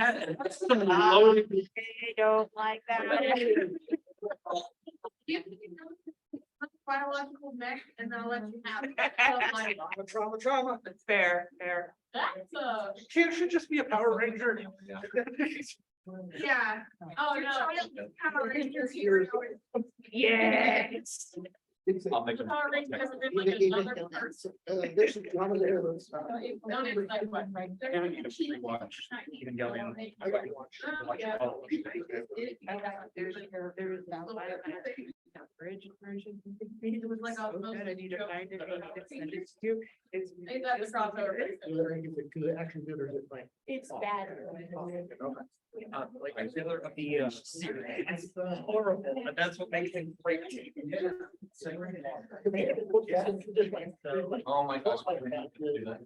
I don't like that. Biological mech, and then I'll let you have it. Trauma. It's fair. That's a, She should just be a Power Ranger. yeah. Oh, no. Power Rangers here. Yes. I'll make Power Rangers has been like another person. There's some drama there. Don't even like what, right? Yeah, you can rewatch Evangelion. I got to watch. Yeah. Oh, There's now bridge version. It was like all those. I need to find it. Send it to you. It's Ain't that the crossover? Is it good, actually good, or is it like? it's bad. Like the series, it's horrible, but that's what makes it great. Oh my gosh.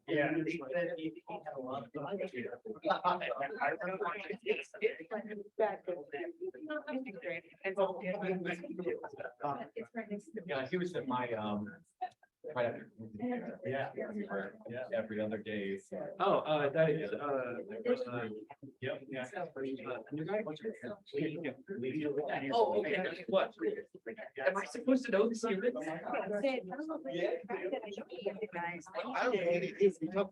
Yeah. Yeah, he was at my right after. Yeah. Every other day. Oh, that is, yep, yeah. Oh, okay. What? Am I supposed to know this? I don't know. It's tough.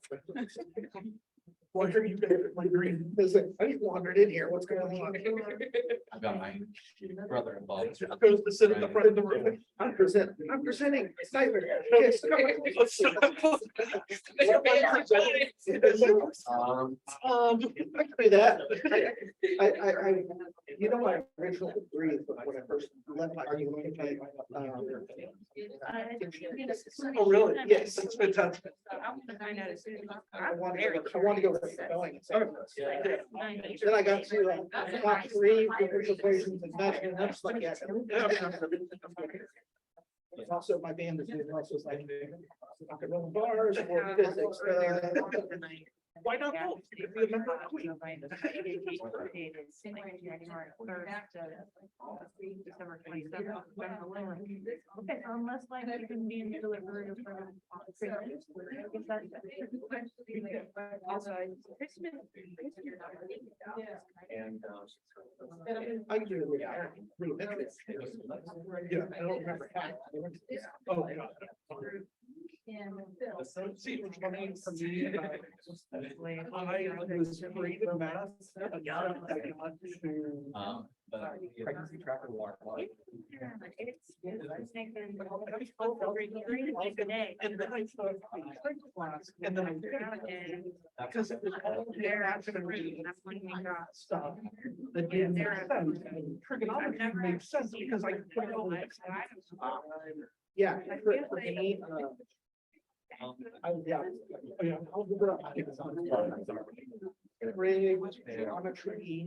Wondering, my green, I just wandered in here, what's going on? I've got my brother involved. Goes to sit at the front of the room. I'm presenting. Sniper. Yes, come on. I can do that. I, you know, my original degree is when I first left my. Oh, really? Yes, it's fantastic. I want to go going. Then I got to top 3 differential equations and matching and that's like that. Also, my band is doing also like rock and roll bars or physics. Why not both? If you remember Queen. December 27th. Okay, so unless like you can be in delivery of also Christmas. And I can do it. Yeah, I don't remember. Oh, God. See, which one is for me? I was great in math. pregnancy tracker water. And then I started class, and then I because it was all there after the reading stuff. That didn't make sense. Trigonometry made sense because I could put it all next time. Yeah, for me, geometry.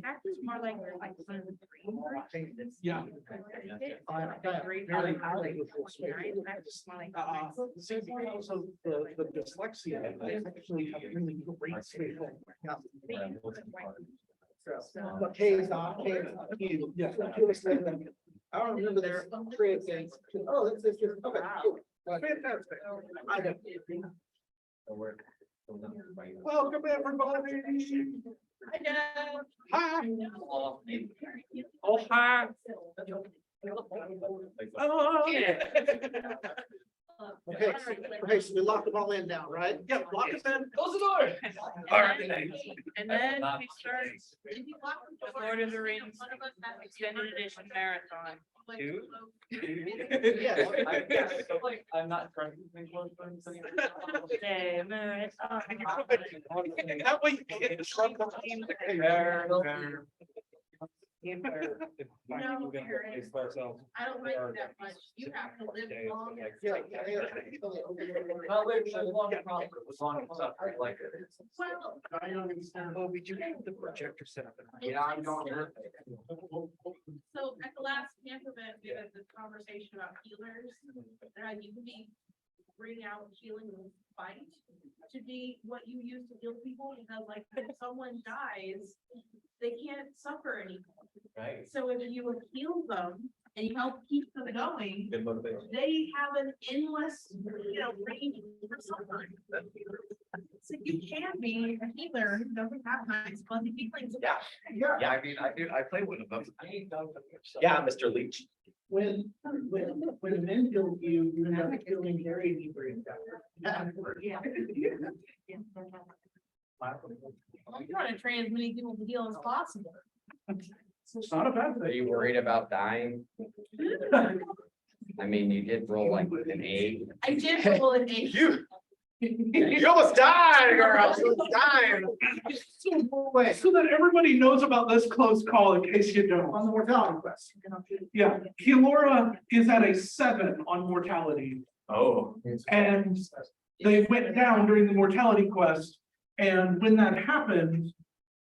That's more like Yeah. So the dyslexia, I actually have really great spatial. But K is not Q. Yeah. I don't remember their creative things. Oh, that's just, okay. Fantastic. I don't. Welcome everybody. Hi. Oh, hi. Oh, yeah. Okay, so we locked them all in now, right? Yep, lock them in. Close the door. All right. And then we start with Lord of the Rings Extended Edition Marathon. Yeah. I'm not trying to think what I'm saying. That way you can get disrupt the team. I don't like that much. You have to live long. Well, I don't understand. Oh, we do have the projector set up. Yeah, I'm going. so at the last camp event, we had this conversation about healers. And you can be bring out healing and fight to be what you use to heal people, because like if someone dies, they can't suffer anymore. Right. So if you heal them and you help keep them going, Good motivation. they have an endless, range for suffering. So you can be a healer who doesn't have nice fuzzy feelings. Yeah. Yeah, I mean, I played with them. Yeah, Mr. Leach. When men kill you, you end up killing very deeply. Yeah. Well, you want to train as many people to heal as possible. It's not a bad Are thing. you worried about dying? I mean, you did roll like an 8. I did roll an 8. You almost died, girl. You almost died. So that everybody knows about this close call in case you don't. On the mortality quest. Yeah, Keylora is at a 7 on mortality, Oh. and they went down during the mortality quest. And when that happened,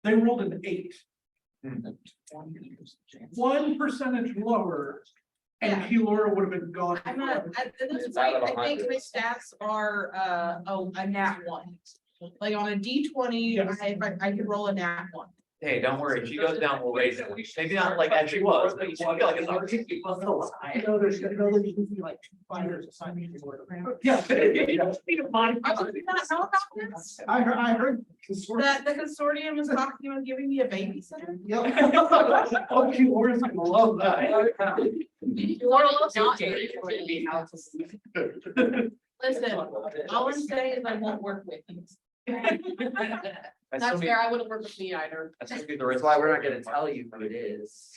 they rolled an 8. 1% lower, and Yeah. Keylora would have been gone. I'm at this It's point, out of I think 100. my stats are, a nat 1. Like on a D20, Yes. I could roll a nat 1. Hey, don't worry. If she goes down, we'll raise it. Maybe not like as she was, but you should feel like it's already. I know there's usually like 2 fighters assigned to Keylora. Yeah. I heard. The consortium is talking about giving me a babysitter. Oh, Keylora's gonna love that. Listen, all I'm saying is I won't work with you. That's fair, I wouldn't work with me either. That's gonna be the That's risk. why we're not gonna tell you who it is.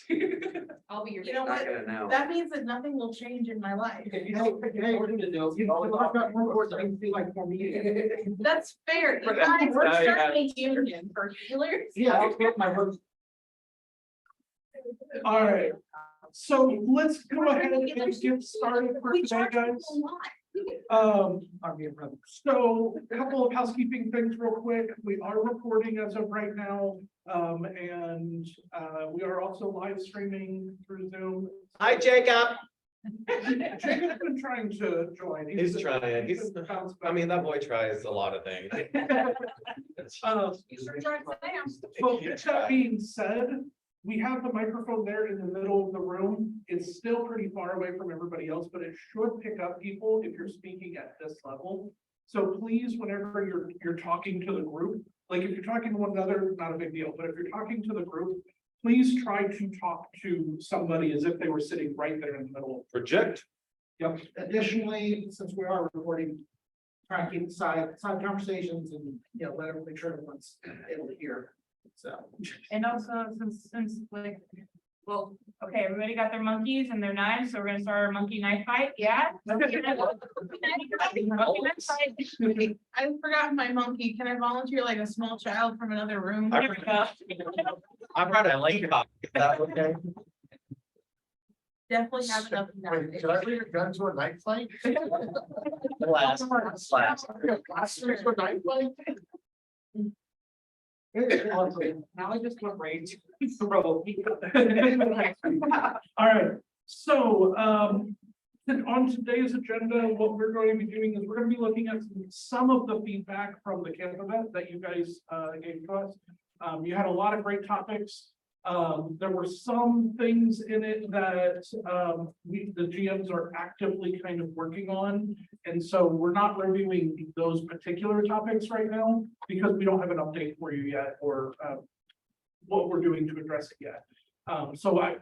I'll be your. You You're know not what? gonna know. That means that nothing will change in my life. That's fair. You guys were certainly union for healers. Yeah, my work. All right, so let's go ahead and get started for We today, charge guys. people a lot. So a couple of housekeeping things real quick. We are recording as of right now. And we are also live streaming through Zoom. Hi, Jacob. Jacob's been trying to join. He's trying. I mean, that boy tries a lot of things. Well, with that being said, we have the microphone there in the middle of the room. It's still pretty far away from everybody else, but it should pick up people if you're speaking at this level. So please, whenever you're talking to the group, like if you're talking to one another, not a big deal, but if you're talking to the group, please try to talk to somebody as if they were sitting right there in the middle. Project. Yep. Additionally, since we are recording, try to keep side conversations and, let everyone make sure everyone's able to hear. So. And also, since like, well, okay, everybody got their monkeys and their knives, so we're gonna start our monkey knife fight, yeah? Monkey knife fight. I forgot my monkey. Can I volunteer like a small child from another room? There we go. I'm running a late cop. Is that okay? Definitely have enough. knives. Should I leave your gun to a knife fight? Last. Now I just went right to throw. All right, so on today's agenda, what we're going to be doing is we're going to be looking at some of the feedback from the camp event that you guys gave to us. You had a lot of great topics. There were some things in it that the GMs are actively kind of working on. And so we're not reviewing those particular topics right now because we don't have an update for you yet or what we're doing to address it yet.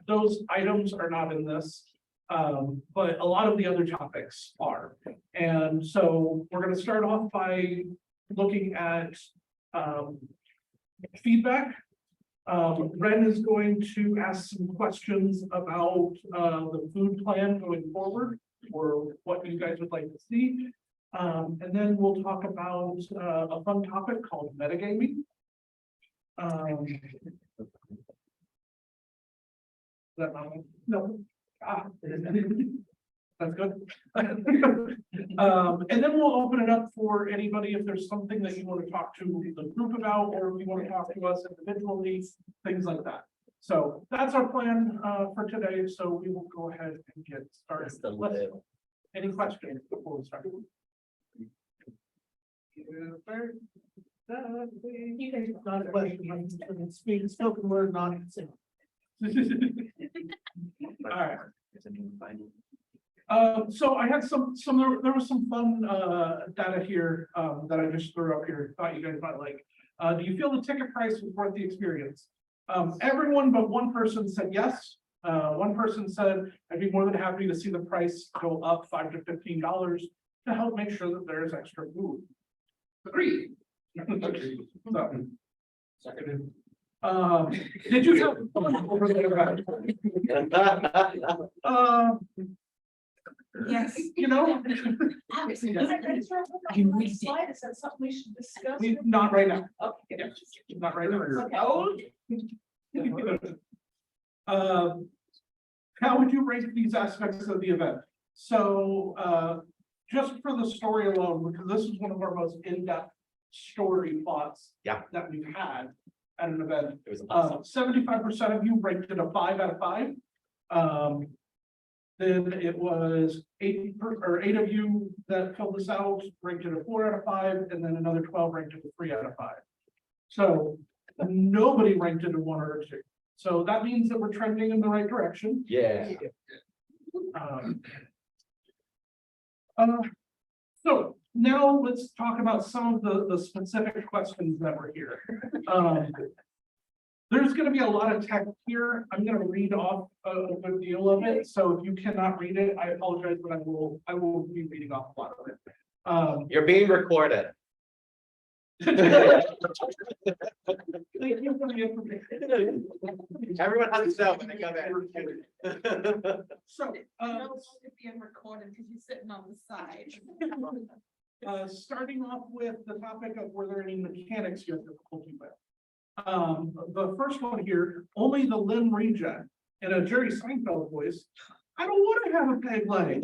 Those items are not in this, but a lot of the other topics are. And so we're going to start off by looking at feedback. Ren is going to ask some questions about the food plan going forward or what you guys would like to see. And then we'll talk about a fun topic called metagaming. That no. That's good. And then we'll open it up for anybody if there's something that you want to talk to the group about, or if you want to talk to us individually, things like that. So that's our plan for today. So we will go ahead and get started. Any questions before we start? You can. Not a question, it's being spoken word, not. All right. So I had there was some fun, data here, that I just threw up here, thought you guys might like. Do you feel the ticket price was worth the experience? Everyone but one person said yes. One person said, I'd be more than happy to see the price go up $5 to $15 to help make sure that there is extra food. Agreed. So, seconded. Did you have fun over there? Yes. You know, Is that something we should discuss? not right now. Okay. Yeah, not right now. How would you rate these aspects of the event? So, just for the story alone, because this is one of our most in-depth story plots. Yeah. That we've had at an event. It was awesome. 75% of you rated a 5 out of 5. Then it was 8 of you that filled this out, ranked it a 4 out of 5, and then another 12 ranked it a 3 out of 5. So nobody ranked it a 1 or a 2. So that means that we're trending in the right direction. Yeah. So now let's talk about some of the specific questions that were here. There's going to be a lot of text here. I'm going to read off a good deal of it. So if you cannot read it, I apologize, but I will be reading off a lot of it. You're being recorded. Thank you for the information. Everyone has to know when they come in. So, Being recorded because you're sitting on the side. starting off with the topic of were there any mechanics you had difficulty with? The first one here, only the limb regen in a Jerry Seinfeld voice. I don't want to have a peg leg.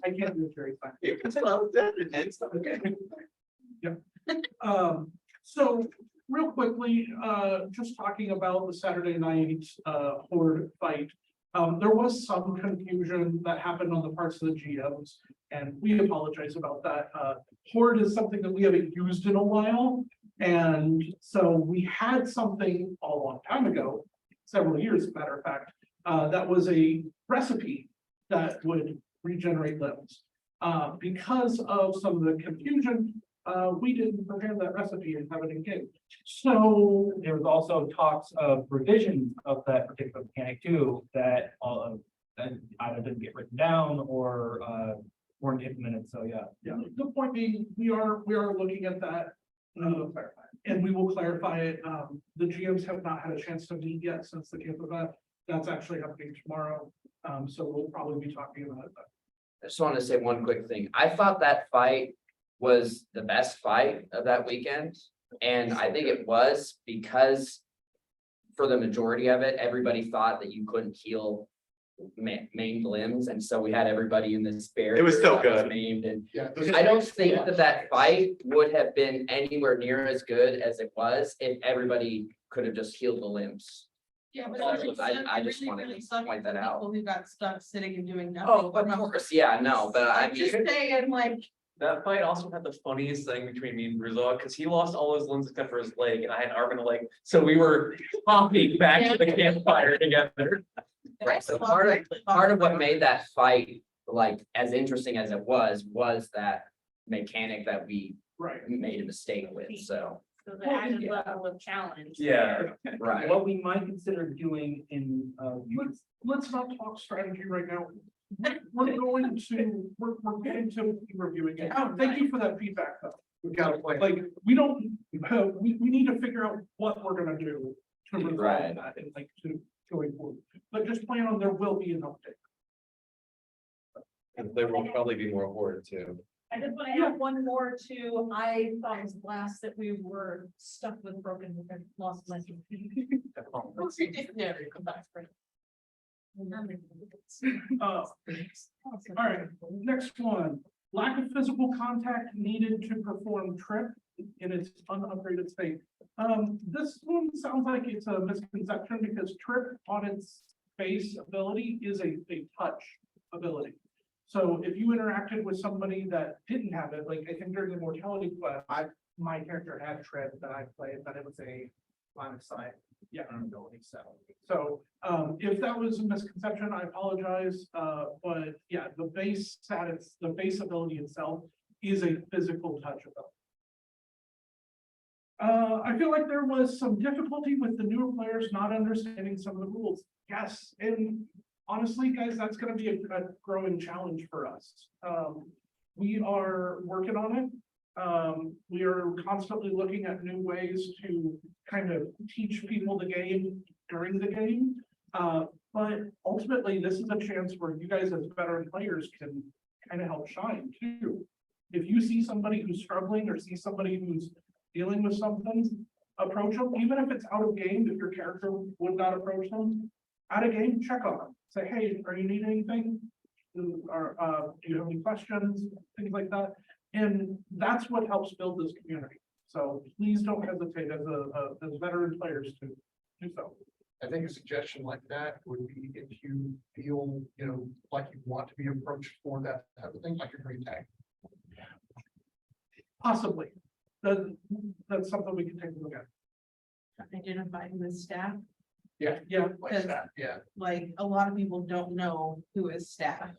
I can't do Jerry Seinfeld. Yeah. So real quickly, just talking about the Saturday night horde fight. There was some confusion that happened on the parts of the GMs, and we apologize about that. Horde is something that we haven't used in a while. And so we had something a long time ago, several years, as a matter of fact, that was a recipe that would regenerate limbs. Because of some of the confusion, we didn't prepare that recipe and have it in game. So There was also talks of revision of that particular mechanic too, that either didn't get written down or weren't implemented, so yeah. yeah, the point being, we are looking at that. And we will clarify it. The GMs have not had a chance to meet yet since the camp event. That's actually happening tomorrow. So we'll probably be talking about it. I just want to say one quick thing. I thought that fight was the best fight of that weekend. And I think it was because for the majority of it, everybody thought that you couldn't heal maimed limbs. And so we had everybody in this barrier. It was still that was good. Maimed, and Yeah. I don't think that fight would have been anywhere near as good as it was if everybody could have just healed the limbs. Yeah, but I just wanted to point that out. People who got stuck sitting and doing nothing. Oh, of course, yeah, no, but I I'm just mean, saying, like, That fight also had the funniest thing between me and Rizzo, because he lost all his limbs except for his leg, and I had an arm and a leg, so we were hopping back to the campfire together. right, so part of what made that fight like as interesting as it was that mechanic that we Right. made a mistake with, so. So the added level of challenge. Yeah. Right. What we might consider doing in, Let's not talk strategy right now. We're going to be reviewing it. Oh, Thank you for that feedback, though. We got a plan. Like, we don't, we need to figure out what we're gonna do to resolve Right. that and like to going forward. But just plan on there will be an update. And there will probably be more horde too. I just want to add one more too. I thought it was blast that we were stuck with broken and lost my. Come back. All right, next one. Lack of physical contact needed to perform trip in its unupgraded state. This one sounds like it's a misconception because trip on its base ability is a touch ability. So if you interacted with somebody that didn't have it, like I think during the mortality class, my character had tread that I played, but it was a line of sight. Yeah, ability set. So if that was a misconception, I apologize. But yeah, the base status, the base ability itself is a physical touch ability. I feel like there was some difficulty with the newer players not understanding some of the rules. Yes, and honestly, guys, that's gonna be a growing challenge for us. We are working on it. We are constantly looking at new ways to kind of teach people the game during the game. But ultimately, this is a chance where you guys as veteran players can kind of help shine too. If you see somebody who's struggling or see somebody who's dealing with something, approach them, even if it's out of game, if your character would not approach them. Out of game, check on them. Say, hey, are you need anything? Or do you have any questions? Things like that. And that's what helps build this community. So please don't hesitate as veteran players to do so. I think a suggestion like that would be if you feel, like you want to be approached for that type of thing, like a green tag. Possibly. That's something we can take a look at. Identifying with staff, Yeah, Like that, yeah. like a lot of people don't know who is staff.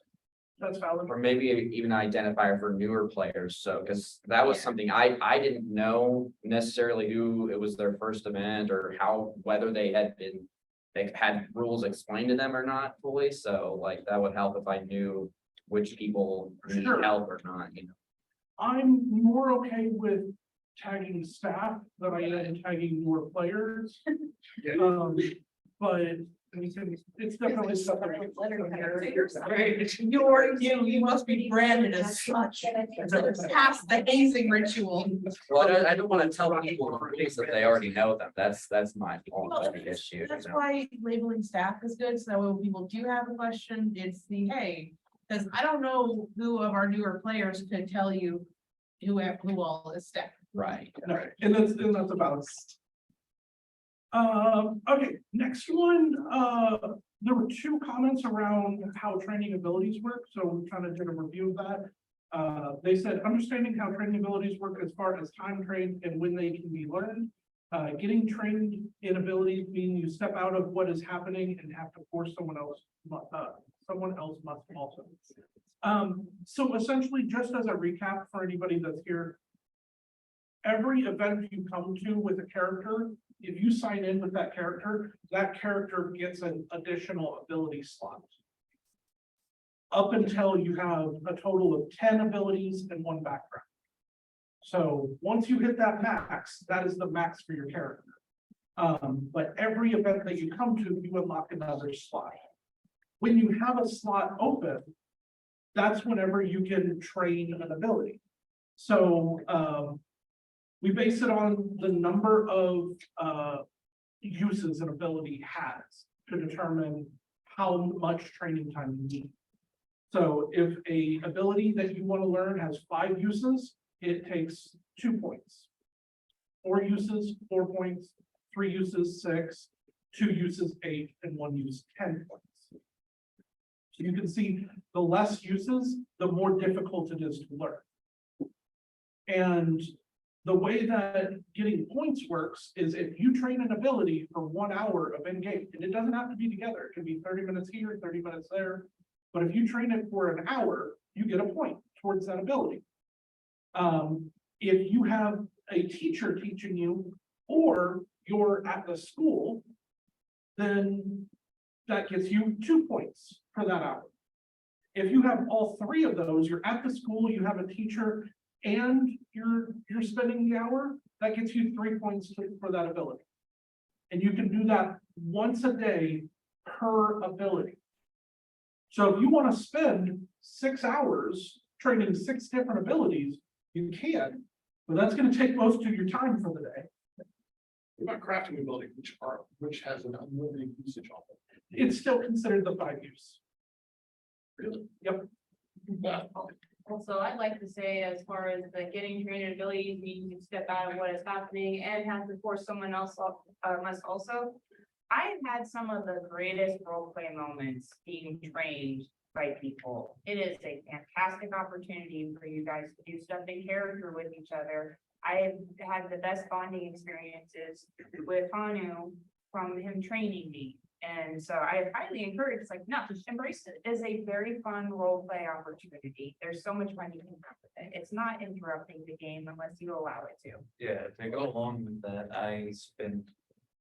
that's valid. Or maybe even an identifier for newer players, so, because that was something I didn't know necessarily who it was their first event or how, whether they had rules explained to them or not fully, so like that would help if I knew which people need Sure. help or not, I'm more okay with tagging staff than I am tagging newer players. Yeah. But it's definitely stuff. You must be branded as such. Past the hazing ritual. Well, I don't want to tell people in case that they already know them, that's my own issue. That's why labeling staff is good, so that way when people do have a question, it's the, hey, because I don't know who of our newer players could tell you who all is staff. Right. Right, and that's about. Okay, next one, there were two comments around how training abilities work, so we're trying to do a review of that. They said, understanding how training abilities work as far as time trained and when they can be learned. Getting trained in abilities mean you step out of what is happening and have to force someone else must also. So essentially, just as a recap for anybody that's here. Every event you come to with a character, if you sign in with that character gets an additional ability slot. Up until you have a total of 10 abilities and 1 background. So once you hit that max, that is the max for your character. But every event that you come to, you unlock another slot. When you have a slot open, that's whenever you can train an ability. So we base it on the number of uses an ability has to determine how much training time you need. So if a ability that you want to learn has 5 uses, it takes 2 points. 4 uses, 4 points, 3 uses, 6, 2 uses, 8, and 1 use, 10 points. So you can see the less uses, the more difficult it is to learn. And the way that getting points works is if you train an ability for 1 hour of in-game, and it doesn't have to be together, it can be 30 minutes here, 30 minutes there. But if you train it for an hour, you get a point towards that ability. If you have a teacher teaching you, or you're at the school, then that gets you 2 points for that hour. If you have all 3 of those, you're at the school, you have a teacher, and you're spending the hour, that gets you 3 points for that ability. And you can do that once a day per ability. So if you want to spend 6 hours training 6 different abilities, you can, but that's going to take most of your time for the day. What about crafting ability, which has an unlimited usage on it? It's still considered the 5 use. Really? Yep. Yeah. Also, I'd like to say, as far as the getting trained abilities, meaning you step out of what is happening and have to force someone else must also. I've had some of the greatest role play moments being trained by people. It is a fantastic opportunity for you guys to do stuff in character with each other. I've had the best bonding experiences with Hanu from him training me. And so I highly encourage, it's like, no, just embrace it. It's a very fun role play opportunity. There's so much fun you can have with it. It's not interrupting the game unless you allow it to. Yeah, to go along with that, I spent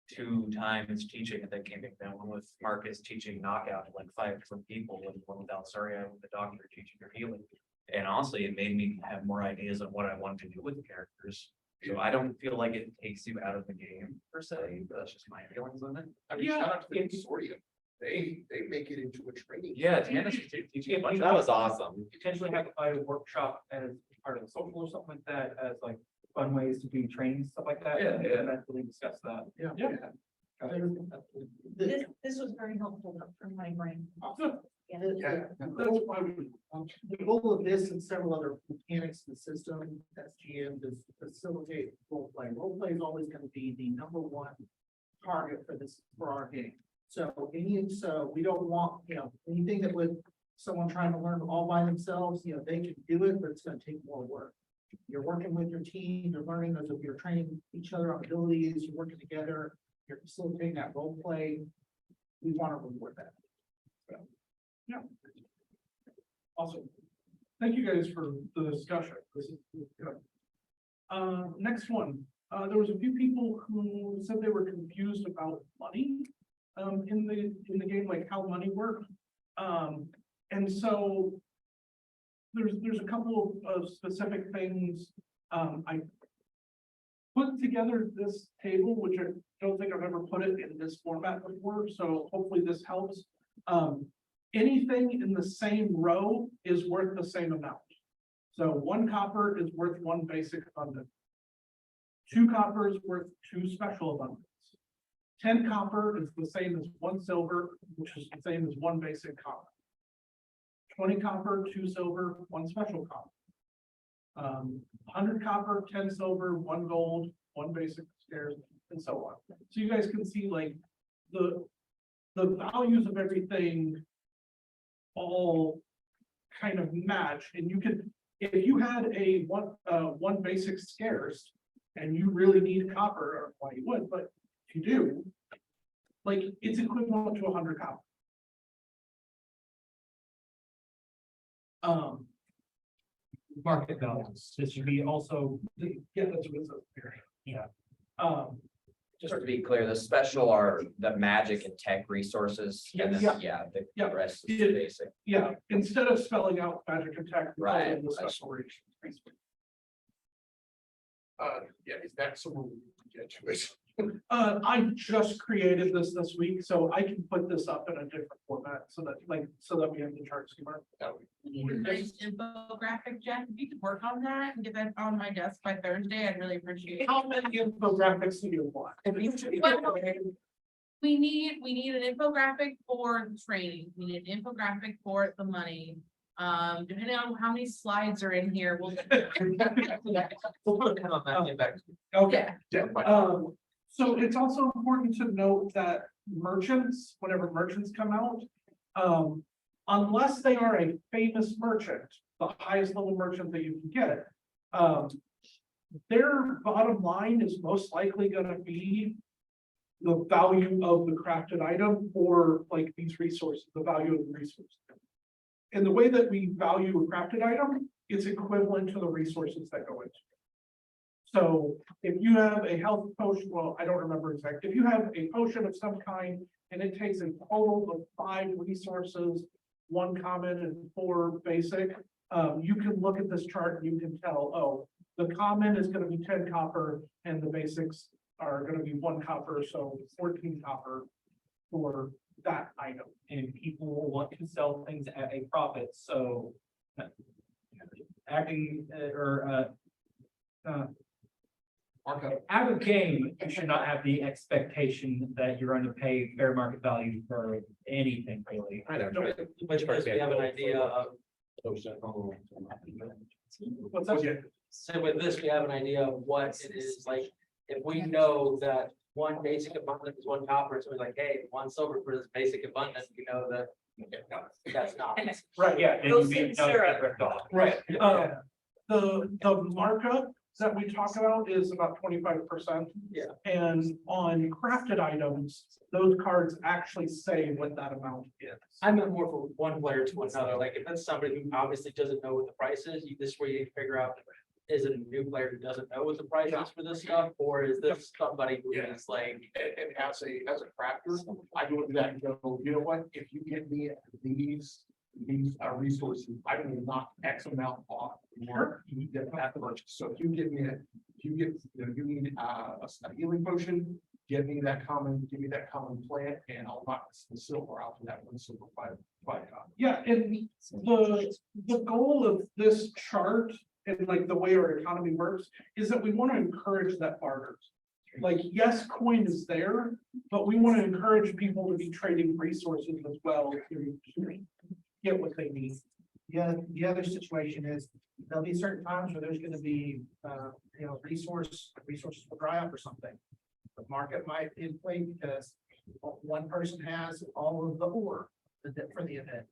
2 times teaching at that camping ground, one with Marcus teaching knockout to like 5 different people, and one with Alsaria with the doctor teaching their healing. And honestly, it made me have more ideas on what I wanted to do with the characters. So I don't feel like it takes you out of the game per se, but that's just my feelings on it. I mean, shout out to the consortium. They make it into a training. Yeah, Tannis teaching a bunch That of was awesome. Potentially have a workshop as part of the social or something like that, as like fun ways to do training, stuff like that. Yeah, yeah. And actually discuss that. This was very helpful for my brain. Yeah, that's why the goal of this and several other mechanics in the system, SGM, is to facilitate role play. Role play is always going to be the #1 target for our game. So we don't want, anything that would someone trying to learn all by themselves, they can do it, but it's going to take more work. You're working with your team, you're learning those, you're training each other on abilities, you're working together, you're facilitating that role play. We want to reward that. Yeah. Awesome. Thank you guys for the discussion. This is good. Next one, there was a few people who said they were confused about money in the game, like how money worked. And so there's a couple of specific things. I put together this table, which I don't think I've ever put it in this format before, so hopefully this helps. Anything in the same row is worth the same amount. So 1 copper is worth 1 basic abundance. 2 copper is worth 2 special abundance. 10 copper is the same as 1 silver, which is the same as 1 basic copper. 20 copper, 2 silver, 1 special copper. 100 copper, 10 silver, 1 gold, 1 basic scarce, and so on. So you guys can see like the values of everything all kind of match, and you could, if you had a one basic scarce and you really need copper, or why you would, but if you do, like it's equivalent to 100 copper. Market values, this should be also, Yeah, that's what it says here. yeah. Just to be clear, the special are the magic and tech resources, and then, Yeah. the Yeah. rest is Yeah. basic. Yeah, instead of spelling out magic attack. we call it Right. the special reach. Yeah, is that someone we can get to it? I just created this week, so I can put this up in a different format, so that we have the chart schema. We need a nice infographic, Jeff. If you could work on that and get that on my desk by Thursday, I'd really appreciate it. How many infographics do you want? We need an infographic for the training. We need an infographic for the money. Depending on how many slides are in here, we'll. We'll put a pin on that, get back. Okay. Yeah. So it's also important to note that merchants, whenever merchants come out, unless they are a famous merchant, the highest level merchant that you can get, their bottom line is most likely gonna be the value of the crafted item, or like these resources, the value of the resource. And the way that we value a crafted item, it's equivalent to the resources that go into it. So if you have a health potion, well, I don't remember exactly, if you have a potion of some kind and it takes a total of 5 resources, 1 common and 4 basic, you can look at this chart and you can tell, oh, the common is gonna be 10 copper and the basics are gonna be 1 copper, so 14 copper for that item. And people will want to sell things at a profit, so. Acting out of game, you should not have the expectation that you're going to pay fair market value for anything, really. I know. Which part we have an idea of, What's that? so with this, we have an idea of what it is, like, if we know that 1 basic abundance is 1 copper, so we're like, hey, 1 silver for this basic abundance, we know that That's not. Right, Yeah. then Those you in beat syrup. ripped off. right. The markup that we talk about is about 25%. Yeah. And on crafted items, those cards actually say what that amount is. I meant more for one player to another, like if that's somebody who obviously doesn't know what the price is, this is where you need to figure out. Is it a new player who doesn't know what the price is for this stuff, or is this somebody who is like? And as a crafter, I go to that and go, you know what, if you give me these resources, I will knock X amount off. Or you get that purchase. So if you give me you need a healing potion, give me that common plant, and I'll knock the silver out of that one silver by. Yeah, and the goal of this chart and like the way our economy works is that we want to encourage that barter. Like, yes, coin is there, but we want to encourage people to be trading resources as well to get what they need. Yeah, the other situation is, there'll be certain times where there's gonna be, resources will dry up or something. The market might inflate because one person has all of the ore for the event,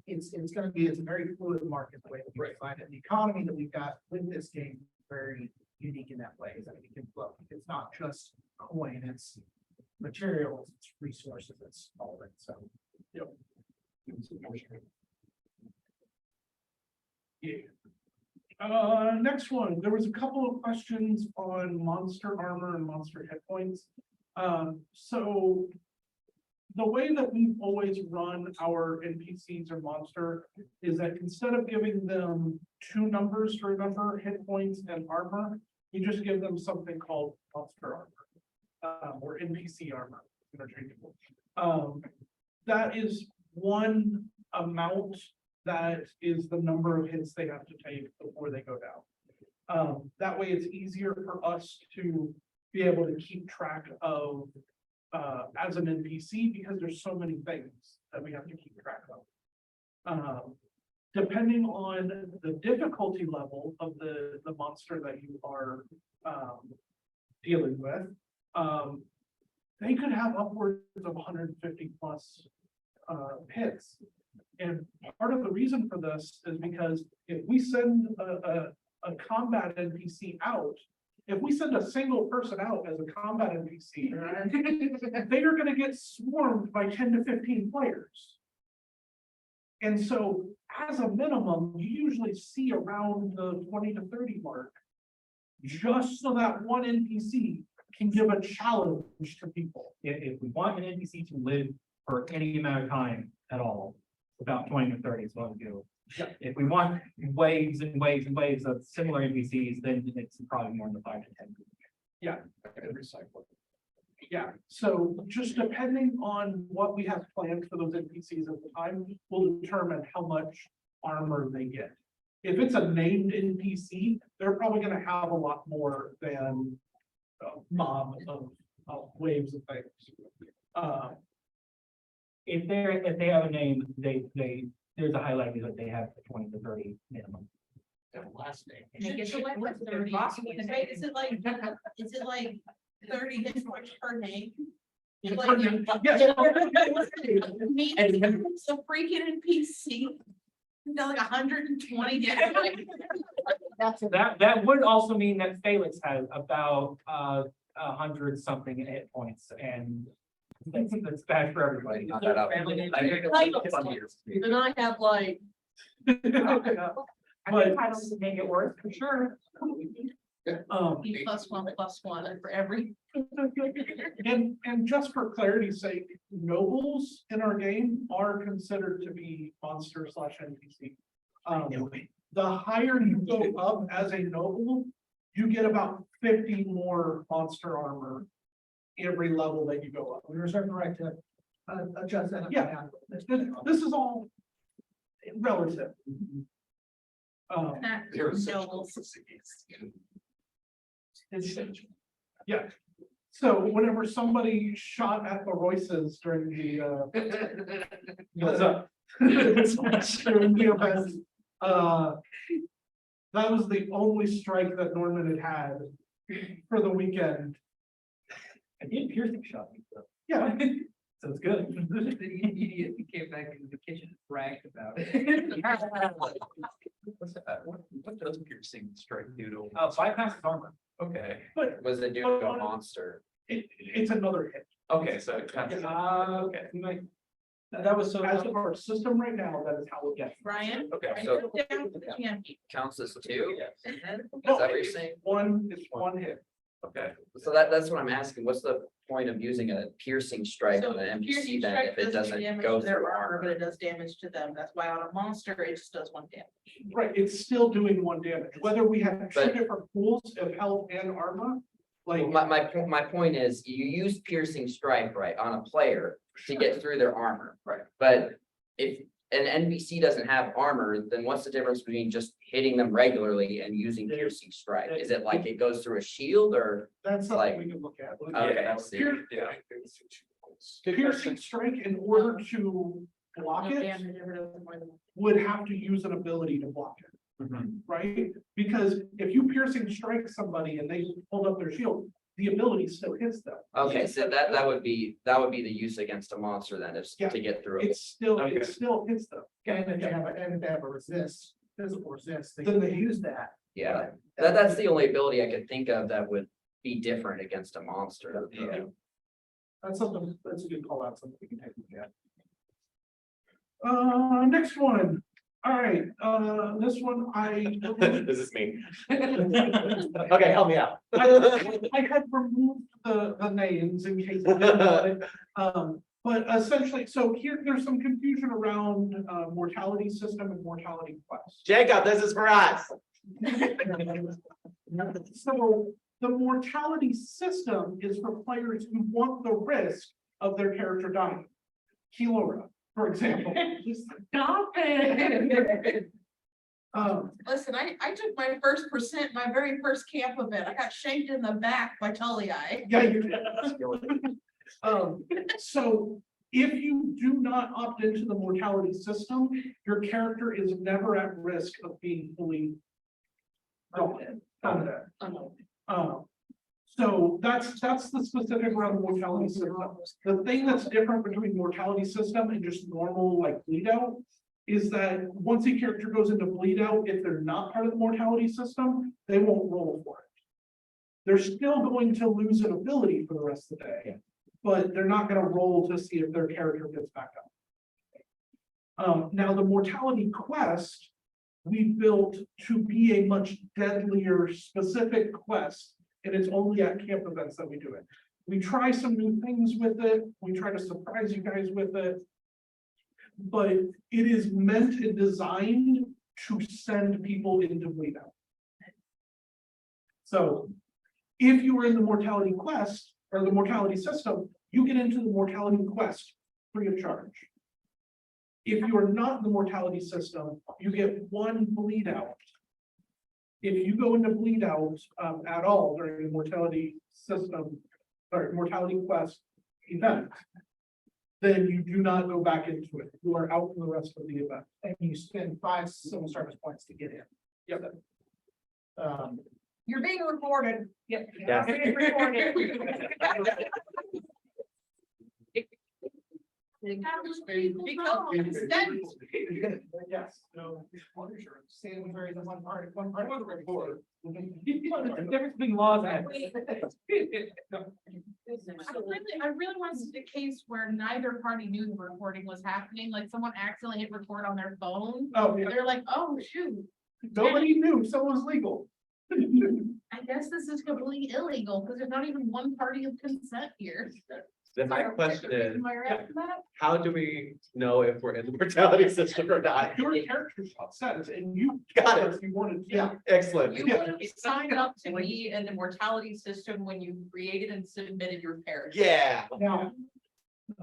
it's gonna be, it's a very fluid market, the way that we find it. The economy that we've got with this game is very unique in that way, is that it can flow. It's not just coin, it's materials, it's resources, it's all of it, so. Next one, there was a couple of questions on monster armor and monster hit points. So the way that we've always run our NPCs or monster is that instead of giving them two numbers for number hit points and armor, we just give them something called monster armor, or NPC armor, interchangeable. That is one amount that is the number of hits they have to take before they go down. That way it's easier for us to be able to keep track of as an NPC, because there's so many things that we have to keep track of. Depending on the difficulty level of the monster that you are dealing with, they could have upwards of 150 plus hits. And part of the reason for this is because if we send a combat NPC out, if we send a single person out as a combat NPC, they are going to get swarmed by 10 to 15 players. And so as a minimum, you usually see around the 20 to 30 mark, just so that one NPC can give a challenge to people. If we want an NPC to live for any amount of time at all, about 20 to 30 is what we do. Yeah. If we want waves and waves and waves of similar NPCs, then it's probably more than 5 to 10. Yeah. Yeah, so just depending on what we have planned for those NPCs at the time, will determine how much armor they get. If it's a named NPC, they're probably gonna have a lot more than a mob of waves of things. If they have a name, there's a high likelihood they have the 20 to 30 minimum. Their last name. And it gets away with 30. Wait, is it like 30 hit points per name? Like, me, so freaking NPC. Like 120. That would also mean that Felix has about 100 something hit points, and that's bad for everybody. Knock that out. And I have like. I think titles would make it worse for sure. Be +1 for every. And just for clarity's sake, nobles in our game are considered to be monster / NPC. The higher you go up as a noble, you get about 50 more monster armor every level that you go up. We reserve the right to adjust that. Yeah. This is all relative. Yeah. So whenever somebody shot at the Royces during the during the event, that was the only strike that Norman had for the weekend. I did piercing shot. Yeah, So it's good. He came back into the kitchen and bragged about it. What's that? What does piercing strike do to? Bypass armor. Okay, But Was it due to a monster? it's another hit. okay, so it kind of, okay, That was so. As of our system right now, that is how it gets. Brian? okay. write So- it down for the champion. Counts as two? Yes. Is that No, what you're it's saying? one hit. Okay, So that's what I'm asking. What's the point of using a piercing strike So on an piercing NPC then strike if it doesn't do doesn't damage go to their through armor, but armor? it does damage to them. That's why on a monster, it just does one damage. Right, it's still doing one damage, whether we have two But- different pools of health and armor, like. Well, my point is, you use piercing strike, right, on a player to get through their armor. Right. But if an NPC doesn't have armor, then what's the difference between just hitting them regularly and using piercing strike? Is it like it goes through a shield or? That's Like- something we can look at. Okay, I see. yeah. Piercing strike, in order to block No it, damage if it doesn't more than- would have to use an ability to block it, Mhm. right? Because if you piercing strike somebody and they hold up their shield, the ability still hits them. Okay, so that would be the use against a monster then, is Yeah, to get through. it. It still hits them. And if they have a resist, physical resist, they Then can they- use that. Yeah, that's the only ability I could think of that would be different against a monster. Yeah. That's something, that's a good call out, something we can take a look at. Next one. All right, this one This is me. Okay, help me out. I had removed the names in case. I didn't want it. But essentially, so there's some confusion around mortality system and mortality quest. Jacob, this is for us. So the mortality system is for players who want the risk of their character dying. Keylora, for example. Stop it. Listen, I took my first percent, my very first camp event. I got shanked in the back by Tully Eye. yeah, you did. So if you do not opt into the mortality system, your character is never at risk of being fully gone. So that's the specific around the mortality system. The thing that's different between mortality system and just normal like bleed out is that once a character goes into bleed out, if they're not part of the mortality system, they won't roll for it. They're still going to lose an ability for the rest of the day, but they're not going to roll to see if their character gets back up. Now the mortality quest we built to be a much deadlier specific quest, and it's only at camp events that we do it. We try some new things with it. We try to surprise you guys with it. But it is meant and designed to send people into bleed out. So if you are in the mortality quest or the mortality system, you get into the mortality quest free of charge. If you are not in the mortality system, you get one bleed out. If you go into bleed out at all during the mortality system, or mortality quest event, then you do not go back into it. You are out for the rest of the event. And you spend 5 civil service points to get in. Yep. You're being recorded. Yep. Yes. Being recorded. Yes, no. Same very the one part of the report. The difference between laws and. I really want to see the case where neither party knew the recording was happening, like someone accidentally hit record on their phone. Oh, yeah. They're like, oh, shoot, Nobody knew someone's legal. I guess this is completely illegal because there's not even one party of consent here. Then my question is, Am I right for that? how do we know if we're in the mortality system or not? Your character says, and you. Got it. If you wanted, yeah. Excellent. You would have signed up to be in the mortality system when you created and submitted your character. Yeah. Now,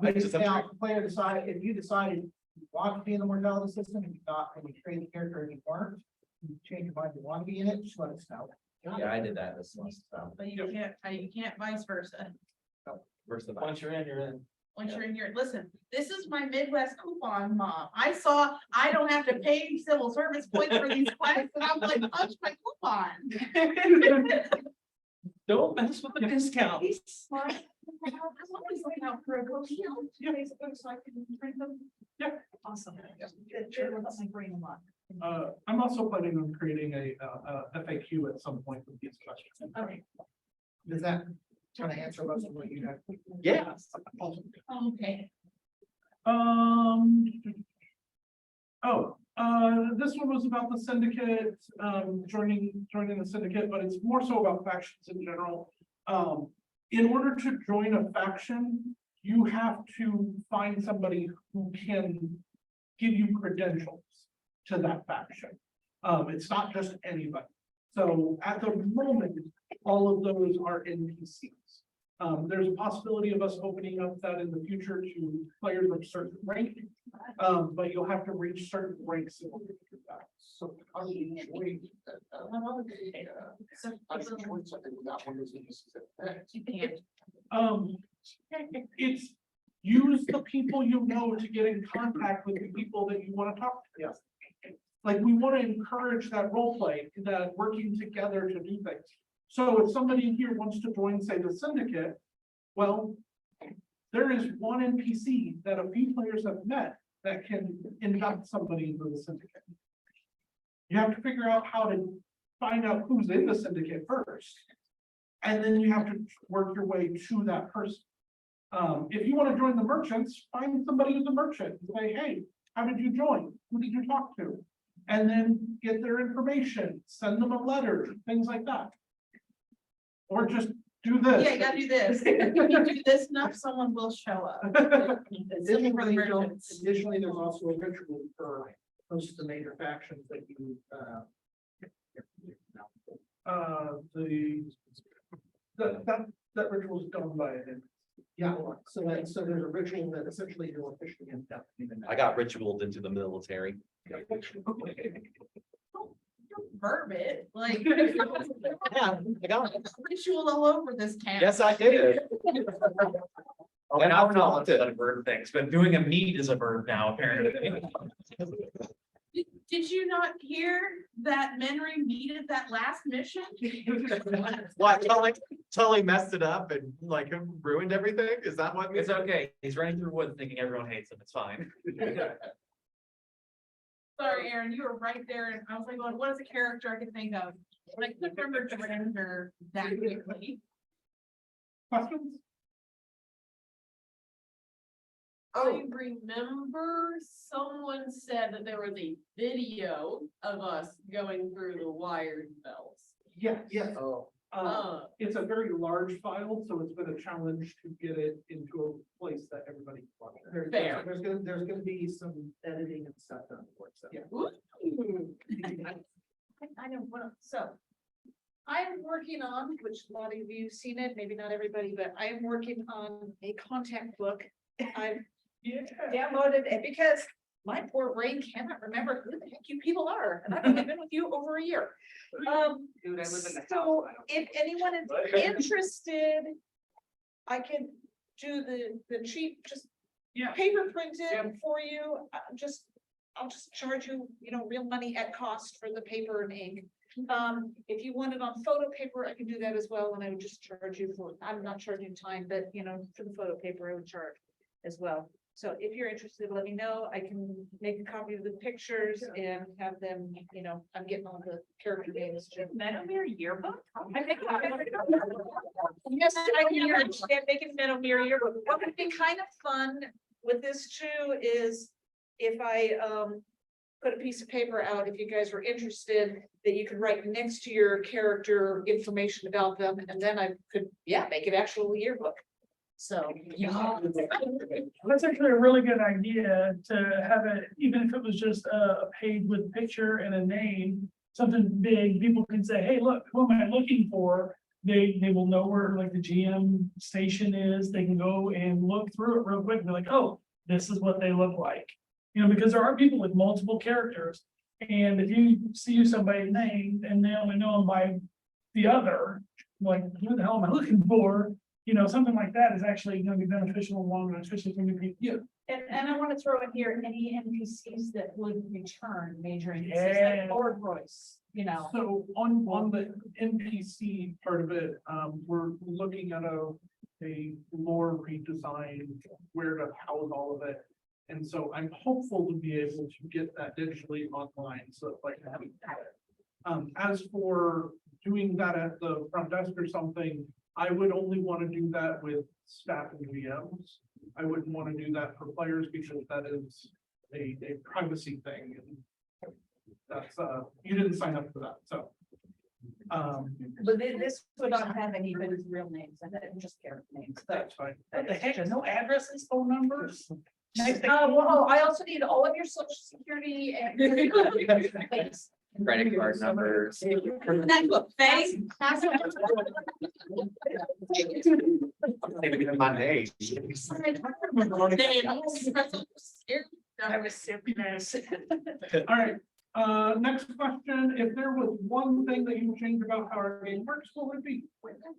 I just have to- now, if the player decided, if you decided you want to be in the mortality system and you thought when you created the character and you weren't, you change your mind, you want to be in it, just let us know. Yeah, I did that this month, so. But you can't vice versa. Versus the- Once you're in, you're in. Once you're in here, listen, this is my Midwest coupon, mom. I don't have to pay civil service points for these quests, and I'm like, punch my coupon. Don't mess with the discounts. I'm always looking out for a coach. So I can print them. Yeah. Awesome. It lets my brain a lot. I'm also planning on creating a FAQ at some point with these questions. Okay. Does that kind of answer most of what you have? Yeah. Okay. This one was about the syndicate, joining the syndicate, but it's more so about factions in general. In order to join a faction, you have to find somebody who can give you credentials to that faction. It's not just anybody. So at the moment, all of those are NPCs. There's a possibility of us opening up that in the future to players of certain rank. But you'll have to reach certain ranks in order to do that. So how do you join that? How do you join something without one of those uses? You can't. It's use the people you know to get in contact with the people that you want to talk to. Yes. Like, we want to encourage that role play, that working together to do things. So if somebody here wants to join, say, the syndicate, well, there is one NPC that a few players have met that can induct somebody into the syndicate. You have to figure out how to find out who's in the syndicate first. And then you have to work your way to that person. If you want to join the merchants, find somebody who's a merchant and say, hey, how did you join? Who did you talk to? And then get their information, send them a letter, things like that. Or just do this. Yeah, you gotta do this. If you do this enough, someone will show up. Something for the merchants. Additionally, there's also a ritual for most of the major factions that you, That ritual is done by an. yeah, so there's a ritual that essentially you're officially inducted. I got ritualed into the military. Verb it, like. Yeah, I got it. Ritual all over this town. Yes, I did. Oh, and I've not done verb things, but doing a meet is a verb now, apparently. Did you not hear that Menry needed that last mission? What, totally messed it up and like ruined everything? Is that what? It's okay. He's running through woods thinking everyone hates him. It's fine. Sorry, Aaron, you were right there, and I was like, what is a character I could think of? But I couldn't remember gender that quickly. Questions? I remember someone said that there was a video of us going through the wired bells. Yes. Oh. It's a very large file, so it's been a challenge to get it into a place that everybody can watch it. Fair. There's gonna be some editing and stuff done for it, so. Yeah. Ooh. I know, so. I'm working on, which a lot of you have seen it, maybe not everybody, but I am working on a contact book. I've downloaded it because my poor brain cannot remember who the heck you people are, and I've only been with you over a year. Dude, I live in the house. So if anyone is interested, I can do the cheap, just Yeah. paper printed for you. I'll just charge you, real money at cost for the paper and ink. If you want it on photo paper, I can do that as well, and I would just charge you I'm not charging time, but for the photo paper, I would charge as well. So if you're interested, let me know. I can make a copy of the pictures and have them, I'm getting all the character names. Meadowmere yearbook? Yes, I can understand making Meadowmere yearbook. What would be kind of fun with this too is if I put a piece of paper out, if you guys were interested, that you could write next to your character information about them, and then I could, make it actual yearbook. So. That's actually a really good idea to have it, even if it was just a page with a picture and a name, something big, people can say, hey, look, who am I looking for? They will know where like the GM station is. They can go and look through it real quick and be like, oh, this is what they look like. Because there are people with multiple characters. And if you see somebody's name and they only know them by the other, like, who the hell am I looking for? Something like that is actually going to be beneficial in the long run, especially for new people. Yeah. And I want to throw in here any NPCs that would return major NPCs Yeah. like Lord Royce. you know. So on the NPC part of it, we're looking at a lore redesign, where to house all of it. And so I'm hopeful to be able to get that digitally online, so like. As for doing that at the front desk or something, I would only want to do that with staff and VMs. I wouldn't want to do that for players because that is a privacy thing. And that's, you didn't sign up for that, so. But this would not have anybody's real names, and just character names, but. That's fine. What the heck, no addresses, phone numbers? Well, I also need all of your social security and. Please. Credit card numbers. Thanks. Maybe my name. I was so close. All right, next question, if there was one thing that you would change about how our game works, what would it be?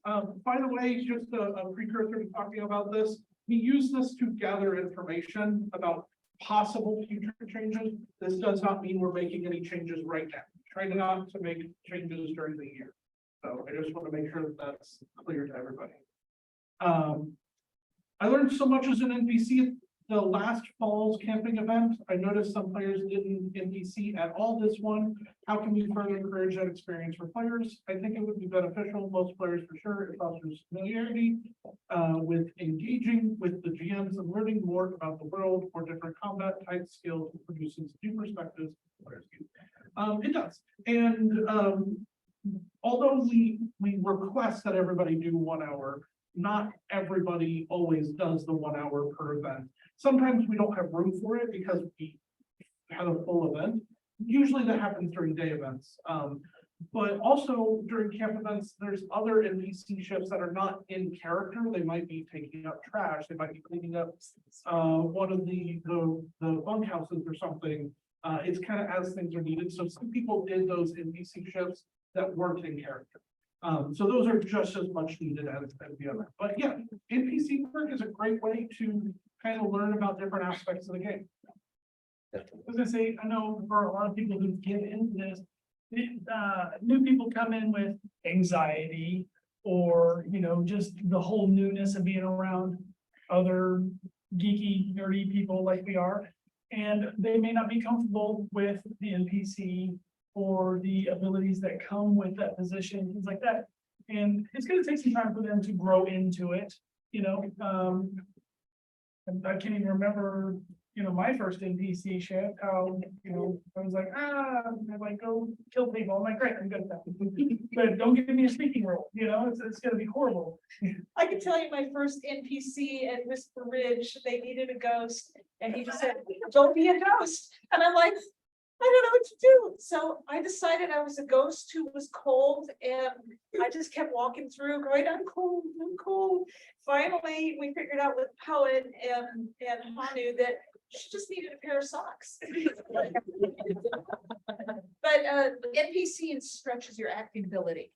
By the way, just a precursor to talking about this, we use this to gather information about possible future changes. This does not mean we're making any changes right now. Trying not to make changes during the year. So I just want to make sure that that's clear to everybody. I learned so much as an NPC at the last fall's camping event. I noticed some players didn't NPC at all this one. How can we further encourage that experience for players? I think it would be beneficial, most players for sure, it fosters familiarity with engaging with the GMs and learning more about the world or different combat type skills and produces new perspectives. It does. And although we request that everybody do 1 hour, not everybody always does the 1 hour per event. Sometimes we don't have room for it because we have a full event. Usually that happens during day events. But also during camp events, there's other NPC shifts that are not in character. They might be taking up trash. They might be cleaning up one of the bunkhouses or something. It's kind of as things are needed. So some people did those NPC shifts that weren't in character. So those are just as much needed as the other. But yeah, NPC work is a great way to kind of learn about different aspects of the game. I was gonna say, I know for a lot of people who get into this, new people come in with anxiety or, you know, just the whole newness of being around other geeky, nerdy people like we are. And they may not be comfortable with the NPC or the abilities that come with that position, things like that. And it's gonna take some time for them to grow into it, you know, I can't even remember, you know, my first NPC shift, how, you know, I was like, I'm like, go kill people. I'm like, great, I'm good at that. But don't give me a speaking role, you know, it's gonna be horrible. I can tell you my first NPC at Whisper Ridge, they needed a ghost, and he just said, don't be a ghost. And I'm like, I don't know what to do. So I decided I was a ghost who was cold, and I just kept walking through going, I'm cold, I'm cold. Finally, we figured out with Poet and Hanu that she just needed a pair of socks. But NPC stretches your acting ability.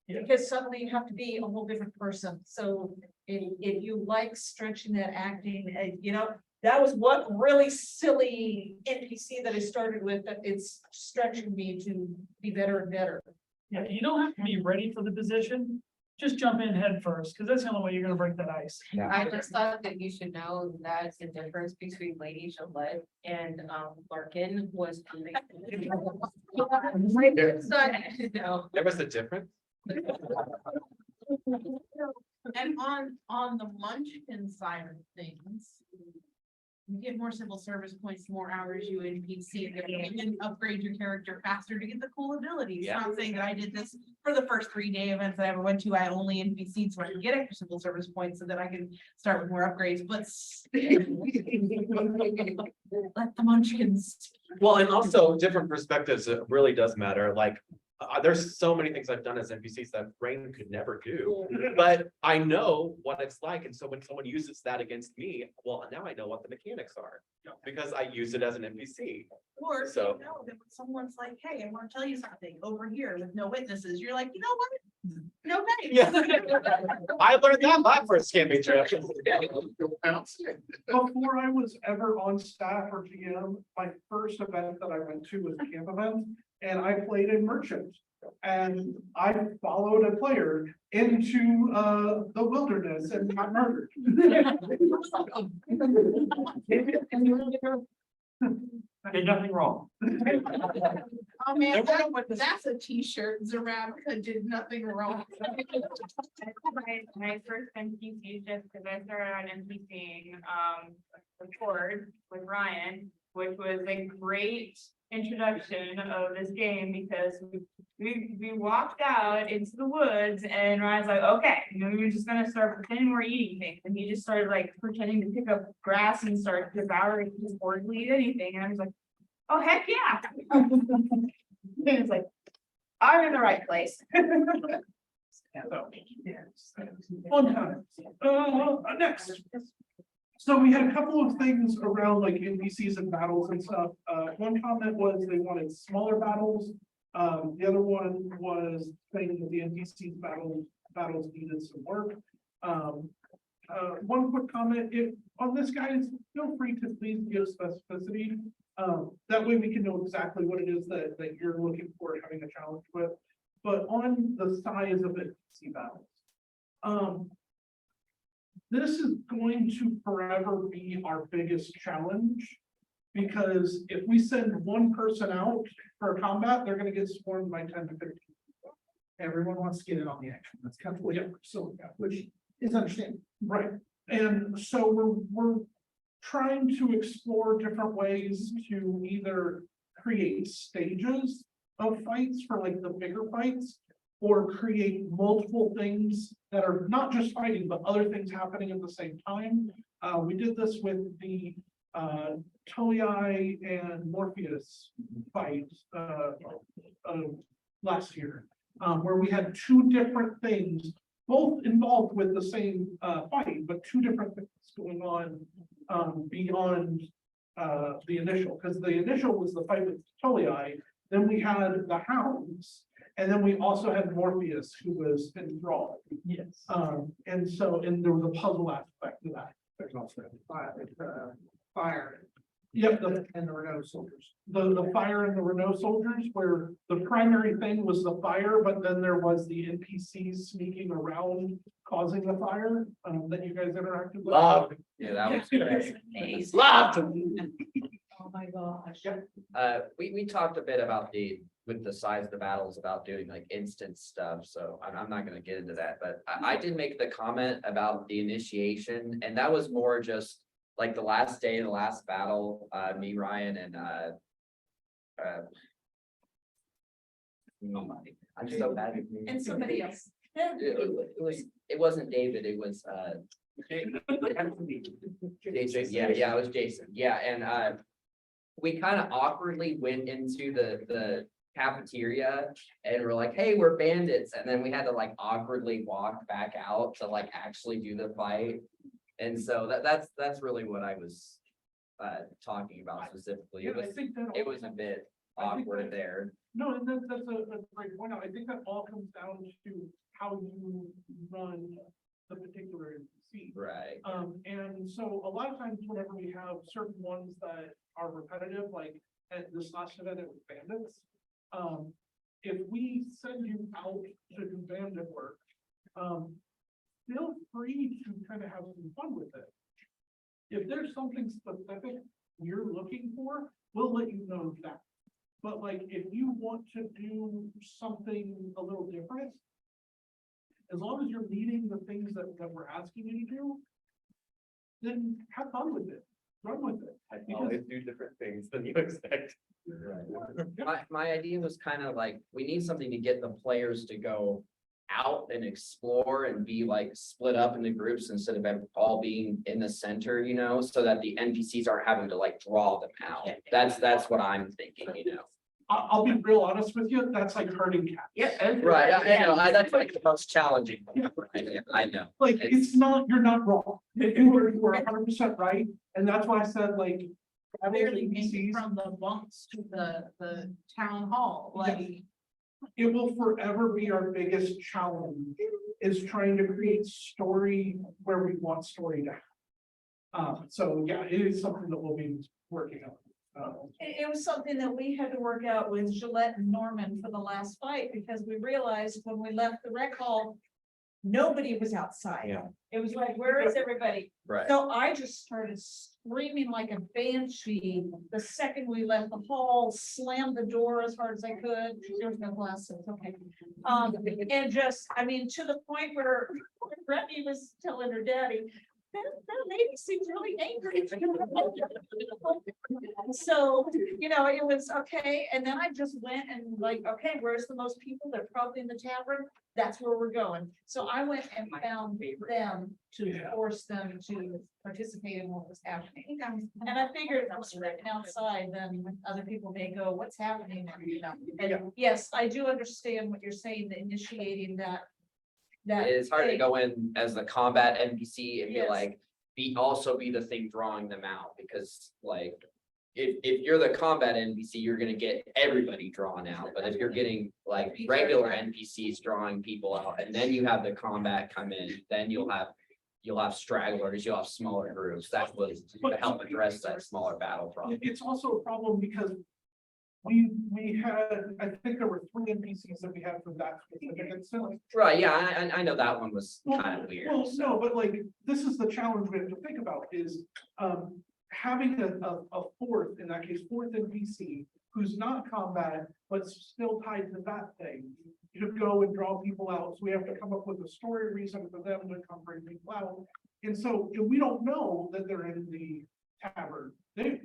Yeah. Because suddenly you have to be a whole different person. So if you like stretching that acting, you know, that was one really silly NPC that I started with, that it's stretching me to be better and better. Yeah, you don't have to be ready for the position. Just jump in head first, because that's the only way you're gonna break that ice. I just thought that you should know that the difference between Lady Gillette and Larkin was. No. There was a difference. And on the Munchkin side of things, you get more civil service points, more hours you NPC, you can upgrade your character faster to get the cool abilities. Yeah. Not saying that I did this for the first 3 day events that I ever went to. I only NPC'd so I could get extra civil service points so that I can start with more upgrades, but let the Munchkins. Well, and also different perspectives, it really does matter, like. There's so many things I've done as NPCs that brain could never do, but I know what it's like, and so when someone uses that against me, well, now I know what the mechanics are. Because I use it as an NPC. Or you So- know that when someone's like, hey, I want to tell you something over here with no witnesses, you're like, you know what? No thanks. Yeah. I learned that my first camping trip. Before I was ever on staff or GM, my first event that I went to was a camp event. and I played a merchant. And I followed a player into the wilderness and got murdered. Did nothing wrong. Oh man, that's a t-shirt, Zarabica did nothing wrong. My first NPC, just because I started on NPCing, the board with Ryan, which was a great introduction of this game because we walked out into the woods and Ryan's like, okay, we're just gonna start pretending we're eating things. And he just started like pretending to pick up grass and start devouring, just hardly eat anything. And I was like, oh, heck yeah. And it's like, I'm in the right place. So, yes. Fun times. Next. So we had a couple of things around like NPCs and battles and stuff. One comment was they wanted smaller battles. The other one was saying that the NPCs battles needed some work. One quick comment, if on this, guys, feel free to please give specificity. That way we can know exactly what it is that you're looking for having a challenge with. But on the size of NPC battles, this is going to forever be our biggest challenge. Because if we send one person out for a combat, they're gonna get swarmed by 10 to 15. Everyone wants to get in on the action. That's kind of what, so, which is understandable. Right, and so we're trying to explore different ways to either create stages of fights for like the bigger fights, or create multiple things that are not just fighting, but other things happening at the same time. We did this with the Tolii and Morpheus fight last year, where we had two different things, both involved with the same fight, but two different things going on beyond the initial, because the initial was the fight with Tolii, then we had the Hounds, and then we also had Morpheus, who was enthralled. Yes. And so, and there was a puzzle aspect to that. There's also fire. Yep, And the Renault soldiers. the fire and the Renault soldiers, where the primary thing was the fire, but then there was the NPCs sneaking around causing the fire, that you guys interacted with. Love. Yeah, that was great. Love. Oh my gosh. We talked a bit about with the size of the battles about doing like instant stuff, so I'm not gonna get into that, but I did make the comment about the initiation, and that was more just like the last day, the last battle, me, Ryan, and I'm so bad at names. And somebody else. It wasn't David, it was Jason, yeah, it was Jason, yeah, and we kind of awkwardly went into the cafeteria and we're like, hey, we're bandits, and then we had to like awkwardly walk back out to like actually do the fight. And so that's really what I was talking about specifically. Yeah, I think that It was a bit awkward there. No, and that's a great point. I think that all comes down to how you run the particular NPC. Right. And so a lot of times whenever we have certain ones that are repetitive, like at this last event, it was bandits. If we send you out to do bandit work, feel free to kind of have some fun with it. If there's something specific you're looking for, we'll let you know that. But like, if you want to do something a little different, as long as you're meeting the things that we're asking you to do, then have fun with it, run with it. I always do different things than you expect. My idea was kind of like, we need something to get the players to go out and explore and be like split up into groups instead of all being in the center, so that the NPCs aren't having to like draw them out. That's what I'm thinking, I'll be real honest with you, that's like herding cats. Yeah. Right, I know, that's like the most challenging. I know. Like, it's not, you're not wrong. You were 100% right, and that's why I said like. I barely make it NPCs, from the bunks to the town hall, like. it will forever be our biggest challenge, is trying to create story where we want story to happen. So yeah, it is something that we'll be working on. It was something that we had to work out with Gillette and Norman for the last fight, because we realized when we left the rec hall, nobody was outside. Yeah. It was like, where is everybody? Right. So I just started screaming like a banshee. The second we left the hall, slammed the door as hard as I could. There was no glasses, okay. And just, I mean, to the point where Brittany was telling her daddy, that lady seems really angry. So, you know, it was okay. And then I just went and like, okay, where's the most people? They're probably in the tavern. That's where we're going. So I went and found them to force them to participate in what was happening. And I figured if I was sitting outside, then other people may go, what's happening? And yes, I do understand what you're saying, the initiating that. It's hard to thing. go in as the combat NPC and be Yes. like, also be the thing drawing them out, because like. If you're the combat NPC, you're gonna get everybody drawn out, but if you're getting like regular NPCs drawing people out, and then you have the combat come in, then you'll have stragglers, you'll have smaller groups. That was to help address that smaller battle problem. It's also a problem because we had, I think there were 3 NPCs that we had for that specific instance. Right, yeah, I know that one was kind of weird. Well, no, but like, this is the challenge we have to think about is, having a fourth, in that case, fourth NPC who's not combat, but still tied to that thing. To go and draw people out, so we have to come up with a story reason for them to come bring people out. And so if we don't know that they're in the tavern. There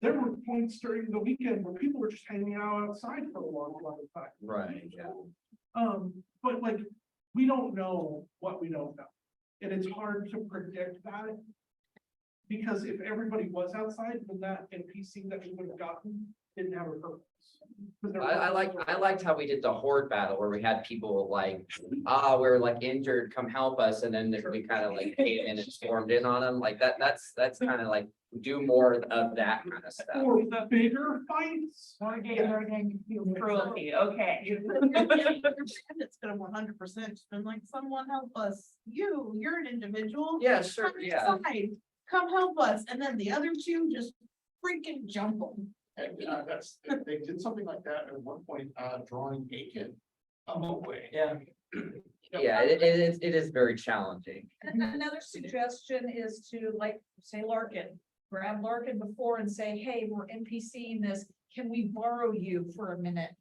were points during the weekend where people were just hanging out outside for a long time. Right, yeah. But like, we don't know what we don't know. And it's hard to predict that. Because if everybody was outside, then that NPC that we would have gotten didn't have a purpose. I liked how we did the horde battle where we had people like, we're like injured, come help us, and then we kind of like came in and stormed in on them, like that's kind of like, do more of that kind of stuff. Or the bigger fights. Cruelty, okay. It's gonna 100% been like, someone help us. You're an individual. Yeah, sure, Come yeah. inside. Come help us. And then the other two just freaking jump them. And they did something like that at one point, drawing Aiken away. Yeah. Yeah, it is very challenging. And another suggestion is to like, say Larkin, grab Larkin before and say, hey, we're NPCing this, can we borrow you for a minute?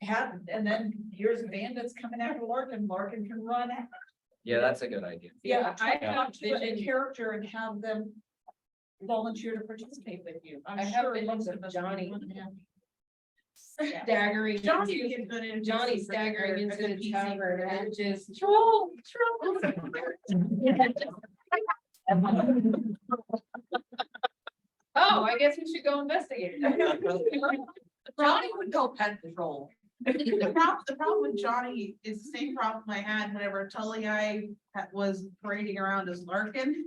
And then here's bandits coming after Larkin, Larkin can run. Yeah, that's a good idea. Yeah, I talked to a character and have them volunteer to participate with you. I'm sure most of us. Johnny. Yeah. Staggering. Johnny is good in. Johnny staggering into the PC. tavern and just. Troll. Oh, I guess we should go investigate. Johnny would go pet patrol. The problem with Johnny is the same problem I had whenever Tully was parading around as Larkin.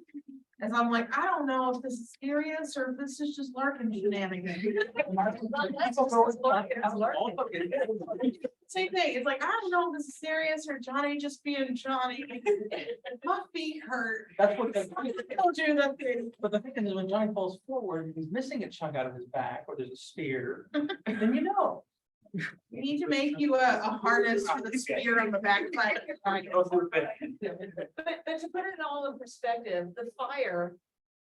As I'm like, I don't know if this is serious or if this is just Larkin shenanigans. Same thing, it's like, I don't know if this is serious or Johnny just being Johnny. My feet hurt. That's what Don't do that thing. But the thing is, when Johnny falls forward, he's missing a chunk out of his back, or there's a spear, then you know. We need to make you a harness for the spear on the backside. But to put it all in perspective, the fire,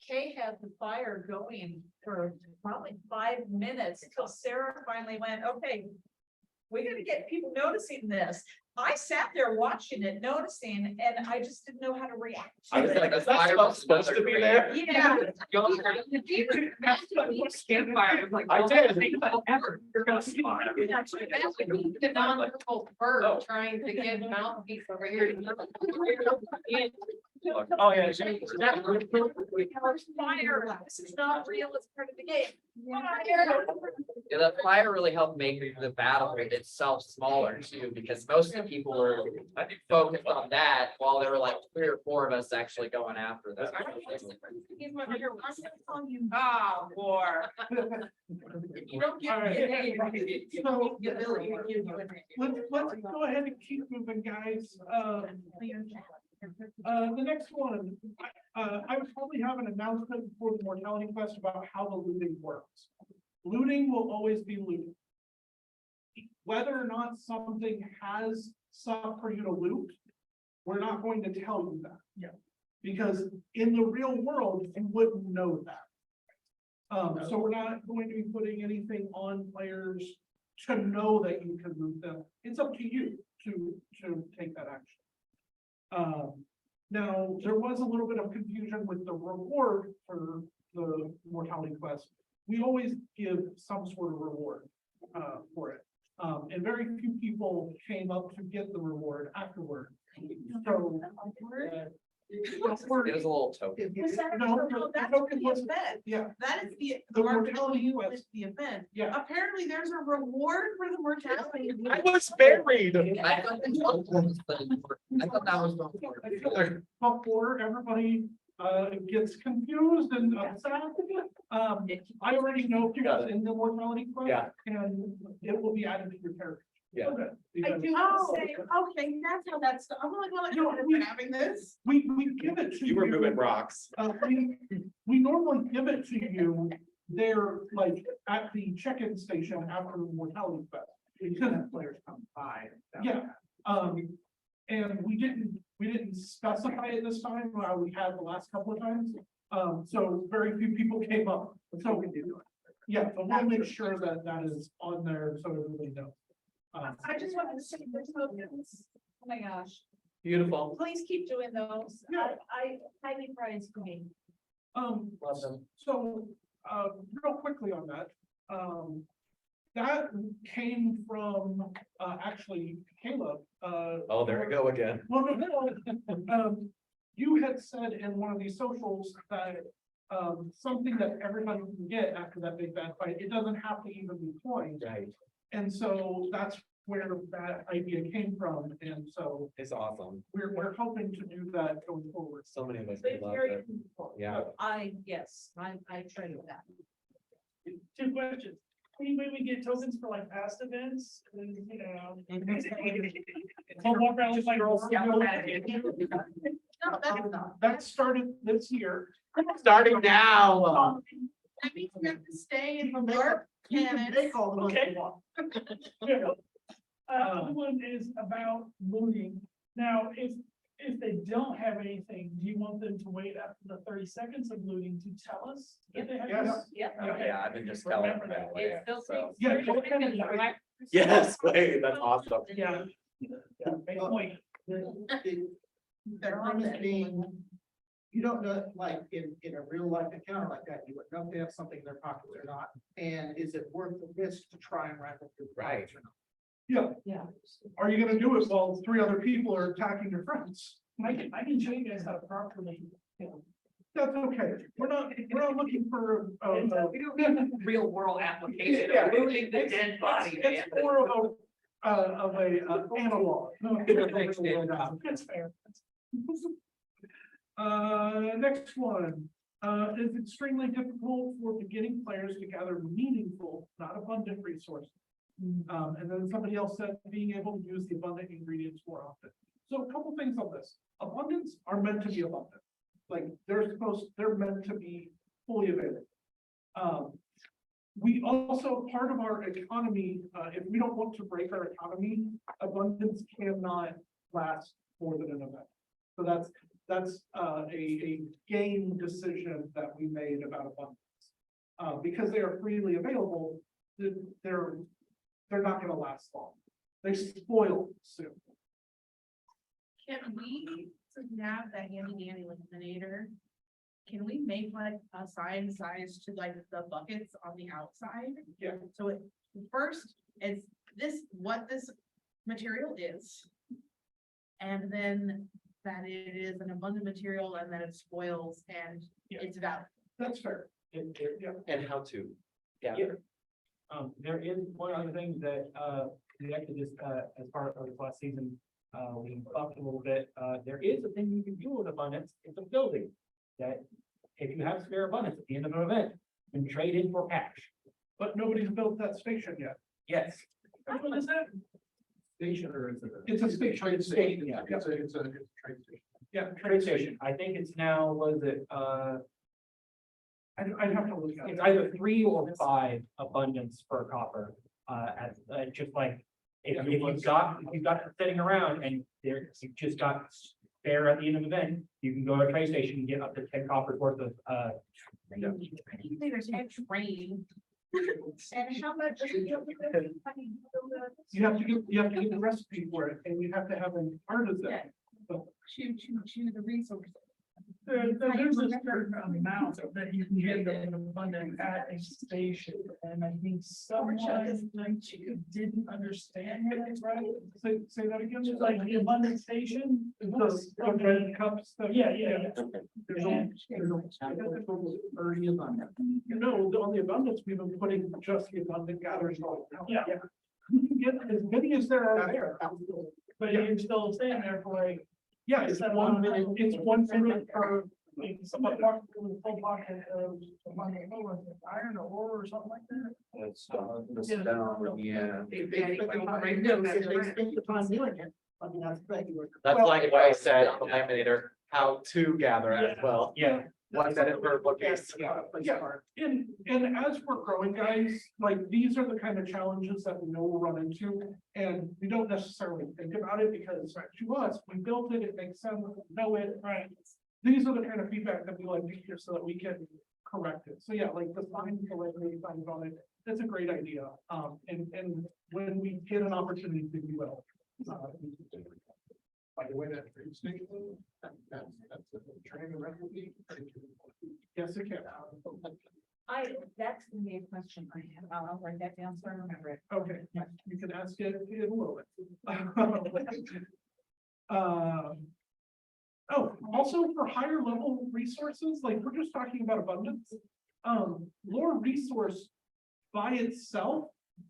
Kay had the fire going for probably 5 minutes until Sarah finally went, okay, we gotta get people noticing this. I sat there watching it, noticing, and I just didn't know how to react. I was like, Is that supposed to be there? Yeah. I did. You're gonna smile. The non-verbal bird trying to get mouthpiece over here. Oh, yeah. Fire, this is not real, it's part of the game. Yeah, the fire really helped make the battle itself smaller too, because most of the people were focused on that while there were like 3 or 4 of us actually going after them. He's my favorite. I'm gonna call you. Oh, war. You don't get All right. it. You don't get Billy. Let's go ahead and keep moving, guys. The next one, I would probably have an announcement for the mortality quest about how the looting works. Looting will always be looting. Whether or not something has stuff for you to loot, we're not going to tell you that. Yeah. Because in the real world, you wouldn't know that. So we're not going to be putting anything on players to know that you can loot them. It's up to you to take that action. Now, there was a little bit of confusion with the reward for the mortality quest. We always give some sort of reward for it. And very few people came up to get the reward afterward. So. It was a little token. Was that- No, no, the that's token the wasn't- event. Yeah, That is the The market mortality value quest. with the event. yeah. Apparently, there's a reward for the mortality. I was buried. I thought that was before. Before everybody gets confused and upset. I already know who's in the mortality quest. Yeah. And it will be added to your character. Yeah. I Because do have to say, okay, that's how that's, I'm like, well, I don't know, having this. we give it to you. You were moving rocks. We normally give it to you there, like, at the check-in station after the mortality quest. Because Players come by. yeah, and we didn't specify it this time, we had the last couple of times. So very few people came up, so we do. Yeah, but we'll make sure that that is on there so everybody knows. I just wanted to say, there's no, oh my gosh, Beautiful. please keep doing those. Yeah. I highly prize me. Love them. So, real quickly on that, that came from, actually Caleb, Oh, there we go again. well, no, you had said in one of these socials that, something that everybody can get after that big bad fight, it doesn't have to even be coins. Right. And so that's where that idea came from, and so It's awesome. we're hoping to do that going forward. So many of us It's love very it. useful. Yeah. Yes, I try with that. 2 questions. Any way we get tokens for like past events, and, you know. I'll walk around with my girls. No, that's not. That started this year. Starting now. That means we have to stay in the LARP canon. Okay. Yeah. Other one is about looting. Now, if they don't have anything, do you want them to wait after the 30 seconds of looting to tell us? If they have Yes. Yep. Okay. Yeah, I've been just telling them Remember that that. way. It still So. takes. Yeah, 30 go ahead and seconds, try. right? Yes, wait, that's awesome. Yeah. Great point. They're honest being, you don't know, like, in a real life encounter like that, you would know if they have something in their pocket or not. And is it worth the risk to try and rifle through? the pockets or not? Yeah. Yeah. Are you gonna do it while 3 other people are attacking your friends? I can show you guys how to properly, you know. That's okay. We're not looking for, Real world application Yeah. of moving the dead body, man. it's more of a analog. No, That's fair. Next one, is extremely difficult for beginning players to gather meaningful, not abundant resources. And then somebody else said being able to use the abundant ingredients more often. So a couple things on this. Abundance are meant to be abundant. Like they're meant to be fully available. We also, part of our economy, if we don't want to break our economy, abundance cannot last more than an event. So that's a game decision that we made about abundance. Because they are freely available, they're not gonna last long. They spoil soon. Can we, to have that handy dandy eliminator, can we make like a sign size to like the buckets on the outside? Yeah. So it, first, it's what this material is. And then that it is an abundant material and that it spoils and it's valuable. That's fair. And how to. Yeah. There is one other thing that, we actually just, as part of this last season, we talked a little bit, there is a thing you can do with abundance, it's a building. That if you have spare abundance at the end of an event, you can trade in for cash. But nobody's built that station yet. Yes. What is that? Station or is it? It's a station. Train station, yeah, it's a train station. Yeah, Trade station, I think it's now, was it, I'd have to look at it. it's either 3 or 5 abundance per copper, just like. If you've got it sitting around and you've just got spare at the end of the event, you can go to a trade station and get up to 10 coppers worth of, There's a train. And how much? You have to give the recipe for it, and you have to have an artisan. Choose the resource. There's a certain amount that you can get in abundance at a station, and I think someone didn't understand it, right? Say that again. Just like the abundance station. The red cups. Yeah. There's only 30 abundant. No, on the abundance, we've been putting just the abundant gatherers. Yeah. You can get as many as there are there. But you're still staying there for like. Yeah, it's 1 minute, it's 1 minute per. Somebody walked with a full pocket of iron or something like that. It's, yeah. If they spend the time doing it, I mean, that's exactly what. That's like what I said on the laminator, how to gather as well. yeah. 1 minute per bookcase. Yeah, and as we're growing, guys, like, these are the kind of challenges that we know we'll run into. And we don't necessarily think about it because to us, we built it, it makes sense, we know it, right? These are the kind of feedback that we like to hear so that we can correct it. So yeah, like the signs, the laminating signs on it, that's a great idea. And when we get an opportunity, we will. By the way, that train station, that's a training recipe. Yes, it can. That's gonna be a question I have. I'll write that down so I remember it. Okay, you can ask it in a little bit. Oh, also for higher level resources, like we're just talking about abundance. Lore resource by itself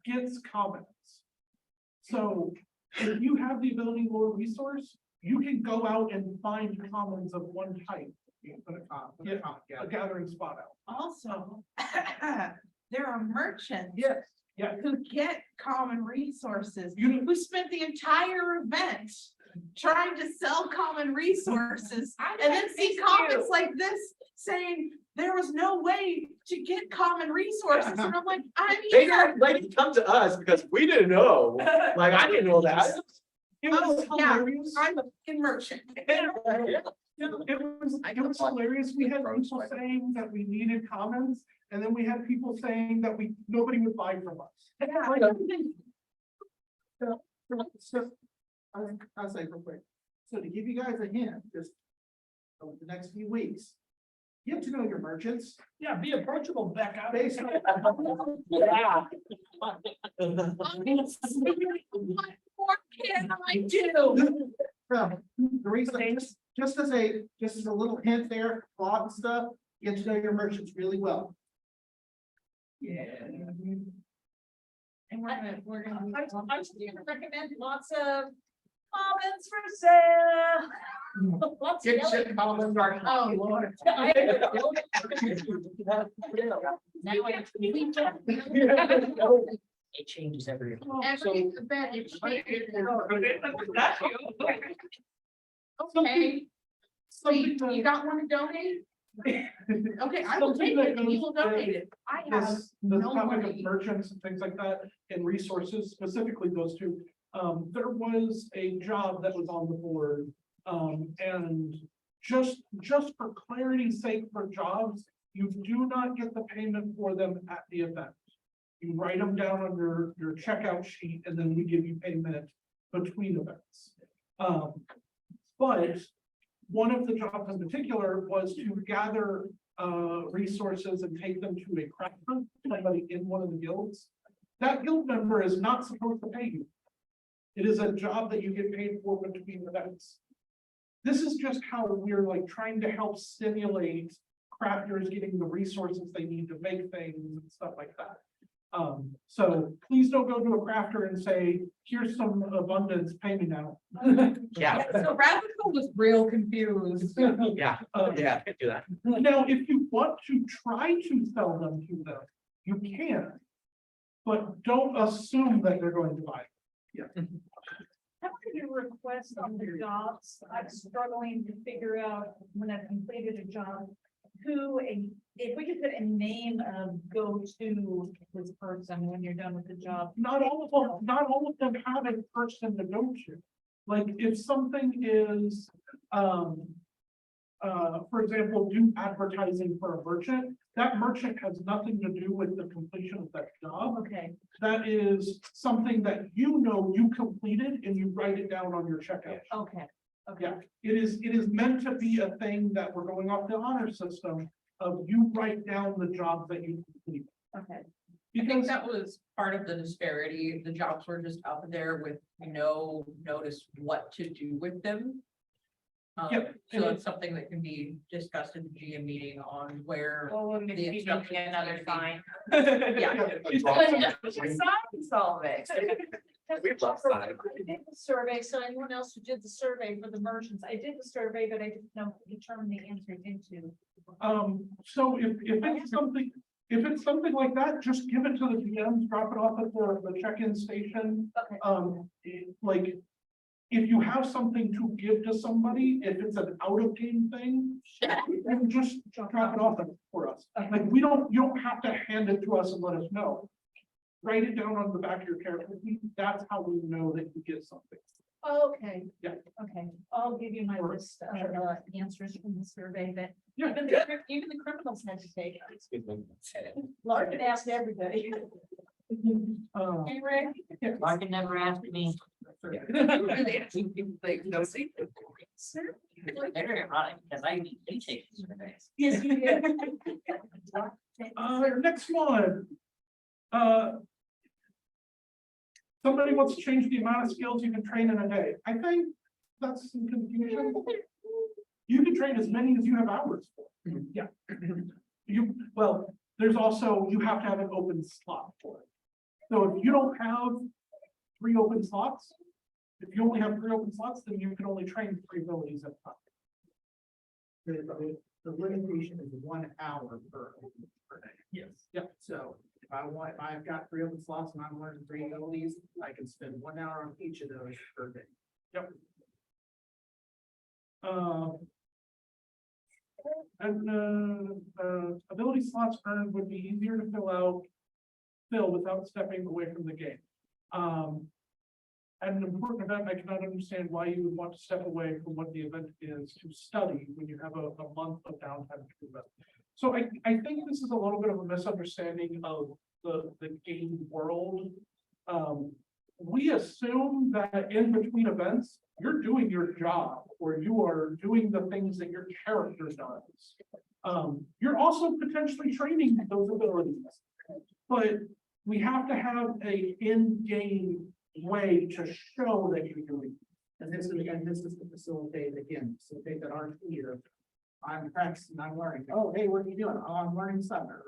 gets comments. So if you have the ability lore resource, you can go out and find commons of one type. A gathering spot out. Also, there are merchants. Yes, yeah. Who get common resources, You- who spent the entire event trying to sell common resources. And then see comments like this saying, there was no way to get common resources, and I'm like, I'm They here. didn't come to us because we didn't know. Like, I didn't know that. It was Oh, yeah. hilarious. I'm a fucking merchant. It was hilarious. We had people saying that we needed comments, and then we had people saying that nobody would buy from us. So, I'll say real quick. So to give you guys a hint, just over the next few weeks, get to know your merchants. Yeah, be approachable, Becca. Based on, Yeah. What more can I do? The reason, just as a little hint there, plot and stuff, get to know your merchants really well. Yeah. And we're gonna. I'm just gonna recommend lots of comments for sale. Lots of yellow comments are, oh, Lord. Now It changes every. every event, it changes. Okay, so you got one to donate? Okay, I will take it, and you will donate it. I have this no topic of money. merchants and things like that, and resources, specifically those two. There was a job that was on the board, and just for clarity's sake for jobs, you do not get the payment for them at the event. You write them down on your checkout sheet, and then we give you payment between events. But one of the jobs in particular was to gather resources and take them to a craftsman, somebody in one of the guilds. That guild member is not supposed to pay you. It is a job that you get paid for between events. This is just how we're like trying to help stimulate crafters getting the resources they need to make things and stuff like that. So please don't go to a crafter and say, here's some abundance, pay me now. Yeah, So Radical was real confused. yeah, yeah, I can do that. Now, if you want to try to sell them to them, you can. But don't assume that they're going to buy. Yeah. How about your request on the jobs? I'm struggling to figure out when I've completed a job, if we could put a name of go to this person when you're done with the job. Not all of them have a person to go to. Like if something is, for example, do advertising for a merchant, that merchant has nothing to do with the completion of that job. Okay, That is something that you completed and you write it down on your checkout. okay, okay. Yeah, it is meant to be a thing that we're going off the honor system of you write down the job that you complete. Okay. I think Because that was part of the disparity. The jobs were just up there with no notice what to do with them. Yep. So it's something that can be discussed in the GM meeting on where. Well, we'll The maybe give me instructions another would be- sign. Yeah. Sign solve it. We love signs. I did the survey, so anyone else who did the survey for the merchants, I did the survey, but I didn't know, determine the answer into. so if it's something like that, just give it to the GMs, drop it off at the check-in station. Okay. Like, if you have something to give to somebody, if it's an out of game thing, then just drop it off for us. Like, you don't have to hand it to us and let us know. Write it down on the back of your character sheet. That's how we know that you get something. Okay. Yeah. Okay, I'll give you my list of answers from the survey that Yeah. even the criminals had to take. Excuse me. Lark had asked everybody. Hey, Ray? Lark never asked me. Like, no secret. Better running, because I need to take surveys. Yes, you did. Next one. Somebody wants to change the amount of skills you can train in a day. I think that's some confusion. You can train as many as you have hours for. Yeah. Well, there's also, you have to have an open slot for it. So if you don't have 3 open slots, if you only have 3 open slots, then you can only train 3 abilities at a time. The limitation is 1 hour per day. Yes. Yeah. So if I've got 3 open slots and I'm learning 3 abilities, I can spend 1 hour on each of those per day. Yep. And ability slots earned would be easier to fill without stepping away from the game. At an important event, I cannot understand why you would want to step away from what the event is to study when you have a month of downtime to event. So I think this is a little bit of a misunderstanding of the game world. We assume that in between events, you're doing your job or you are doing the things that your character does. You're also potentially training those abilities, but we have to have a in-game way to show that you're doing. And this is to facilitate that art here. I'm practicing, I'm learning. Oh, hey, what are you doing? Oh, I'm learning Sutter.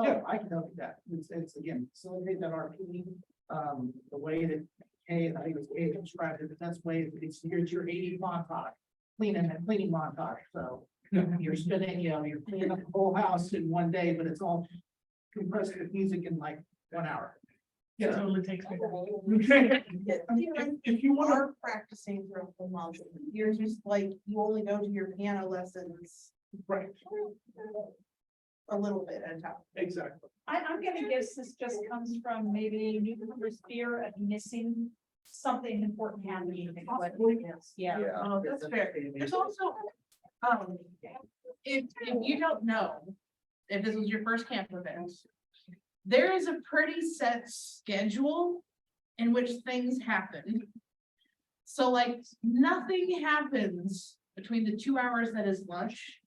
Yeah. I can help you that. It's again, facilitate that RP. The way that Kay, I think it was Kay described it, the best way, it's your 80 montage, cleaning montage. So you're spending, you're cleaning up the whole house in 1 day, but it's all compressed with music in like 1 hour. Yeah, totally takes me. If you want Are practicing throughout the month. You're just like, you only go to your piano lessons to, right, a little bit at a time. exactly. I'm gonna guess this just comes from maybe newcomers' fear of missing something important happening. Yeah. Oh, that's fair. There's also, if you don't know, if this was your first camp event, there is a pretty set schedule in which things happen. So like, nothing happens between the 2 hours that is lunch.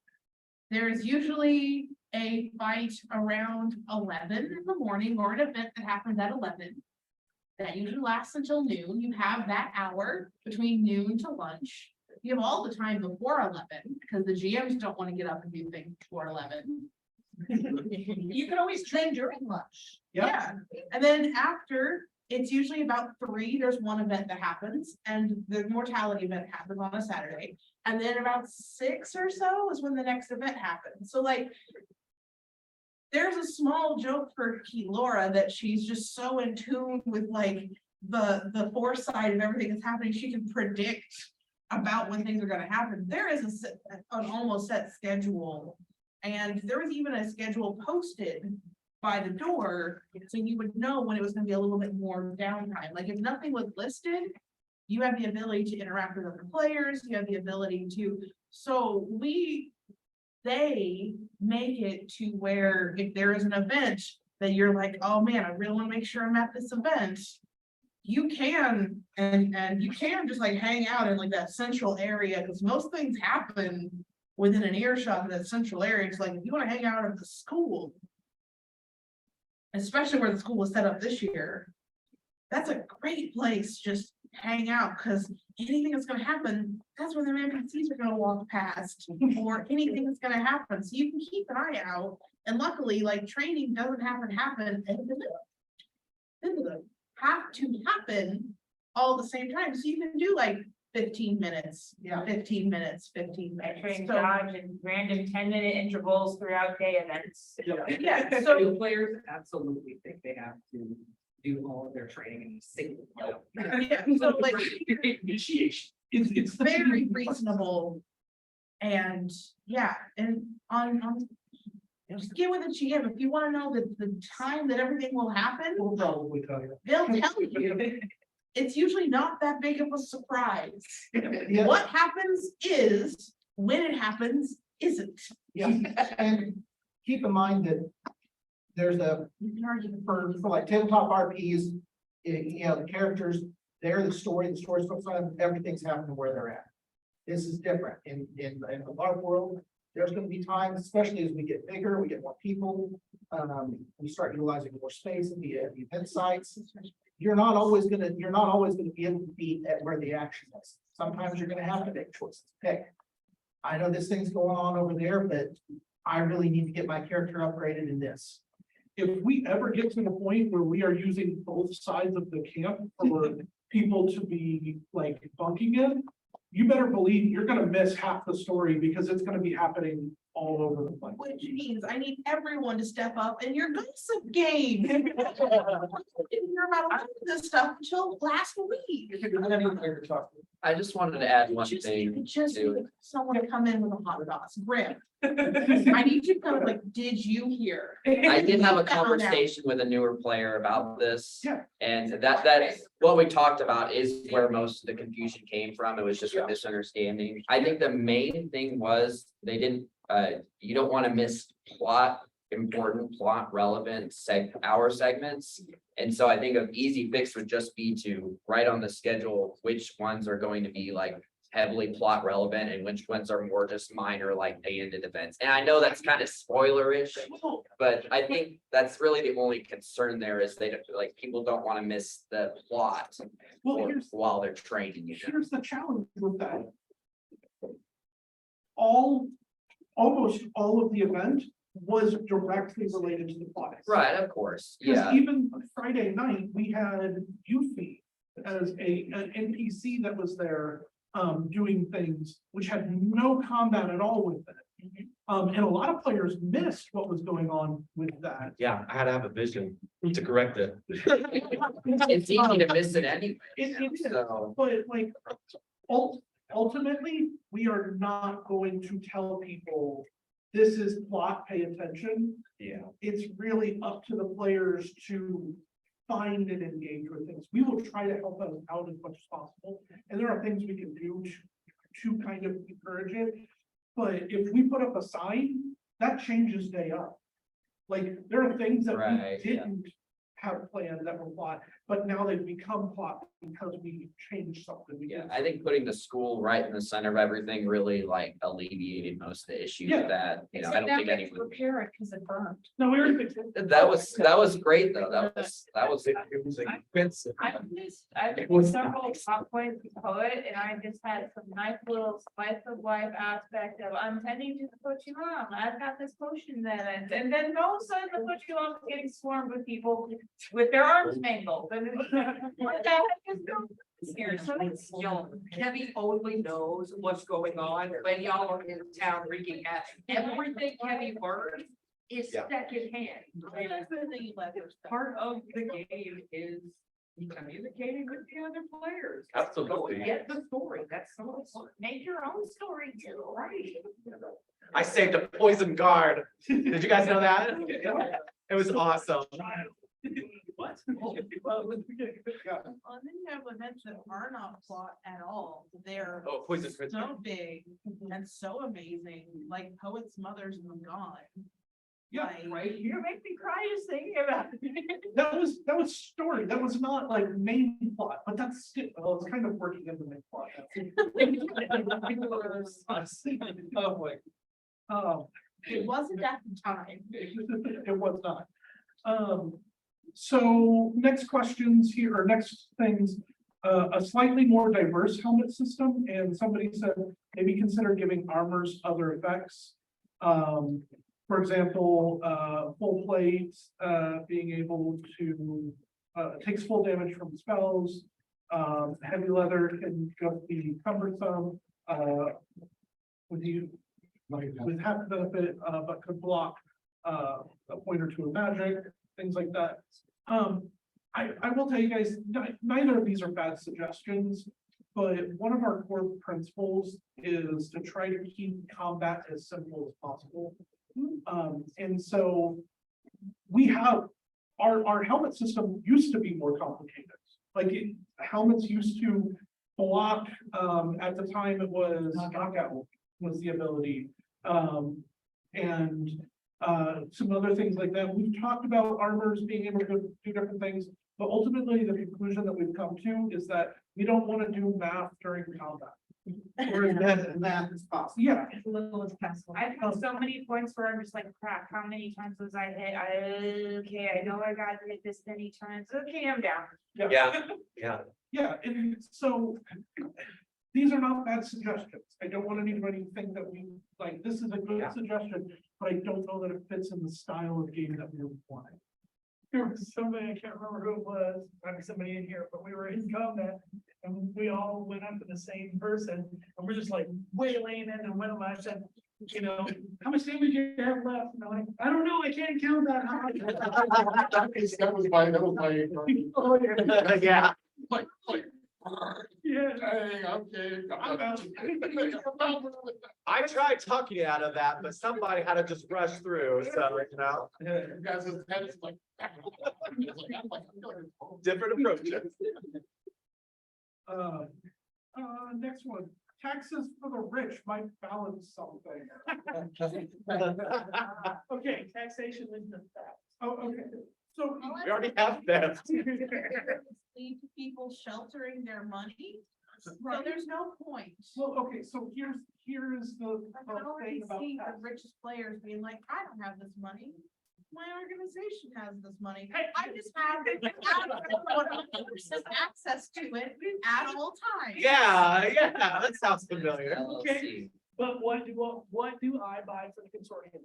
There's usually a fight around 11 in the morning or an event that happens at 11. That usually lasts until noon. You have that hour between noon to lunch. You have all the time before 11 because the GMs don't want to get up and do things before 11. You can always train during lunch. Yeah, and then after, it's usually about 3, there's one event that happens, and the mortality event happens on a Saturday. And then about 6 or so is when the next event happens. So like, there's a small joke for Key Laura that she's just so in tune with like the foresight of everything that's happening. She can predict about when things are gonna happen. There is an almost set schedule. And there was even a schedule posted by the door, so you would know when it was gonna be a little bit more downtime. Like if nothing was listed, you have the ability to interact with other players, you have the ability to, so they make it to where if there is an event that you're like, oh man, I really wanna make sure I'm at this event. You can, and you can just like hang out in like that central area, because most things happen within an earshot of that central area. It's like, if you wanna hang out at the school, especially where the school was set up this year, that's a great place, just hang out, because anything that's gonna happen, that's where the NPCs are gonna walk past, or anything that's gonna happen, so you can keep an eye out. And luckily, like, training doesn't happen, have to happen all at the same time, so you can do like 15 minutes, Yeah. 15 minutes, 15 I minutes. train So, Dodge in random 10-minute intervals throughout day events. yeah, so New players absolutely think they have to do all of their training in a single. yeah, so like, Initiation. It's the very reasonable. And yeah, and on, just get with the GM, if you wanna know the time that everything will happen, We'll probably tell you. they'll tell you. It's usually not that big of a surprise. Yeah. What happens is, when it happens, isn't. Yeah, and keep in mind that there's a, You can argue for like tabletop RPs, you know, the characters, they're the story's focused on, everything's happening where they're at. This is different. In the LARP world, there's gonna be times, especially as we get bigger, we get more people, we start utilizing more space at the event sites. You're not always gonna be able to be at where the action is. Sometimes you're gonna have to make choices. Pick. I know this thing's going on over there, but I really need to get my character upgraded in this. If we ever get to the point where we are using both sides of the camp for people to be like bunking in, you better believe you're gonna miss half the story because it's gonna be happening all over the place. which means I need everyone to step up in your gossip game. I didn't hear about a lot of this stuff until last week. I just wanted to add one Just thing just to need someone to come in with a hot sauce, Grim. I need you to kind of like, did you hear? I did have a Found out. conversation with a newer player about this. Yeah. And that what we talked about is where most of the confusion came from. It was just a misunderstanding. I think the main thing was they didn't, you don't want to miss important plot relevant hour segments. And so I think an easy fix would just be to write on the schedule which ones are going to be like heavily plot relevant and which ones are more just minor, like day ended events. And I know that's kind of spoilerish, but I think that's really the only concern there is they don't, like, people don't want to miss the plot Well, while they're training. here's the challenge with that. Almost all of the event was directly related to the plot. Right, of course, Because yeah. even Friday night, we had Yuffie as an NPC that was there, doing things which had no combat at all with it. And a lot of players missed what was going on with that. Yeah, I had to have a vision to correct it. It's easy to miss it anyway. It is, So, but like, ultimately, we are not going to tell people this is plot, pay attention. Yeah. It's really up to the players to find and engage with things. We will try to help them out as much as possible. And there are things we can do to kind of encourage it. But if we put up a sign, that changes day up. Like, there are things that Right, we yeah. didn't have planned that were plot, but now they've become plot because we changed something. We yeah, did. I think putting the school right in the center of everything really like alleviated most of the issues Yeah. that, you know, I don't think anyone. Repair it because it burned. No, we already fixed it. That was great though. That was. It was expensive. I've been several top points poet, and I just had some nice little spice of life aspect of I'm tending to the Pochi Mom. I've got this potion that, and then all of a sudden the Pochi Mom is getting swarmed with people with their arms mangled. And Kevin only knows what's going on when y'all are in town wreaking havoc. Everything Kevin learned is Yeah. secondhand. Part of the game is communicating with the other players. Absolutely. Get the story, that's so. Make your own story too, right? I saved a poison guard. Did you guys know that? It was awesome. What? Well, then you have events that are not plot at all, they're Oh, poison Christmas. so big and so amazing, like Poet's Mother's Gone. Yeah, Like, right. You make me cry just thinking about it. That was story. That was not like main plot, but that's still, well, it's kind of working in the main plot. Oh, boy. it wasn't at the time. It was not. So next questions here, or next things, a slightly more diverse helmet system, and somebody said maybe consider giving armors other effects. For example, full plate, being able to, takes full damage from spells. Heavy leather can just be cumbersome, with half the benefit, but could block, a point or two of magic, things like that. I will tell you guys, neither of these are bad suggestions, but one of our core principles is to try to keep combat as simple as possible. And so we have, our helmet system used to be more complicated. Like helmets used to block, at the time it was knockout was the ability. And some other things like that. We've talked about armors being able to do different things, but ultimately the conclusion that we've come to is that we don't want to do math during combat. Or as math as possible. Yeah, As little as possible. I've had so many points where I'm just like, crap, how many times was I hit? Okay, I know I got hit this many times. Okay, I'm down. Yeah. yeah, and so these are not bad suggestions. I don't want anybody to think that we, like, this is a good suggestion, but I don't know that it fits in the style of game that we're playing. There was somebody, I can't remember who it was, probably somebody in here, but we were in combat and we all went up to the same person and we're just like waylaying in, and one of them I said, you know, how much damage do you have left? And I'm like, I don't know, I can't count that high. That was my. Oh, yeah. Yeah. Yeah. I tried talking you out of that, but somebody had to just rush through, so, you know, different approaches. Next one, taxes for the rich might balance something. Okay, taxation is the fact. Oh, okay, so. We already have that. Lead to people sheltering their money, so there's no point. Well, okay, so here's the I can already thing about see the tax. richest players being like, I don't have this money. My organization has this money. I just have 100% access to it at all times. Yeah, that sounds familiar. LLC. But what do I buy for the consortium?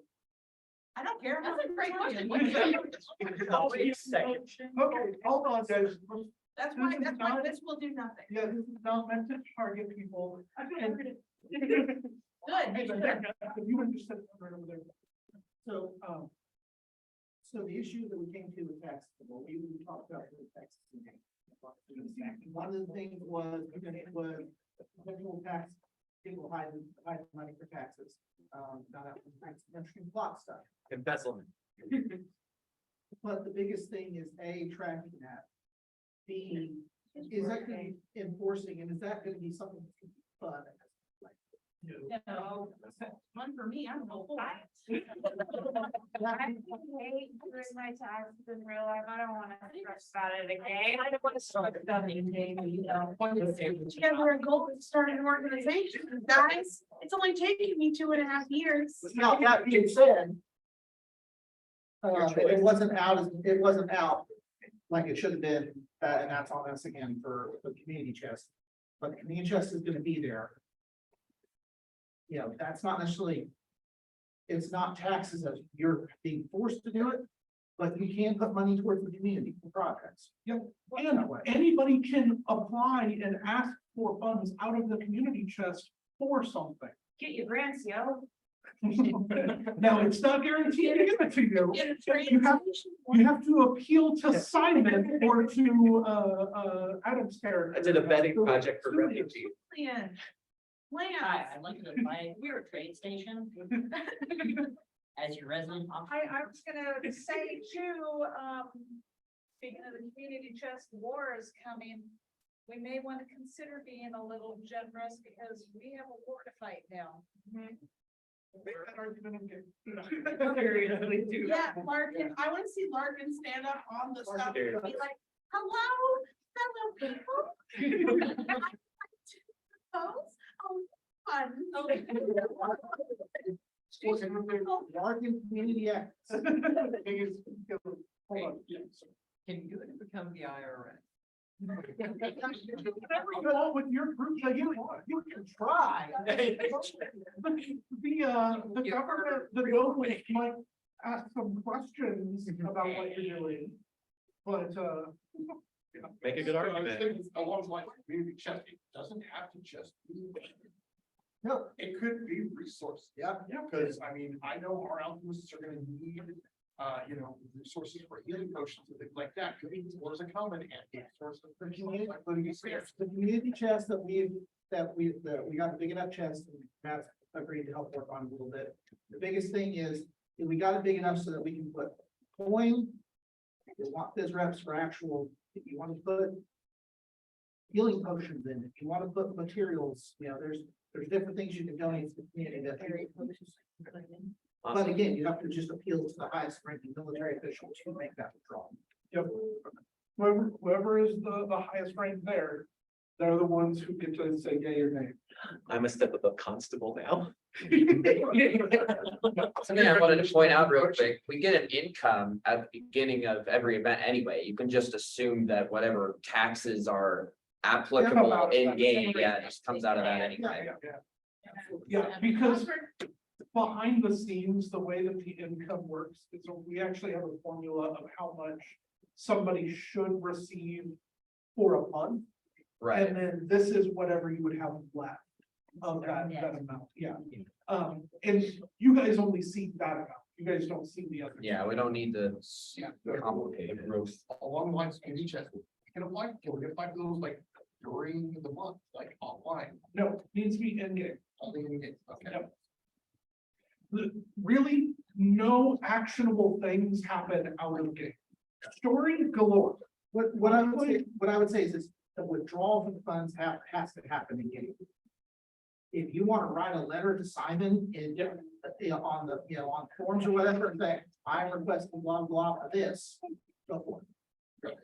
I don't care. That's a great question. Okay, hold on, guys. That's why this will do nothing. Yeah, this is not meant to target people. And- Good. Hey, but you were just sitting right over there. So, so the issue that we came to with taxes, what we talked about with taxes. One of the things was, because it was potential tax, people hide money for taxes. Not that interesting plot stuff. Embezzlement. But the biggest thing is A, tracking that. B, is that gonna be enforcing, and is that gonna be something fun? No, fun for me, I'm all for it. I hate doing my taxes in real life. I don't want to stress about it again. I don't want to start about it again, you know. Together a goal to start an organization, guys. It's only taken me 2.5 years. Now, that being said. It wasn't out like it should have been, and that's on us again for the community chest. But the community chest is gonna be there. You know, that's not necessarily. It's not taxes that you're being forced to do it, but you can put money towards the community for projects. And anybody can apply and ask for funds out of the community chest for something. Get your grants, yo. Now, it's not guaranteed to give it to you. Get a You have to appeal to Simon or to, Adam's character. I did a vetting project for refugees. Plan. Hi, I'd like to apply, we're a trade station. As your resident. I was gonna say too, speaking of the community chest war is coming. We may want to consider being a little generous because we have a war to fight now. Make that argument again. Seriously, too. Yeah, Larkin, I want to see Larkin stand up on the stuff and be like, hello, fellow people. Oh, fun. Larkin Community Act. Hold on, yeah, sorry. Can you become the IRS? Whatever you want with your group, like you can try. The government, the government might ask some questions about what you're doing. But, Make a good argument. Along the lines of community chest, it doesn't have to just be. No, It could be resource. yeah, Because I mean, I know our alchemists are gonna need, resources for healing potions and things like that. Could be towards a common and source of. the community chest that we got a big enough chest, and Matt agreed to help work on a little bit. The biggest thing is, that we got it big enough so that we can put coin. If you want this reps for actual, if you want to put healing potions in, if you want to put materials, there's different things you can donate to the community that. But again, you have to just appeal to the highest ranking military officials to make that withdrawal. Yep. Whoever is the highest rank there, they're the ones who get to say yay or nay. I'm a step above constable now. Something I wanted to point out real quick, we get an income at the beginning of every event anyway. You can just assume that whatever taxes are applicable in game, yeah, it just comes out of that anyway. Yeah, because behind the scenes, the way that the income works is we actually have a formula of how much somebody should receive for a month. Right, And then this is whatever you would have left of that amount, yeah. And you guys only see that amount, you guys don't see the other. yeah, we don't need to complicate it. Along the lines of community chest, can apply for those like during the month, like online? No, needs to be in game. Only in game, okay. Really, no actionable things happen out of game. Story galore. What I would say is the withdrawal from the funds has to happen in game. If you want to write a letter to Simon on forms or whatever, and say, I'm requesting blah, blah for this, go for it.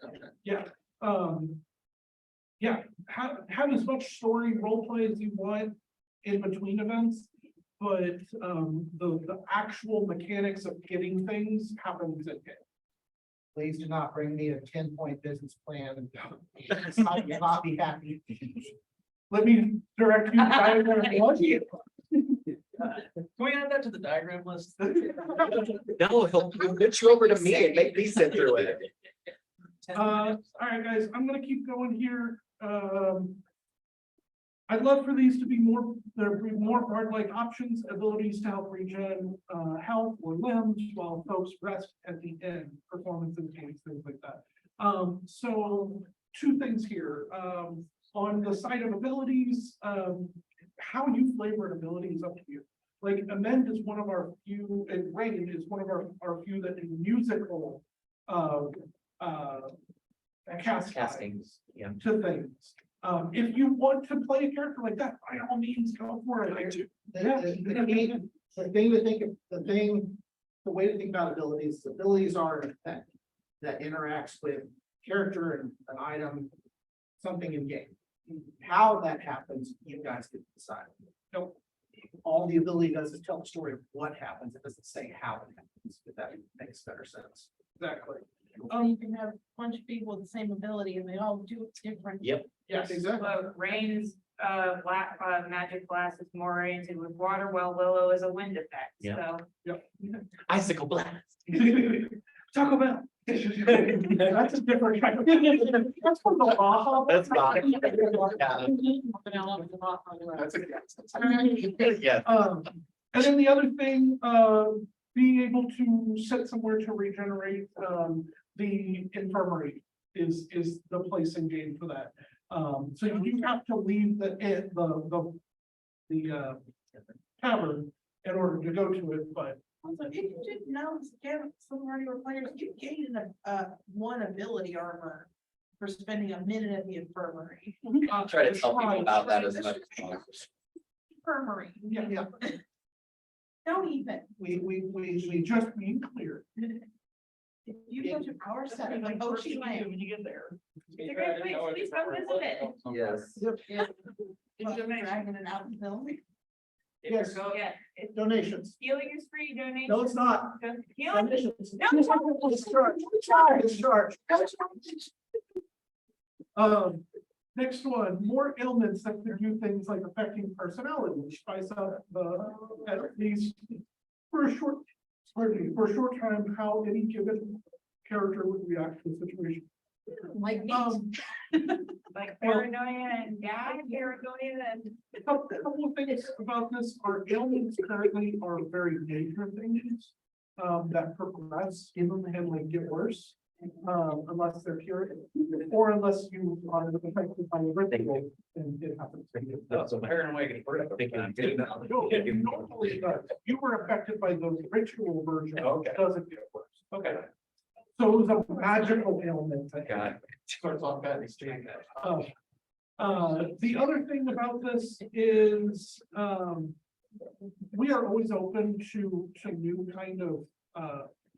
Yeah, have as much story role play as you want in between events. But the actual mechanics of getting things happens in game. Please do not bring me a 10-point business plan. I will not be happy. Let me direct you to diagram one. Can we add that to the diagram list? No, he'll pitch you over to me and make me sit through it. All right, guys, I'm gonna keep going here. I'd love for these to be there be more hard-like options, abilities to help regen, health or limbs while folks rest at the end, performance indicators, things like that. So two things here, on the side of abilities, how you flavor an ability is up to you. Like Amend is one of our few, and Rain is one of our few that do musical, Castings, yeah. to things. If you want to play a character like that, by all means, go for it. The way to think about abilities are an effect that interacts with character and an item, something in game. How that happens, you guys can decide. Nope. All the ability does is tell the story of what happens. It doesn't say how it happens, if that makes better sense. Exactly. You can have a bunch of people with the same ability and they all do it different. Yep. Yes, exactly. Rain's magic blast is more oriented with water, while Willow is a wind effect, Yeah. so. Icicle blast. Taco Bell. That's a different. That's from the Baja. That's not. Yeah. That's a. Yeah. And then the other thing, being able to set somewhere to regenerate, the infirmary is the place in game for that. So you have to leave the tavern in order to go to it, but Also, if you didn't know, some of your players, you gain one ability armor for spending a minute at the infirmary. I'll try to tell people about that as much as possible. Infirmary. yeah, Don't even. we just being clear. If you go to our setting, like, oh, she might. When you get there. You're gonna, please come visit it. Yes. Dragging it out of the building. Yes, Yeah, donations. healing is free, donation. No, it's not. Healing, Donations. No. It's charged. Next one, more ailments that could do things like affecting personality, which spice up at least for a short, for a short time, how any given character would react to the situation. Like me. like paranoia and paranoia and. A couple of things about this, our ailments currently are very major things that progress in them and like get worse. Unless they're cured, or unless you are affected by a ritual, and it happens. No, so paranoia can hurt. No, it normally does. You were affected by those ritual versions, Okay. it doesn't get worse. Okay. So it was a magical ailment. Got it. Starts off bad extreme. The other thing about this is, we are always open to new kind of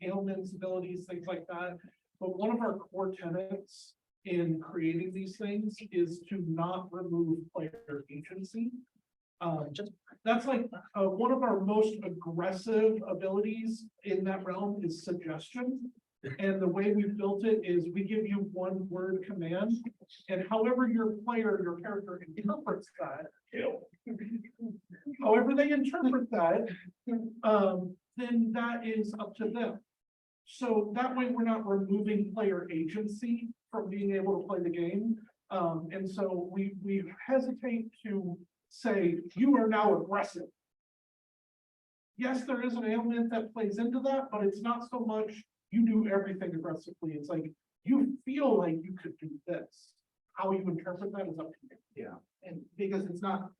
ailments, abilities, things like that. But one of our core tenets in creating these things is to not remove player agency. That's like, one of our most aggressive abilities in that realm is suggestion. And the way we've built it is we give you one word command, and however your character interprets that. However they interpret that, then that is up to them. So that way we're not removing player agency from being able to play the game. And so we hesitate to say, you are now aggressive. Yes, there is an ailment that plays into that, but it's not so much you do everything aggressively. It's like, you feel like you could do this. How you interpret that is up to you. Yeah, and because it's not.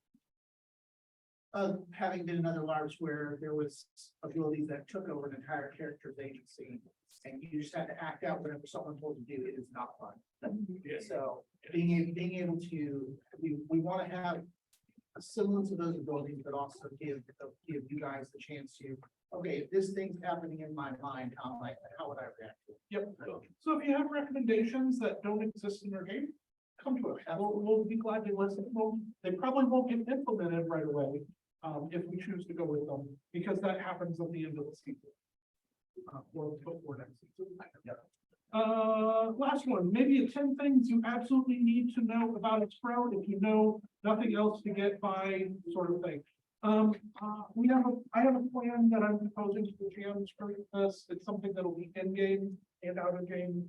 Having been in other LARPs where there was abilities that took over an entire character's agency. And you just had to act out whatever someone told you to do, it is not fun. So being able to, we want to have a semblance of those abilities, but also give you guys the chance to, okay, if this thing's happening in my mind, how would I react to it? Yep. So if you have recommendations that don't exist in your game, come to us. We'll be glad to listen. They probably won't get implemented right away. If we choose to go with them, because that happens at the end of the season. Or before next season. Last one, maybe 10 things you absolutely need to know about a sprout if you know nothing else to get by, sort of thing. I have a plan that I'm proposing to the GMs for this. It's something that'll be in game and out of game.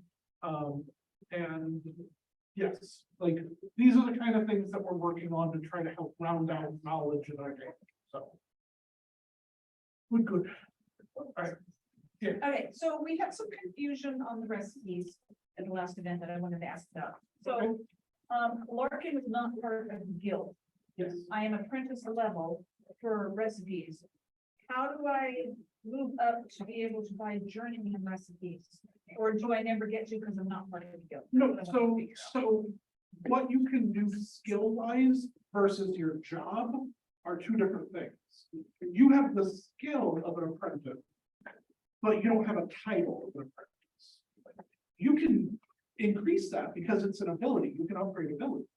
And yes, like, these are the kind of things that we're working on to try to help round out knowledge in our game, so. We're good. All right. Yeah. Okay, so we have some confusion on the recipes at the last event that I wanted to ask about. Okay. So, Larkin is not part of the guild. Yes. I am apprentice level for recipes. How do I move up to be able to buy journeyman recipes? Or do I never get to because I'm not part of the guild? No, so what you can do skill wise versus your job are two different things. You have the skill of an apprentice, but you don't have a title of an apprentice. You can increase that because it's an ability. You can upgrade abilities.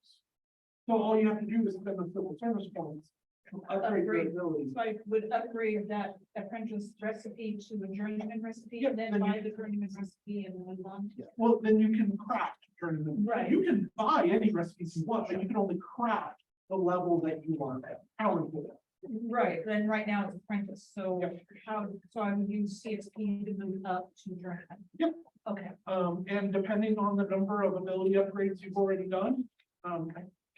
So all you have to do is spend the civil service points to upgrade your abilities. So I would upgrade that apprentice recipe to a journeyman recipe, Yeah, and then then buy you- the journeyman recipe and move on. Well, then you can craft journeyman. Right. You can buy any recipes you want, but you can only craft the level that you want at. Right, then right now it's apprentice, so Yep. so I would use CXP to move up to journeyman. Yep. Okay, And depending on the number of ability upgrades you've already done,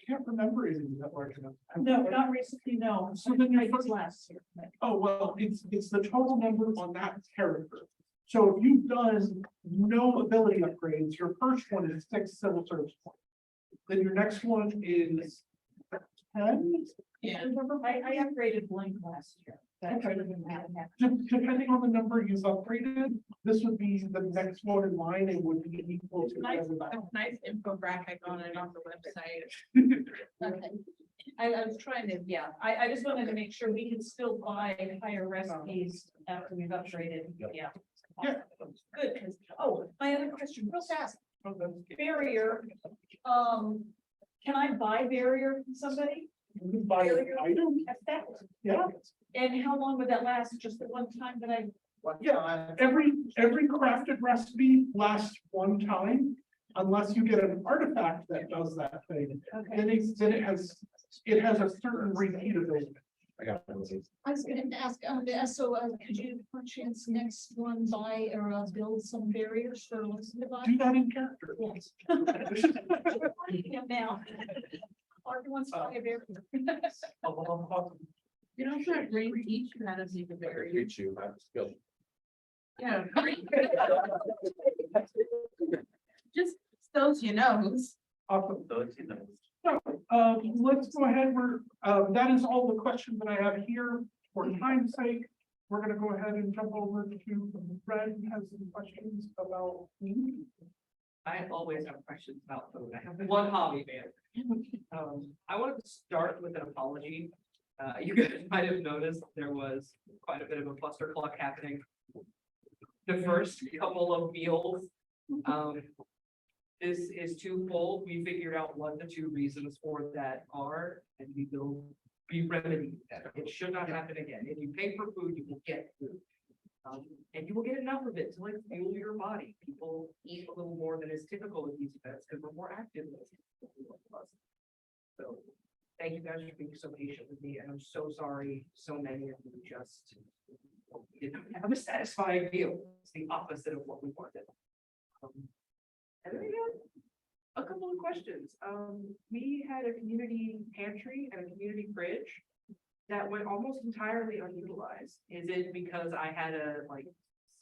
can't remember anything that large enough. No, not recently, no. So then your first, last year. oh, well, it's the total number on that character. So if you've done no ability upgrades, your first one is 6 civil service points. Then your next one is 10. Yeah. I upgraded Blink last year. Okay. Depending on the number you've upgraded, this would be the next one in line, it would be equal to. Nice, everybody. nice infographic on it on the website. Okay. I was trying to, yeah, I just wanted to make sure we can still buy higher recipes after we've upgraded, yeah. Yeah. Good, 'cause- oh, my other question, real fast, Oh, that's good. barrier, can I buy barrier from somebody? You can buy an item, Effect, yeah. and how long would that last, just the one time that I? Yeah, every crafted recipe lasts one time, unless you get an artifact that does that thing. Then it has a certain repeatability. I got one of these. I was gonna ask, so could you perchance next one buy or build some barriers for listeners to buy? Do that in character. Yes. Yeah, now. Mark wants to buy a barrier. You know, that Ray teach you how to make a I berry. can reach you, I just feel. Yeah. Just those you know. Awesome. Those, you know. So, let's go ahead, that is all the questions that I have here. For time's sake, we're gonna go ahead and jump over to Brad, who has some questions about food. I always have questions about food. I have one hobby, man. I wanted to start with an apology. You guys might have noticed there was quite a bit of a clusterfuck happening. The first couple of meals, this is twofold. We figured out what the two reasons for that are, and we will be remedying that. It should not happen again. If you pay for food, you will get food. And you will get enough of it to like fuel your body. People eat a little more than is typical at these events because we're more active. So, thank you guys for being so patient with me, and I'm so sorry, so many of you just didn't have a satisfying meal. It's the opposite of what we wanted. And then we had a couple of questions. We had a community pantry and a community fridge that went almost entirely unutilized. Is it because I had a like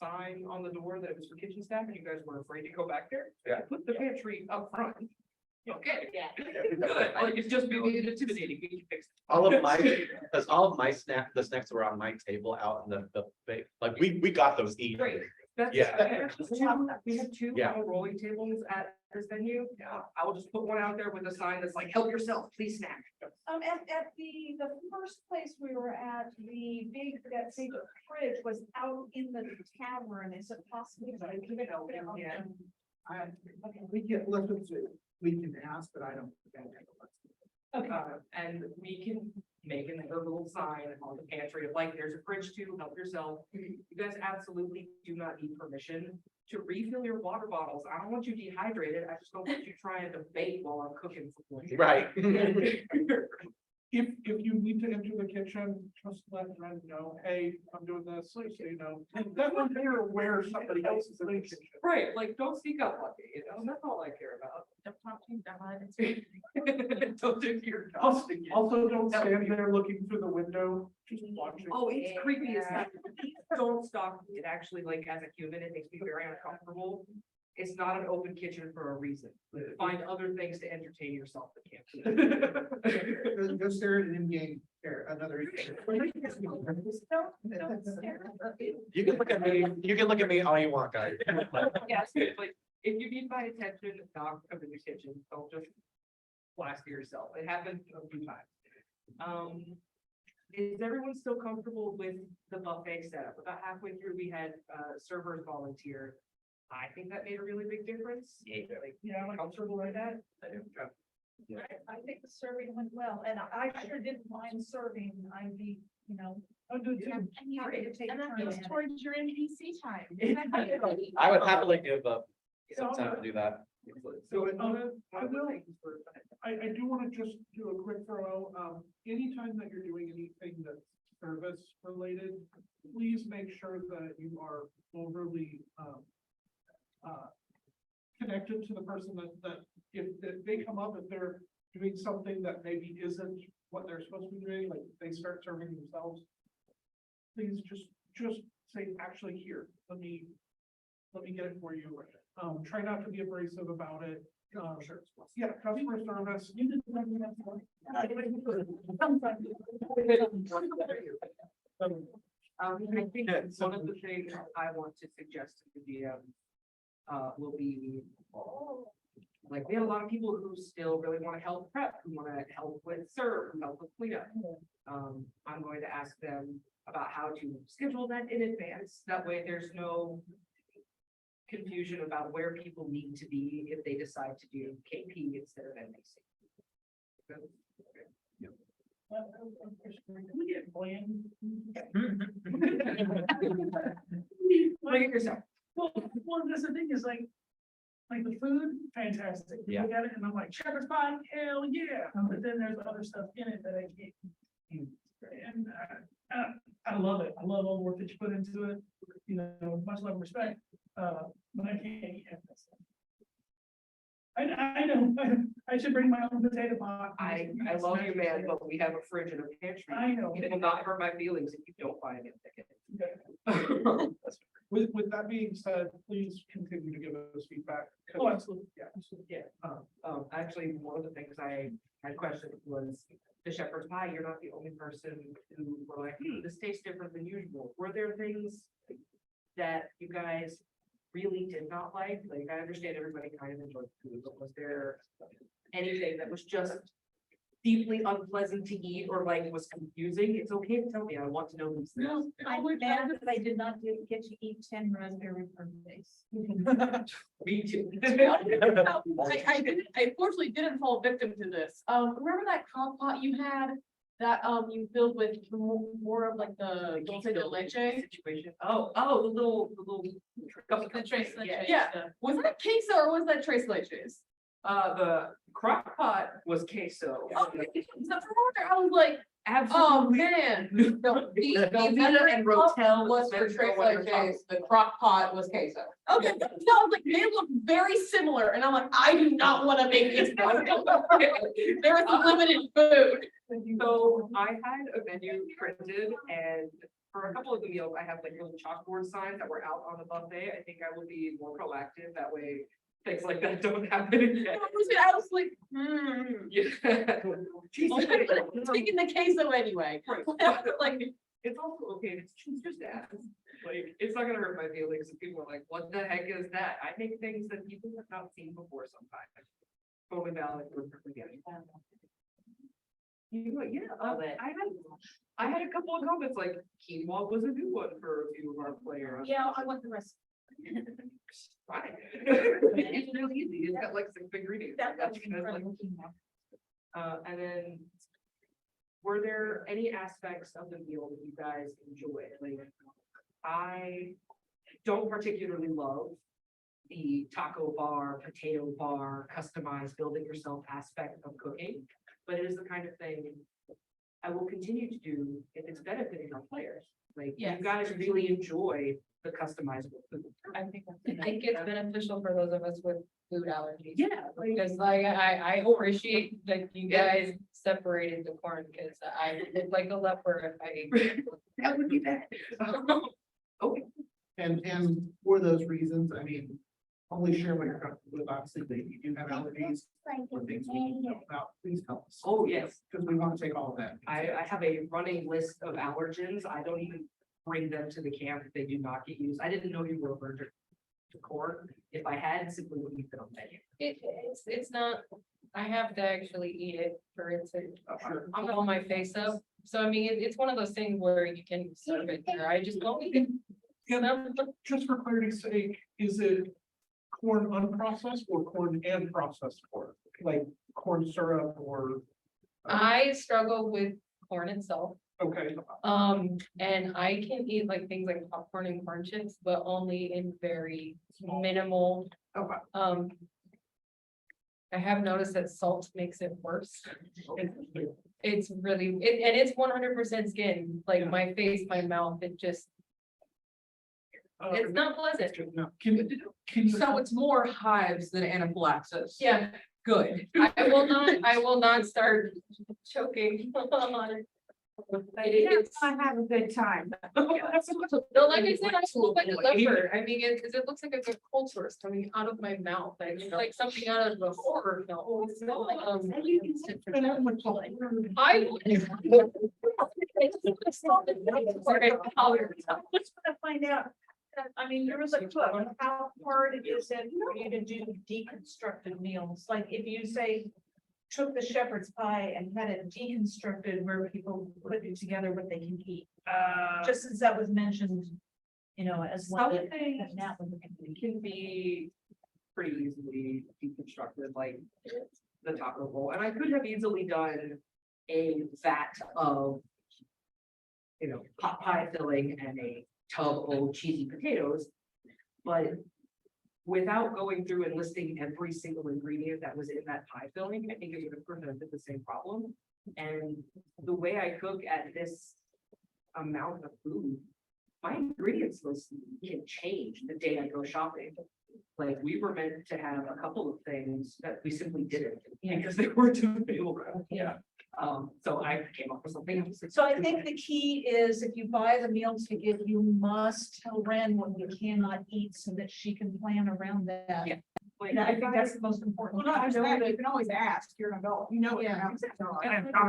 sign on the door that it was for kitchen staff and you guys were afraid to go back there? Yeah. Put the pantry up front. Okay. Yeah. Good. Like, it's just being intimidating. We can fix it. All of my, because all of my the snacks were on my table out in like, we got those eaten. Great. That's, Yeah. we have two Yeah. rolling tables at this venue. I will just put one out there with a sign that's like, help yourself, please snack. At the first place we were at, the that big fridge was out in the tavern, is it possible? to keep it open? Yeah. We can, we can ask, but I don't. And we can make another little sign on the pantry of like, there's a fridge too, help yourself. You guys absolutely do not need permission to refill your water bottles. I don't want you dehydrated. I just don't want you trying to bake while I'm cooking for you. Right. If you need to enter the kitchen, just let Ren know, hey, I'm doing this, so you know, that one there where somebody else is in the kitchen. Right, like, don't speak up on me, you know, that's all I care about. Don't talk to God. Don't do your job. Also, don't stand there looking through the window, just watching. Oh, it's creepy as heck. Don't stop. It actually, like, as a human, it makes me very uncomfortable. It's not an open kitchen for a reason. Find other things to entertain yourself that can't. Go stare at an in-game, another. You can look at me all you want, guys. Yes, like, if you need my attention, not come in the kitchen, don't just blast yourself. It happened a few times. Is everyone still comfortable with the buffet setup? About halfway through, we had servers volunteer. I think that made a really big difference. Like, I'm comfortable with that. I think the serving went well, and I sure didn't mind serving, I'd be, you know. I'll do it too. I'm happy to take And that turns goes in it. towards your NPC time. I would happily give up some time to do that. So I do want to just do a quick throw, anytime that you're doing anything that's service related, please make sure that you are overly, connected to the person that if they come up, if they're doing something that maybe isn't what they're supposed to be doing, like they start serving themselves, please just say, actually, here, let me get it for you. Try not to be abrasive about it. Yeah, customer service. You did I think one of the things I want to suggest to the DM will be, like, we have a lot of people who still really want to help prep, who want to help with serve, who help with cleanup. I'm going to ask them about how to schedule that in advance. That way there's no confusion about where people need to be if they decide to do KP instead of NBC. Can we get bland? Look at yourself. Well, that's the thing is like the food, fantastic. You Yeah. look at it and I'm like, shepherd's pie, hell yeah. But then there's other stuff in it that I can't. eat. And I love it. I love all the work that you put into it, you know, much love and respect, but I can't eat half that stuff. I know, I should bring my own potato pot. I love you, man, but we have a fridge and a pantry. I know. It will not hurt my feelings if you don't buy a ticket. With that being said, please continue to give us feedback. Oh, absolutely. Yeah. Yeah, actually, one of the things I had questioned was the shepherd's pie. You're not the only person who were like, this tastes different than usual. Were there things that you guys really did not like? Like, I understand everybody kind of enjoyed food, but was there anything that was just deeply unpleasant to eat or like was confusing? It's okay to tell me. I want to know these things. No, I'm mad that I did not get to eat 10 raspberry birthdays. Me too. I unfortunately didn't fall victim to this. Remember that crock pot you had that you filled with more of like the dulce de leche? Situation. Oh, the little. The tres leches. Yeah. Yeah, was that queso or was that tres leches? The crock pot was queso. Oh, so for a moment, I was like, oh Absolutely. man. The Velveeta and Rotel was for depends tres on what you're talking leches, the crock pot was queso. Okay, no, I was like, they look very similar, and I'm like, I do not want to make this. There is limited food. So I had a menu printed and for a couple of the meals, I have like little chalkboard signs that were out on the buffet. I think I will be more proactive. That way things like that don't happen again. I was like, Yeah. taking the queso anyway. Like, It's also okay to just ask. Like, it's not gonna hurt my feelings if people are like, what the heck is that? I make things that people have not seen before sometimes. Totally valid. Perfectly getting. You know, yeah, I had a couple of comments like quinoa was a new one for a few of our players. Yeah, I want the rest. Fine. It's really easy. It's got like 6 ingredients. That's And then, were there any aspects of the meal that you guys enjoyed? Like, I don't particularly love the taco bar, potato bar, customized building yourself aspect of cooking, but it is the kind of thing I will continue to do if it's benefiting our players. Like, you Yes. guys really enjoy the customizable food. I think that's. I think it's beneficial for those of us with food allergies. Yeah, like, Because like I appreciate that you guys separated the corn because I look like a leper if I ate. that would be bad. Okay. And for those reasons, I mean, only share what you're comfortable with. Obviously, if you do have allergies or things we need to know about, please tell us. Oh, yes. Because we want to take all of that. I have a running list of allergens. I don't even bring them to the camp if they do not get used. I didn't know you were allergic to corn. If I had, simply wouldn't have been on the menu. It's not, I have to actually eat it for it to pull my face up. So I mean, it's one of those things where you can serve it there. I just don't eat it. Just for clarity's sake, is it corn unprocessed or corn and processed corn? Like corn syrup or? I struggle with corn itself. Okay, And I can eat like things like popcorn and corn chips, but only in very minimal. Okay. I have noticed that salt makes it worse. It's really, and it's 100% skin, like my face, my mouth, it just, it's not pleasant. no, can you? So it's more hives than anaphylaxis. Yeah, Good. I will not start choking on it. I have a good time. No, like I said, I look like a leopard. I mean, because it looks like a good cold source coming out of my mouth. I mean, like something out of a horror film. I. Let's find out. I mean, there was a book, how hard it is then for you to do deconstructed meals, like if you say. Took the shepherd's pie and had it deconstructed where people put it together what they can eat, just as that was mentioned. You know, as one Some that things that was. can be pretty easily deconstructed, like the taco bowl, and I could have easily done a vat of. You know, pot pie filling and a tub of old cheesy potatoes, but. Without going through and listing every single ingredient that was in that pie filling, I think it would have presented the same problem. And the way I cook at this amount of food, my ingredients list can change the day I go shopping. Like, we were meant to have a couple of things that we simply didn't because they weren't available. Yeah. So I came up with something else. So I think the key is if you buy the meal ticket, you must tell Ren what you cannot eat so that she can plan around that. Yeah. And I think that's the most important. Well, not that, you can always ask, you're an adult, you know. Yeah. I'm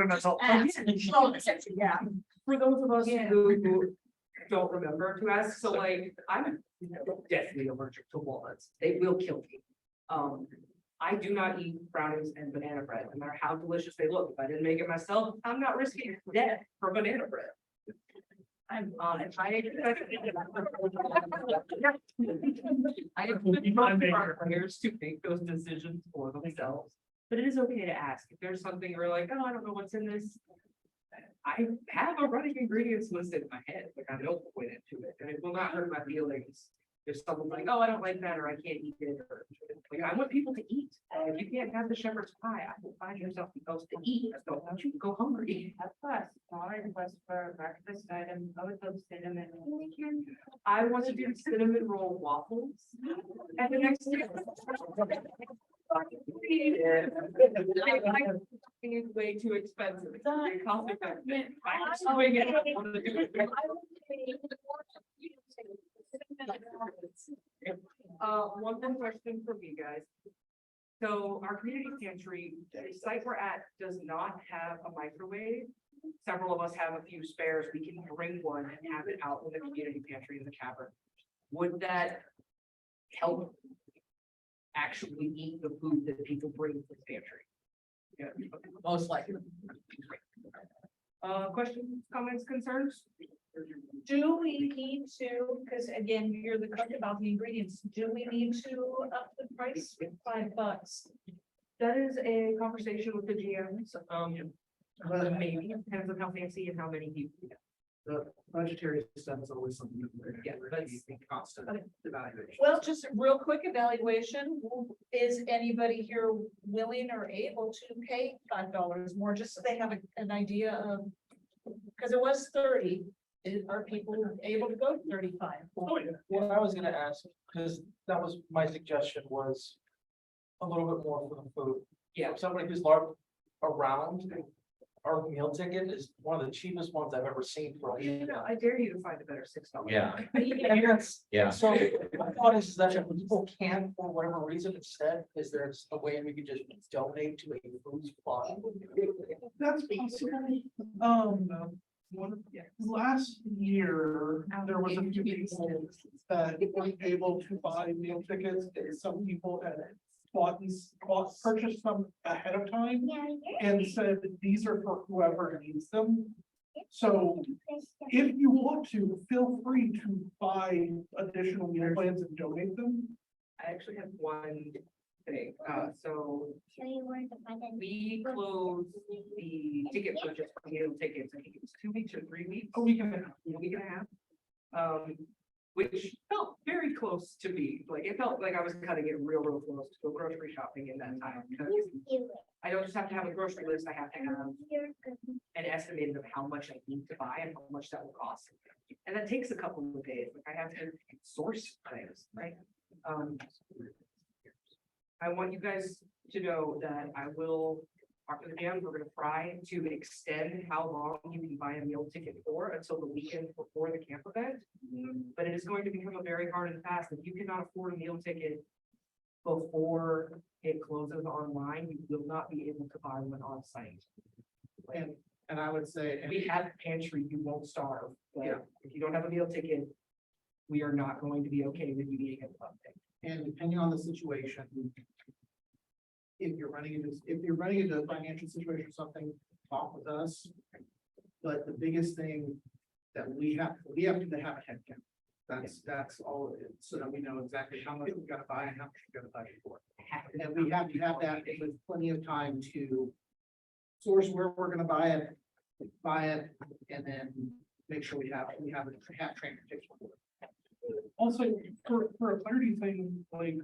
an adult. Yeah. For those of us Yeah. who don't remember to ask, so like, I'm definitely allergic to walnuts. They will kill me. I do not eat brownies and banana bread, no matter how delicious they look. If I didn't make it myself, I'm not risking death for banana bread. I'm on it. I players to make those decisions for themselves, but it is okay to ask if there's something you're like, oh, I don't know what's in this. I have a running ingredients list in my head, like I know what went into it, and it will not hurt my feelings. If someone's like, oh, I don't like that, or I can't eat it, or like, I want people to eat. If you can't have the shepherd's pie, I will find yourself else to eat. I don't want you to go hungry. That's plus, smaller request for a breakfast item, I would go cinnamon. I want to do cinnamon roll waffles at the next. It's way too expensive. It's cost effective. I'm just doing it. I wanna do it. One more question from you guys. So our community pantry, the site we're at does not have a microwave. Several of us have a few spares. We can bring one and have it out in the community pantry in the cavern. Would that help actually eat the food that people bring to the pantry? Yeah, most likely. Questions, comments, concerns? Do we need to, because again, you're the cook about the ingredients, do we need to up the price $5? That is a conversation with the GMs, maybe, depends on how fancy and how many people. The budgetary stuff is always something. Yeah, that's constant evaluation. Well, just real quick evaluation, is anybody here willing or able to pay $5 more, just so they have an idea of, because it was 30. Are people able to go to 35? What I was gonna ask, because that was my suggestion, was a little bit more for the food. Yeah. Somebody who's large around, our meal ticket is one of the cheapest ones I've ever seen for. I dare you to find a better $6. Yeah. And that's, Yeah. so my thought is that if people can't, for whatever reason, instead, is there a way we could just donate to a food supply? That's possible. Last year, there was a few people that weren't able to buy meal tickets, and some people had purchased them ahead of time and said, these are for whoever needs them. So if you want to, feel free to buy additional meal plans and donate them. I actually have one thing, so we closed the ticket purchase for meal tickets, I think it was 2 weeks or 3 weeks. A week and a half. A week and a half. Which felt very close to me, like, it felt like I was cutting it real close to go grocery shopping in that time. Because I don't just have to have a grocery list, I have to have an estimate of how much I need to buy and how much that will cost. And that takes a couple of days, like I have to source things, right? I want you guys to know that I will talk to the jams, we're gonna try to extend how long you can buy a meal ticket for until the weekend before the camp event. But it is going to become a very hard and fast, if you cannot afford a meal ticket before it closes online, you will not be able to buy one on site. And I would say, We have pantry, you won't starve, Yeah. but if you don't have a meal ticket, we are not going to be okay with you eating at the buffet. and depending on the situation. If you're running into a financial situation or something, talk with us. But the biggest thing that we have to have a head count. That's all it is, so that we know exactly how much we gotta buy and how much we gotta budget for. And we have to have that with plenty of time to source where we're gonna buy it, and then make sure we have training tips for it. Also, for a clarity thing, like,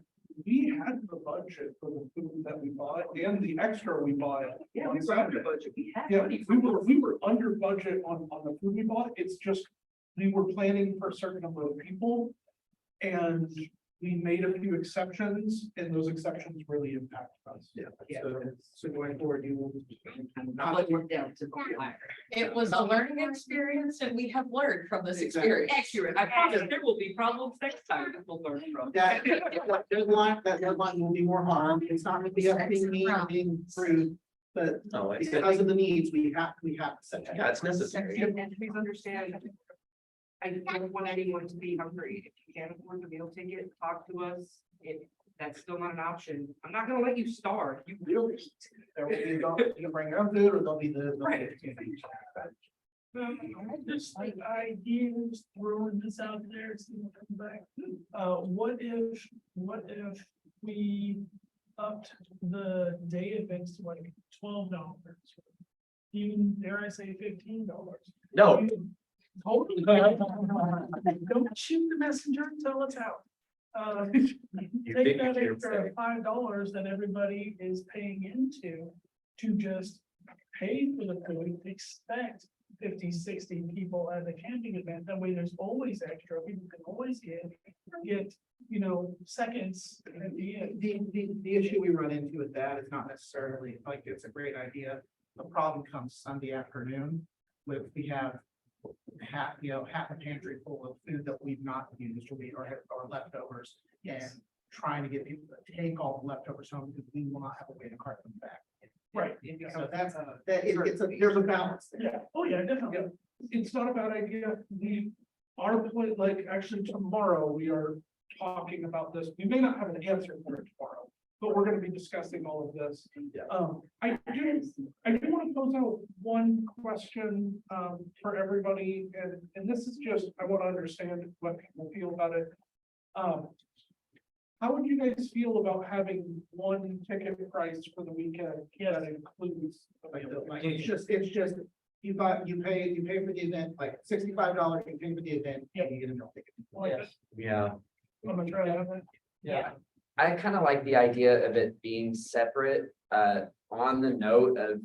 we had the budget for the food that we bought and the extra we bought. Yeah, on we were under Saturday. budget, we had Yeah, money. we were under budget on the food we bought. It's just, we were planning for a certain number of people. And we made a few exceptions, and those exceptions really impacted us. Yeah. So going forward, you will. Not work down to the wire. It was a learning experience and we have learned from this Exactly. experience. Accurate, I promise there will be problems next time that we'll learn from. That deadline will be more harm. It's not gonna be up being mean or being rude. But No, it's, because of the needs, we have to set that. yeah, it's necessary. And please understand, I don't want anyone to be hungry. If you can't afford the meal ticket, talk to us. If that's still not an option, I'm not gonna let you starve. You will eat. There will be, you can bring your own food, or there'll be the. Right. I just like ideas, throwing this out there, see what comes back. What if we upped the day events to like $12? Even dare I say $15? No, Totally. Don't shoot the messenger until it's out. you Take think that you're extra $5 that everybody is paying into to just pay for the food, expect 50, 60 people at the camping event. That way there's always extra. People can always get, seconds at the end. The issue we run into with that is not necessarily, like, it's a great idea. The problem comes Sunday afternoon with, we have half a pantry full of food that we've not used or leftovers. And trying to get people to take all the leftovers home, because we will not have a way to cart them back. Right. So there's a balance there. Yeah, oh yeah, definitely. It's not a bad idea. Like, actually tomorrow, we are talking about this. We may not have an answer for it tomorrow, but we're gonna be discussing all of this. I do want to pose out one question, for everybody, and this is just, I want to understand what people feel about it. How would you guys feel about having one ticket price for the weekend that includes? It's just, you pay for the event, like $65, you pay for the event, and you get a meal ticket. Yes. yeah, I'm gonna try that. Yeah. I kind of like the idea of it being separate, on the note of,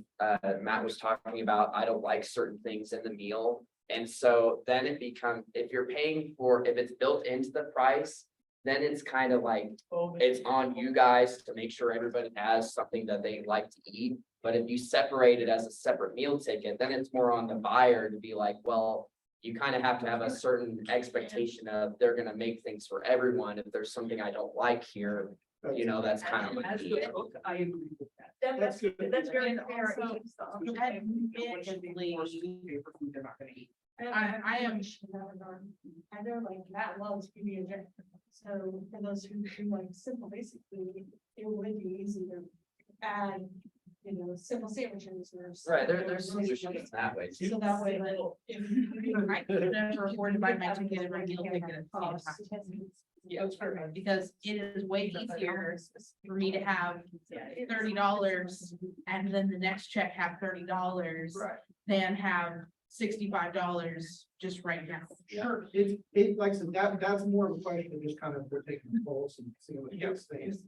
Matt was talking about, I don't like certain things in the meal. And so then it becomes, if it's built into the price, then it's kind of like, it's on you guys to make sure everybody has something that they like to eat. But if you separate it as a separate meal ticket, then it's more on the buyer to be like, well, you kind of have to have a certain expectation of they're gonna make things for everyone. If there's something I don't like here, that's kind of. As the cook, I agree with that. That's good. That's very And fair. also, Eventually, paper food they're not gonna eat. I am, And they're like, that loves community. So for those who like simple basic food, it would be easy to add, simple sandwiches or. Right, there's solutions that way. So that way, like, if. I could never afford to buy my ticket and my meal ticket at the same time. That's fair. Because it is way easier for me to have $30 and then the next check have $30 than have $65 just right now. Sure, like I said, that's more of a question of just kind of, we're taking the pulse and seeing what gets things.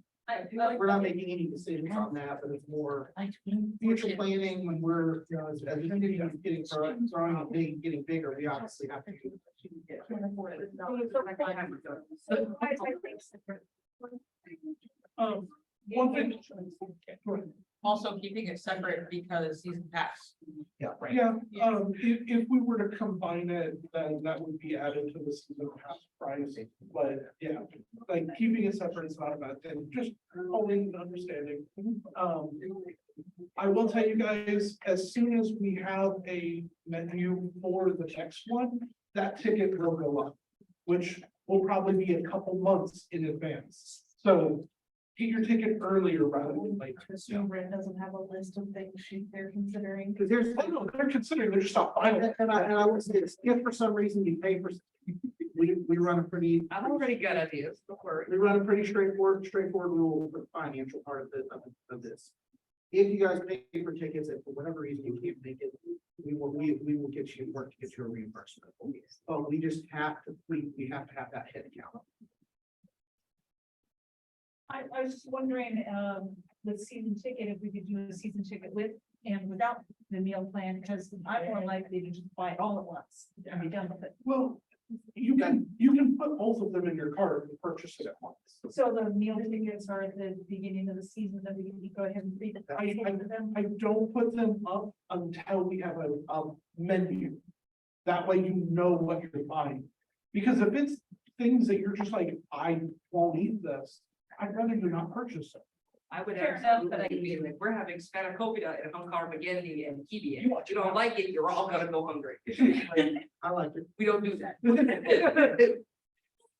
We're not making any decisions on that, but it's more future planning when we're, as the community is growing and getting bigger, we obviously have to. One thing, also keeping it separate because season pass. Yeah. Right. Yeah, if we were to combine it, then that would be added to the season pass price, but yeah, like keeping it separate is not a bad thing, just holding and understanding. I will tell you guys, as soon as we have a menu for the next one, that ticket will go up, which will probably be a couple months in advance. So get your ticket earlier rather than later. Assume Brent doesn't have a list of things they're considering. Because there's, Oh, no, they're considering, they're just not final. and I will say this, if for some reason you pay for, we run a pretty, I've already got ideas, don't worry. we run a pretty straightforward rule for the financial part of this. If you guys pay for tickets and for whatever reason you can't make it, we will get you, work to get you a reimbursement. But we just have to, we have to have that head count. I was just wondering, the season ticket, if we could do a season ticket with and without the meal plan, because I'm more likely to just buy it all at once and be done with it. Well, you can put both of them in your cart and purchase it at once. So the meal tickets are at the beginning of the season, then we can go ahead and read them. I don't put them up until we have a menu. That way you know what you're buying. Because if it's things that you're just like, I won't eat this, I'd rather you not purchase it. I would Fair absolutely be like, we're having spanakopita and Hunkarmageddon and kibi. If you don't like it, you're all gonna go hungry. I like it. We don't do that.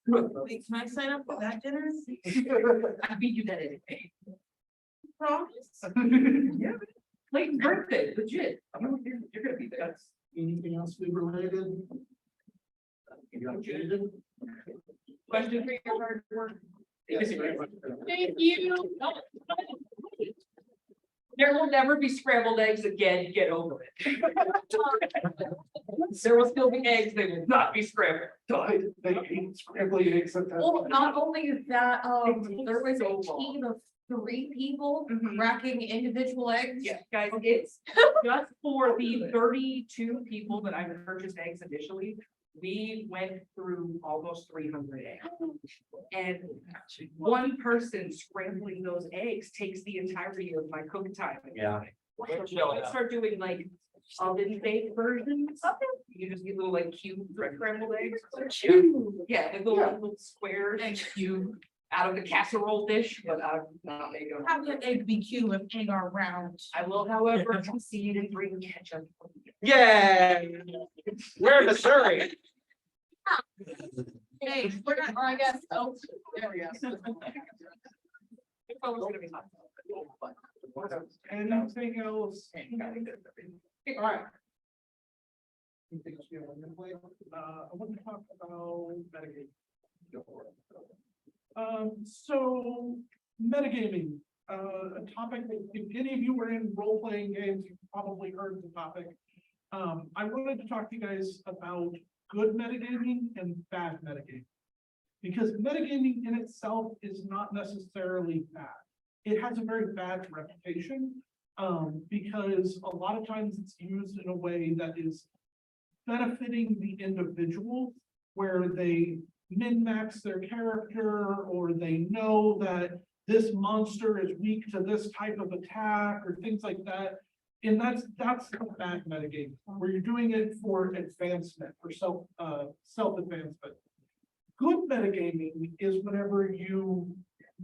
Wait, can I sign up for that dinner? I beat you that anyway. Promise? Yeah. Clayton's birthday, legit. You're gonna be there. Anything else food related? Question for your hard work. Thank you. There will never be scrambled eggs again, get over it. There will still be eggs, they will not be scrambled. They eat scrambled eggs at that. Well, not only is that, there was a team of 3 people Mhm. racking individual eggs. Yeah, guys, it's just for the 32 people that I purchased eggs initially. We went through almost 300 eggs. And one person scrambling those eggs takes the entirety of my cook time. Yeah. Let's start doing like oven baked versions. You just get little like cube scrambled eggs. Yeah, like little squares. Egg cube. Out of the casserole dish, but I'm not making them. How can egg be cube if egg are round? I will, however, concede and bring ketchup. Yay! We're in Missouri. Hey, we're not, or I guess, oh, there we go. It's always gonna be hot. Anything else? All right. Anything else you want to play? I want to talk about metagaming. So metagaming, a topic that if any of you were in role-playing games, you probably heard the topic. I wanted to talk to you guys about good metagaming and bad metagaming. Because metagaming in itself is not necessarily bad. It has a very bad reputation, because a lot of times it's used in a way that is benefiting the individual, where they min-max their character, or they know that this monster is weak to this type of attack, or things like that. And that's a bad metagame, where you're doing it for advancement, for self-advancement. Good metagaming is whenever you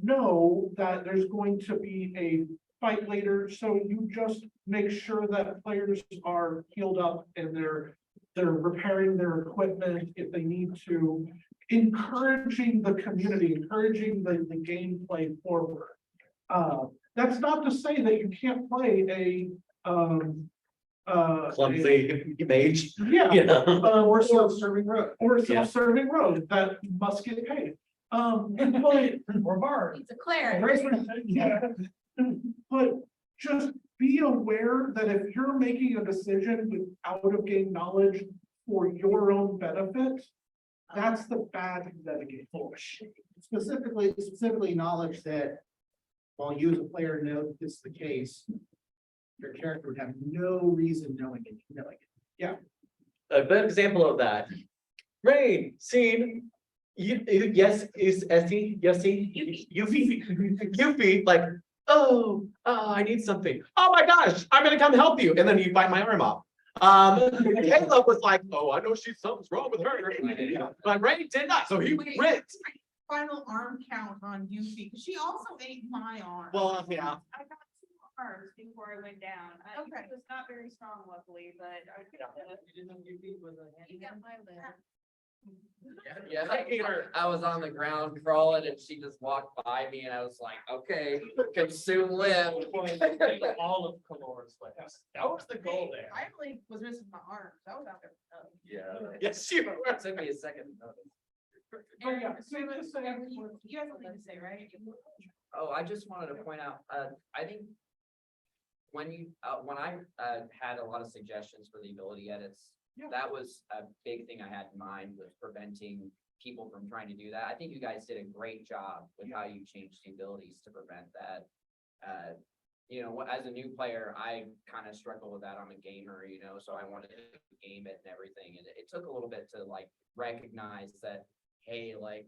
know that there's going to be a fight later, so you just make sure that players are healed up and they're repairing their equipment if they need to, encouraging the community, encouraging the gameplay forward. That's not to say that you can't play Clumsy mage. Yeah. You know? Or self-serving road. Or a self-serving road that must get paid. But Or bar. It's a cleric. yeah. But just be aware that if you're making a decision with out-of-game knowledge for your own benefit, that's the bad metagame. Specifically knowledge that while you as a player know that this is the case, your character would have no reason knowing it. A good example of that. Rain, scene. Yes, is Esty, Yuffie, like oh, I need something. Oh my gosh, I'm gonna come help you. And then you bite my arm off. Caleb was like, oh, I know something's wrong with her. But Ray did not, so he went. Final arm count on Yuffie, because she also ate my arm. Well, yeah. I got 2 arms before I went down. Okay. It was not very strong luckily, but I. You got my lip. Yeah, I was on the ground crawling and she just walked by me and I was like, okay, consume live. All of Calora's lips. That was the goal there. I only was missing my arms. I was out there. Yeah. Yes, you were. It took me a second to notice. Oh, yeah, so You just say- you have something to say, right? Oh, I just wanted to point out, I think when I had a lot of suggestions for the ability edits, Yeah. that was a big thing I had in mind with preventing people from trying to do that. I think you guys did a great job with how you changed the abilities to prevent that. You know, as a new player, I kind of struggle with that. I'm a gamer, you know, so I wanted to game it and everything. And it took a little bit to like recognize that, hey, like,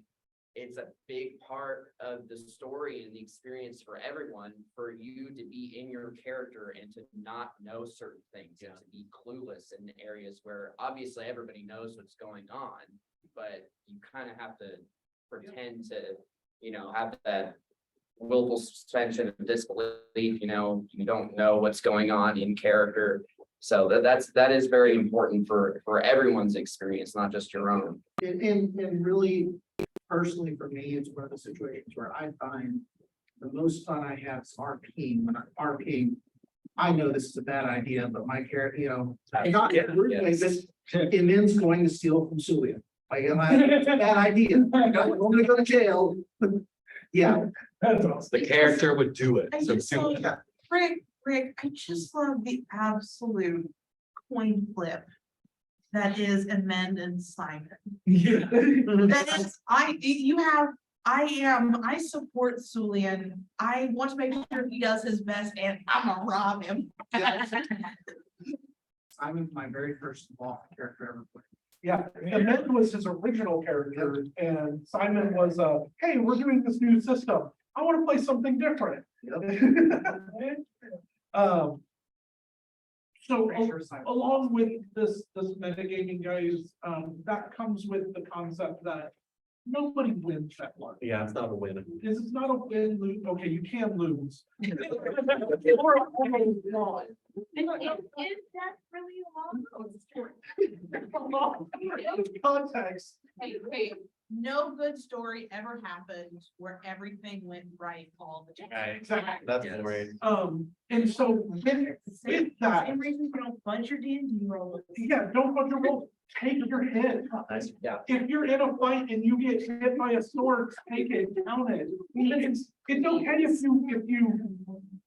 it's a big part of the story and the experience for everyone, for you to be in your character and to not know certain things, and to be clueless in areas where obviously everybody knows what's going on, but you kind of have to pretend to, you know, have that willful suspension of disbelief, you know, you don't know what's going on in character. So that is very important for everyone's experience, not just your own. And really, personally, for me, it's one of the situations where I find the most fun I have is RPing. When I'm RPing, I know this is a bad idea, but my character, you know, not really, this, Imin's going to steal from Sulia. Like, it's a bad idea. I'm gonna go to jail. Yeah. The character would do it. I So just love yeah. Rick, I just love the absolute coin flip that is Amend and Simon. That is, I support Sulian. I want to make sure he does his best and I'm gonna rob him. I'm my very first law character ever played. Yeah, Emmett was his original character and Simon was, hey, we're doing this new system. I want to play something different. So along with this metagaming, guys, that comes with the concept that nobody wins that one. Yeah, it's not a win. This is not a win, lose. Okay, you can lose. Is that really long? Context. Hey, no good story ever happened where everything went right all the time. Right. Exactly. That's great. And so with that, Same reason you don't bunch your D&D roll. yeah, don't put your roll, take your hit. Yeah. If you're in a fight and you get hit by a sword, take it, count it. It's okay if you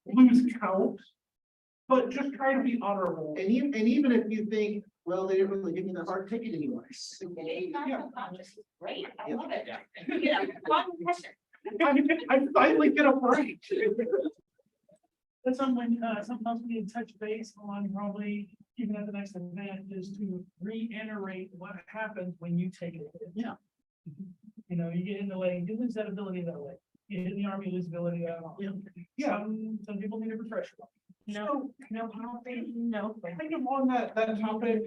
lose count, but just try to be honorable. And even if you think, well, they didn't really give me the hard ticket anyways. Great, I love it. Yeah. I finally get a break. That's something, sometimes we need to touch base on, probably even at the next event, is to reiterate what happens when you take it. Yeah. You know, you get into like, you lose that ability that way. You hit the army, you lose ability that way. Yeah. Some people need a refresher. No, kind of on that topic,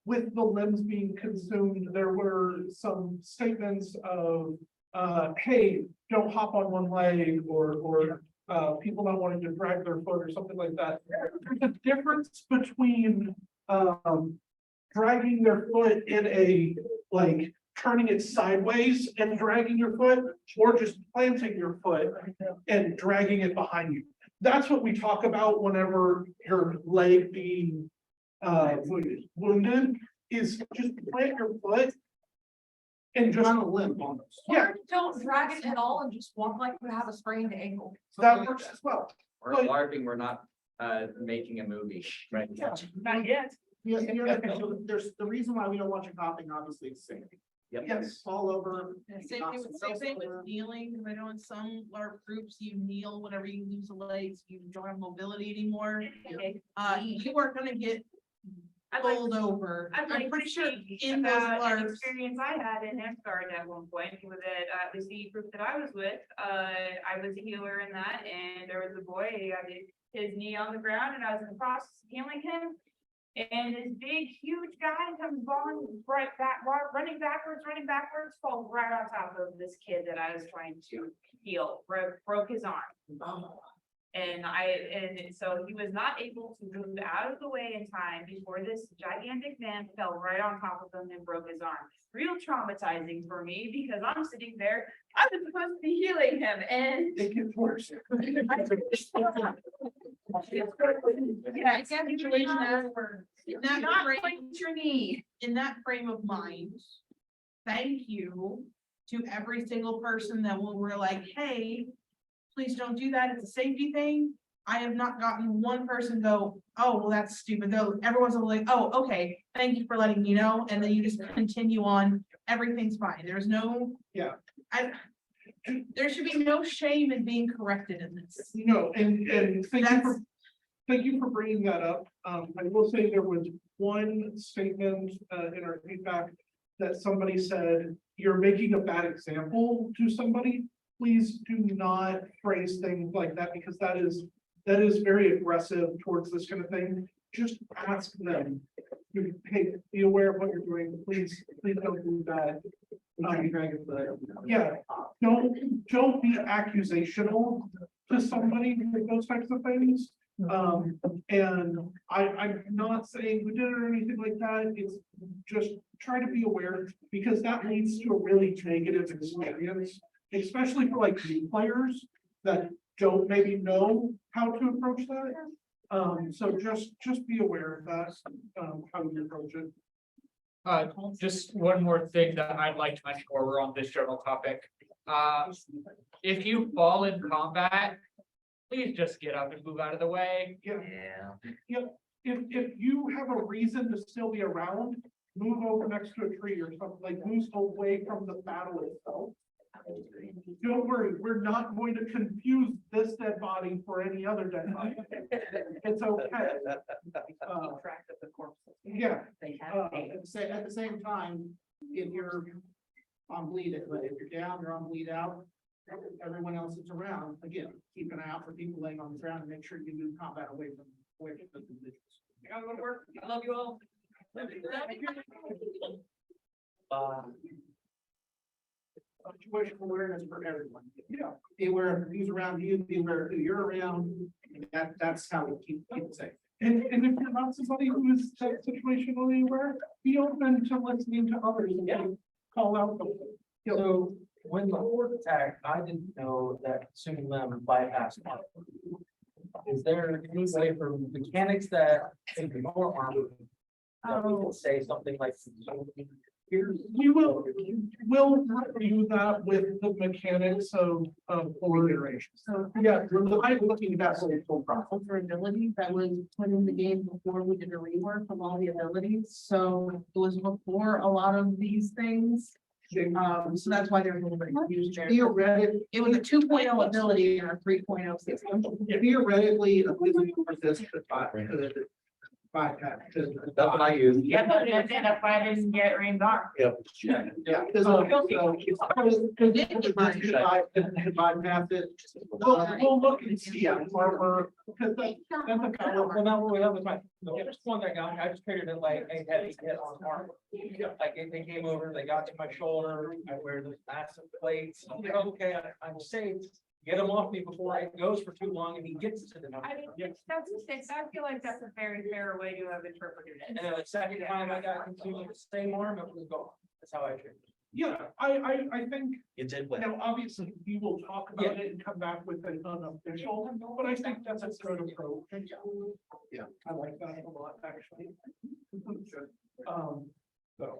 with the limbs being consumed, there were some statements of, hey, don't hop on one leg, or people not wanting to drag their foot or something like that. There's a difference between, dragging their foot in a, like, turning it sideways and dragging your foot, or just planting your foot and dragging it behind you. That's what we talk about whenever your leg being wounded, is just plant your foot and just On a limp almost. yeah, Don't drag it at all and just walk like you have a sprained ankle. that works as well. We're LARPing, we're not making a movie. Right. Not yet. Yeah, and the other thing, there's the reason why we don't want you coughing, obviously, is safety. Yep. Yes. Fall over. Same thing with kneeling, because I know in some LARP groups, you kneel whenever you lose a leg, so you don't have mobility anymore. You are gonna get I'd like pulled over. I'd like I'm pretty to sure speak in those about an LARPs. experience I had in Asgard at one point with it, the C group that I was with. I was a healer in that, and there was a boy, he had his knee on the ground, and I was in the process of healing him. And this big, huge guy comes running backwards, falls right on top of this kid that I was trying to heal, broke his arm. And so he was not able to move out of the way in time before this gigantic man fell right on top of him and broke his arm. Real traumatizing for me because I'm sitting there, I was supposed to be healing him and. It gets worse. Yeah, it's a situation In that not frame- point your knee. in that frame of mind, thank you to every single person that were like, hey, please don't do that. It's a safety thing. I have not gotten one person go, oh, well, that's stupid. Though everyone's like, oh, okay, thank you for letting me know. And then you just continue on. Everything's fine. There's no. Yeah. There should be no shame in being corrected in this. No, and thank you for bringing that up. I will say there was one statement in our feedback that somebody said, you're making a bad example to somebody. Please do not phrase things like that because that is very aggressive towards this kind of thing. Just ask them, hey, be aware of what you're doing. Please don't do that. Yeah, don't be accusational to somebody with those types of things. And I'm not saying we did it or anything like that. It's just try to be aware because that leads to a really negative experience, especially for like new players that don't maybe know how to approach that. So just be aware of that, how you approach it. Just one more thing that I'd like to mention while we're on this general topic. If you fall in combat, please just get up and move out of the way. Yeah. If you have a reason to still be around, move over next to a tree or something, like move away from the battle itself. Don't worry, we're not going to confuse this dead body for any other dead body. It's okay. Track of the corpses. Yeah. They have. At the same time, if you're on bleed, if you're down, you're on bleed out. Everyone else that's around, again, keep an eye out for people laying on the ground and make sure you move combat away from the individuals. I'm gonna work. I love you all. Situational awareness for everyone. Yeah. Be aware of who's around you, be aware of who you're around. That's how we keep it safe. And if you're not somebody who is situationally aware, be open to listening to others and call out. So when the horde attacked, I didn't know that consuming them bypassed. Is there any way for mechanics that can be more armored? That we can say something like. We will review that with the mechanics of iterations. So Yeah, I'm looking at that full process. for abilities that was put in the game before we did a rework of all the abilities, so it was before a lot of these things. So that's why there's a little bit of confusion there. Theoretically, It was a 2.0 ability and a 3.0 system. theoretically, a physical resistance bypass. That's what I use. Yeah, but if I didn't get rained on. Yeah. Bypass it. We'll look and see. Because Well, now we have the time. Just one that got, I just figured it like a heavy hit on armor. Like they came over, they got to my shoulder, I wear those massive plates. I'm like, okay, I'm safe. Get him off me before it goes for too long and he gets to the number. I mean, I feel like that's a very fair way to have interpreted it. And then the second time I got consumed with the same arm, it was gone. That's how I treat it. yeah, I think, You did you well. know, obviously, we will talk about it and come back with an unofficial, but I think that's a good approach. Yeah, I like that a lot, actually. So.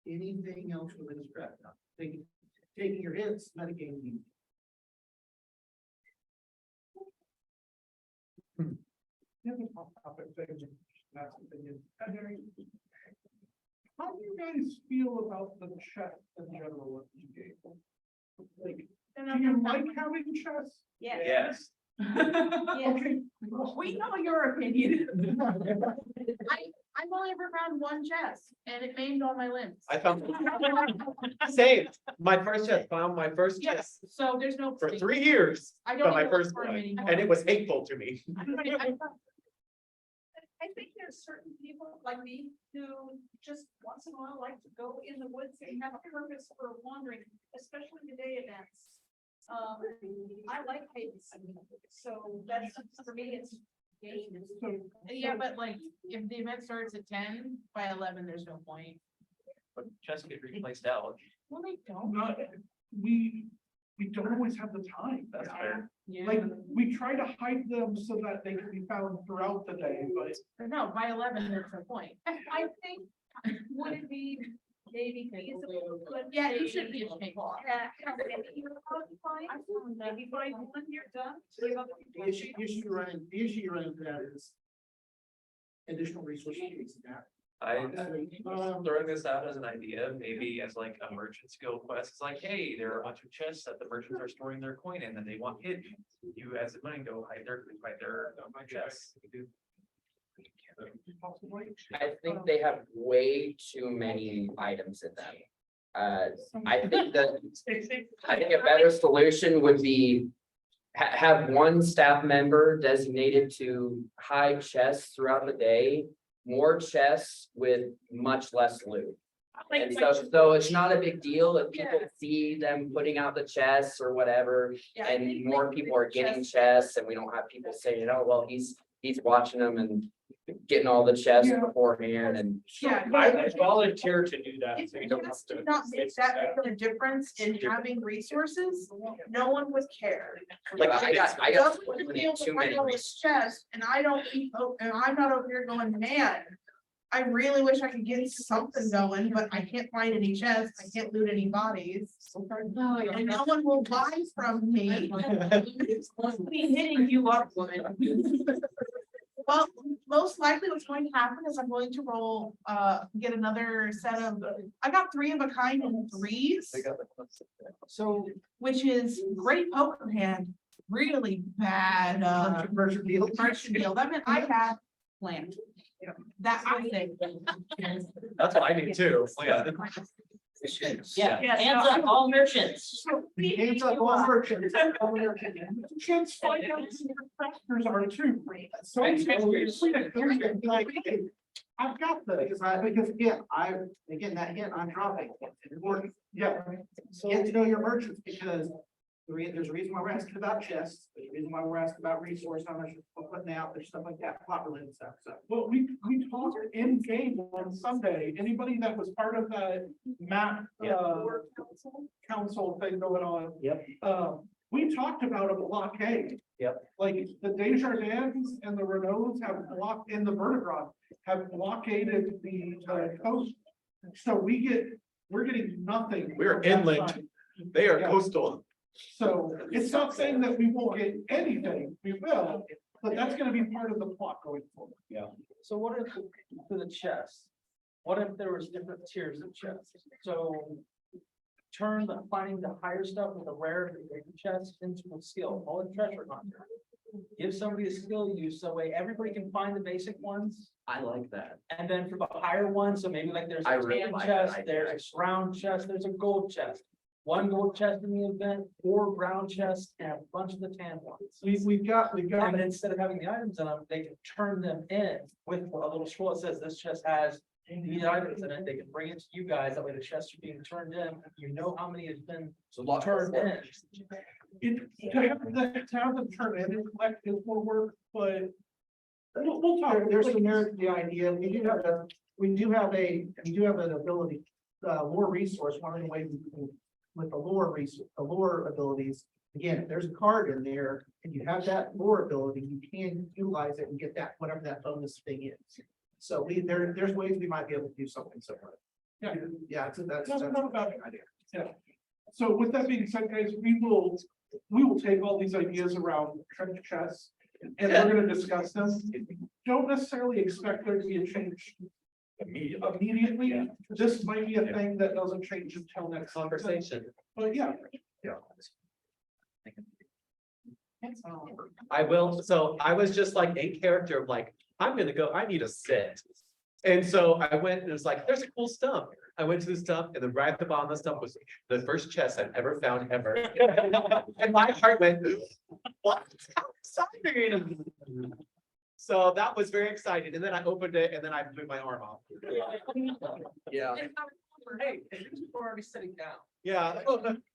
Anything else with this stress? Taking your hits, medicating. Yeah, the top topic thing, that's the thing is, how do you guys feel about the chess in general? Of the game? Like, do you like having chess? Yes. Yes. Okay. We know your opinion. I've only ever found one chest and it maimed all my limbs. I found, same, my first chest, found my first Yes, chest so there's no. for 3 years, I from don't my even look first for one, 'em anymore. and it was hateful to me. I think there's certain people like me who just once in a while like to go in the woods and have a purpose for wandering, especially the day events. I like hikes, so that's, for me, it's game. Yeah, but like, if the event starts at 10, by 11, there's no point. But just get replaced out. Well, they don't. Not, we don't always have the time. That's fair. Yeah, Like, we try to hide them so that they can be found throughout the day, but but no, by 11, there's no point. I think, would it be maybe feasible? But Yeah, you should be ashamed. Maybe by when you're done. The issue you run into that is additional resources. I'm throwing this out as an idea, maybe as like a merchant skill quest. It's like, hey, there are a bunch of chests that the merchants are storing their coin in and they want hidden. You as a money go hide their chests. I think they have way too many items in them. I think a better solution would be have one staff member designated to hide chests throughout the day, more chests with much less loot. And so it's not a big deal if people see them putting out the chests or whatever, and more people are getting chests, and we don't have people saying, oh, well, he's watching them and getting all the chests beforehand and. Yeah. I volunteer to do that. If so you you don't have just to. did not make that big of a difference in having resources, no one would care. Like, I got Someone would be able to too find many. all this chest, and I don't keep, and I'm not over here going, man. I really wish I could get something going, but I can't find any chests, I can't loot any bodies. And no one will buy from me. Be hitting you up, woman. Well, most likely what's going to happen is I'm going to roll, get another set of, I got 3 of a kind and 3s. So Which is great poker hand, really bad, Merchant deal. merchant deal. That meant I had land. That I think. That's what I need too, yeah. Yeah, hands up, all merchants. Hands up, all merchants. chance find out who your factors are too. So Like, I've got this, because again, that hint I'm dropping. It's important. Yeah, Get to know your merchants, because there's a reason why we're asking about chests, there's a reason why we're asking about resource, how much we're putting out, there's stuff like that, plot related stuff, so. well, we talked in game on Sunday, anybody that was part of that map, council thing going on. Yep. We talked about a blockade. Yep. Like the Desjardins and the Renaults have blocked, in the Vertigron, have blockaded the coast. So we're getting nothing. We're from that inland. side. They are Yeah. coastal. So it's not saying that we won't get anything, we will, but that's gonna be part of the plot going forward. So what if, for the chest, what if there was different tiers of chests? So turn the finding the higher stuff with a rare chest into a skill, all the treasure hunter. Give somebody a skill use, so way everybody can find the basic ones, I like that. and then for the higher ones, so maybe like there's I a really tan like that chest, idea, there's a brown chest, there's a gold chest. 1 gold chest in the event, 4 brown chests, and a bunch of the tan ones. We've got, And instead of having the items in them, they can turn them in with a little scroll that says this chest has these items in it. They can bring it to you guys. That way the chests are being turned in. You know how many has been It's a lot. turned in. to have them turn in and collect is more work, but we'll talk. There's some merit to the idea, we do have an ability, lore resource, one of the ways we can, with the lore abilities. Again, if there's a card in there and you have that lore ability, you can utilize it and get that, whatever that bonus thing is. So there's ways we might be able to do something similar. Yeah. Yeah, that's That's not a bad idea. Yeah. So with that being said, guys, we will take all these ideas around treasure chests and we're gonna discuss them. Don't necessarily expect there to be a change immediately. This might be a thing that doesn't change until next Conversation. But yeah, I will, so I was just like in character of like, I'm gonna go, I need a sit. And so I went and it was like, there's a cool stump. I went to the stump and then right at the bottom of the stump was the first chest I've ever found ever. And my heart went, what? How exciting. So that was very exciting. And then I opened it and then I blew my arm off. Yeah, Hey, we're already sitting down. yeah,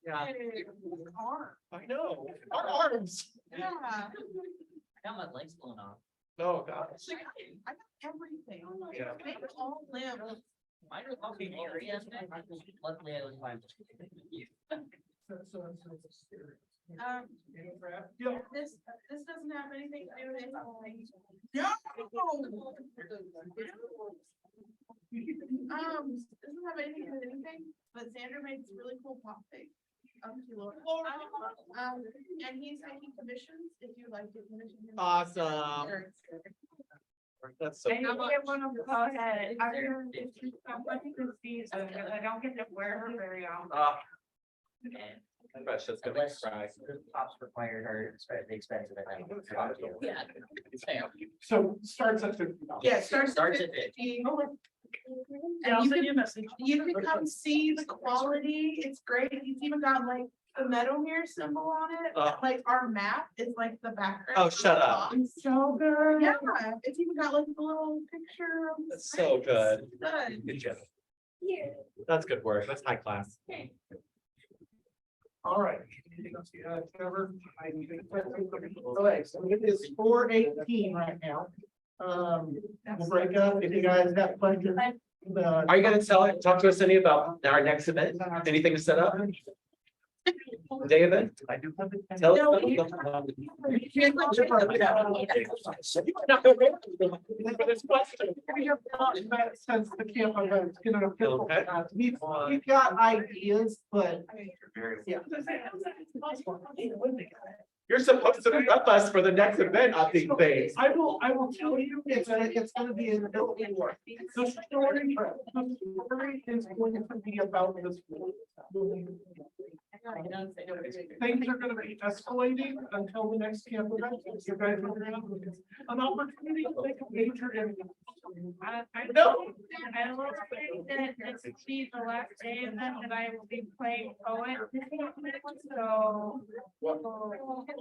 yeah. I know, our arms. Yeah. I got my legs blown off. Oh, gosh. I got everything. Yeah. They all live. Mine are all being here yesterday. Luckily, I was fine. This doesn't have anything to do with anything. Doesn't have anything to do with anything, but Sandra made this really cool pop thing. And he's taking commissions, if you like to commission him. Awesome. That's so. I need to get one of them, go ahead. I'm looking to see, because I don't get to wear her very often. That's just gonna cry. Pops required her, the expensive. Yeah. So starts at $50. Yeah, it starts Starts at at 50. Yeah, I'll And you send can, you a message. you can come see the quality, it's great, he's even got like the Meadowmere symbol on it, like our map is like the background. Oh, shut up. It's so good. Yeah, it's even got like a little picture of. the That's so sites. good. Good. Good job. Yeah. That's good work. That's high class. All right. Trevor, okay, so it is 4:18 right now. We'll break up if you guys have questions. Are you gonna talk to us any about our next event? Anything to set up? Day event? I do. Tell No, us. we- Since the camp event, you know, Okay. we've got ideas, but yeah. You're supposed to prep us for the next event of these things. I will tell you, it's gonna be in building work. The story is going to be about this. Things are gonna be escalating until the next camp event. You guys are gonna have an opportunity to make a major impact. I know. I will say that this will be the last day event that I will be playing poet. So.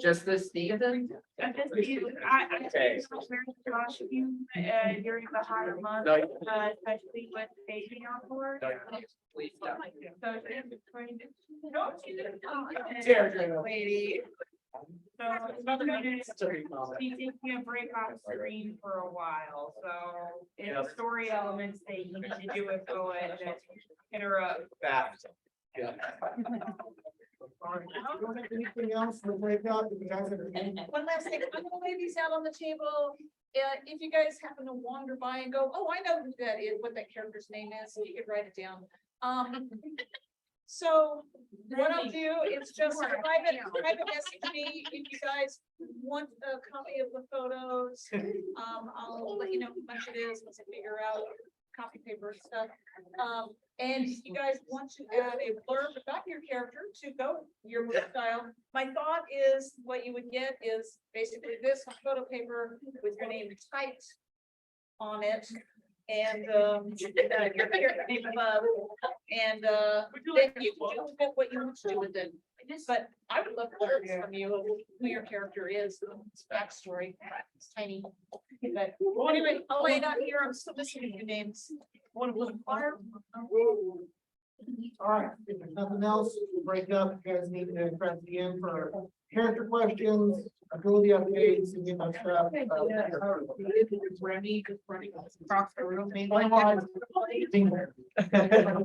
Just this season? I just, I Okay. wear costume, during the hotter months, No. Especially with baby on board. Please don't. So it's going to. No, she didn't. Deirdre. Lady. So she's taking a break off screen for a while, so it's story elements that you need to do with poet that hit her up. Fast. Yeah. All right, if you don't have anything else, we'll break up. If you guys have any- One last thing, I'm gonna lay these out on the table. If you guys happen to wander by and go, oh, I know who that is, what that character's name is, you could write it down. So what I'll do is just private message me if you guys want a copy of the photos. I'll let you know how much it is once I figure out copy paper and stuff. And if you guys want to add a blurb about your character to go your style, my thought is what you would get is basically this on photo paper with your name typed on it. And your character name above, and then you can do what you want to do with it. But I would love to hear from you who your character is, its backstory. It's tiny. But anyway, I'll lay it out here. I'm still listening to names. All right, if there's nothing else, we'll break up. You guys need to press the end for character questions, ability updates, and that stuff.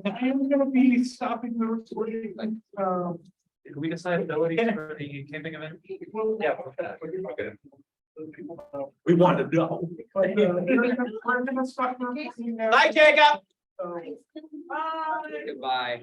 I am gonna be stopping the recording. Did we decide abilities for the camping event? Yeah. We want to know. But, we're gonna stop the recording now. Bye, Jacob. So, Goodbye.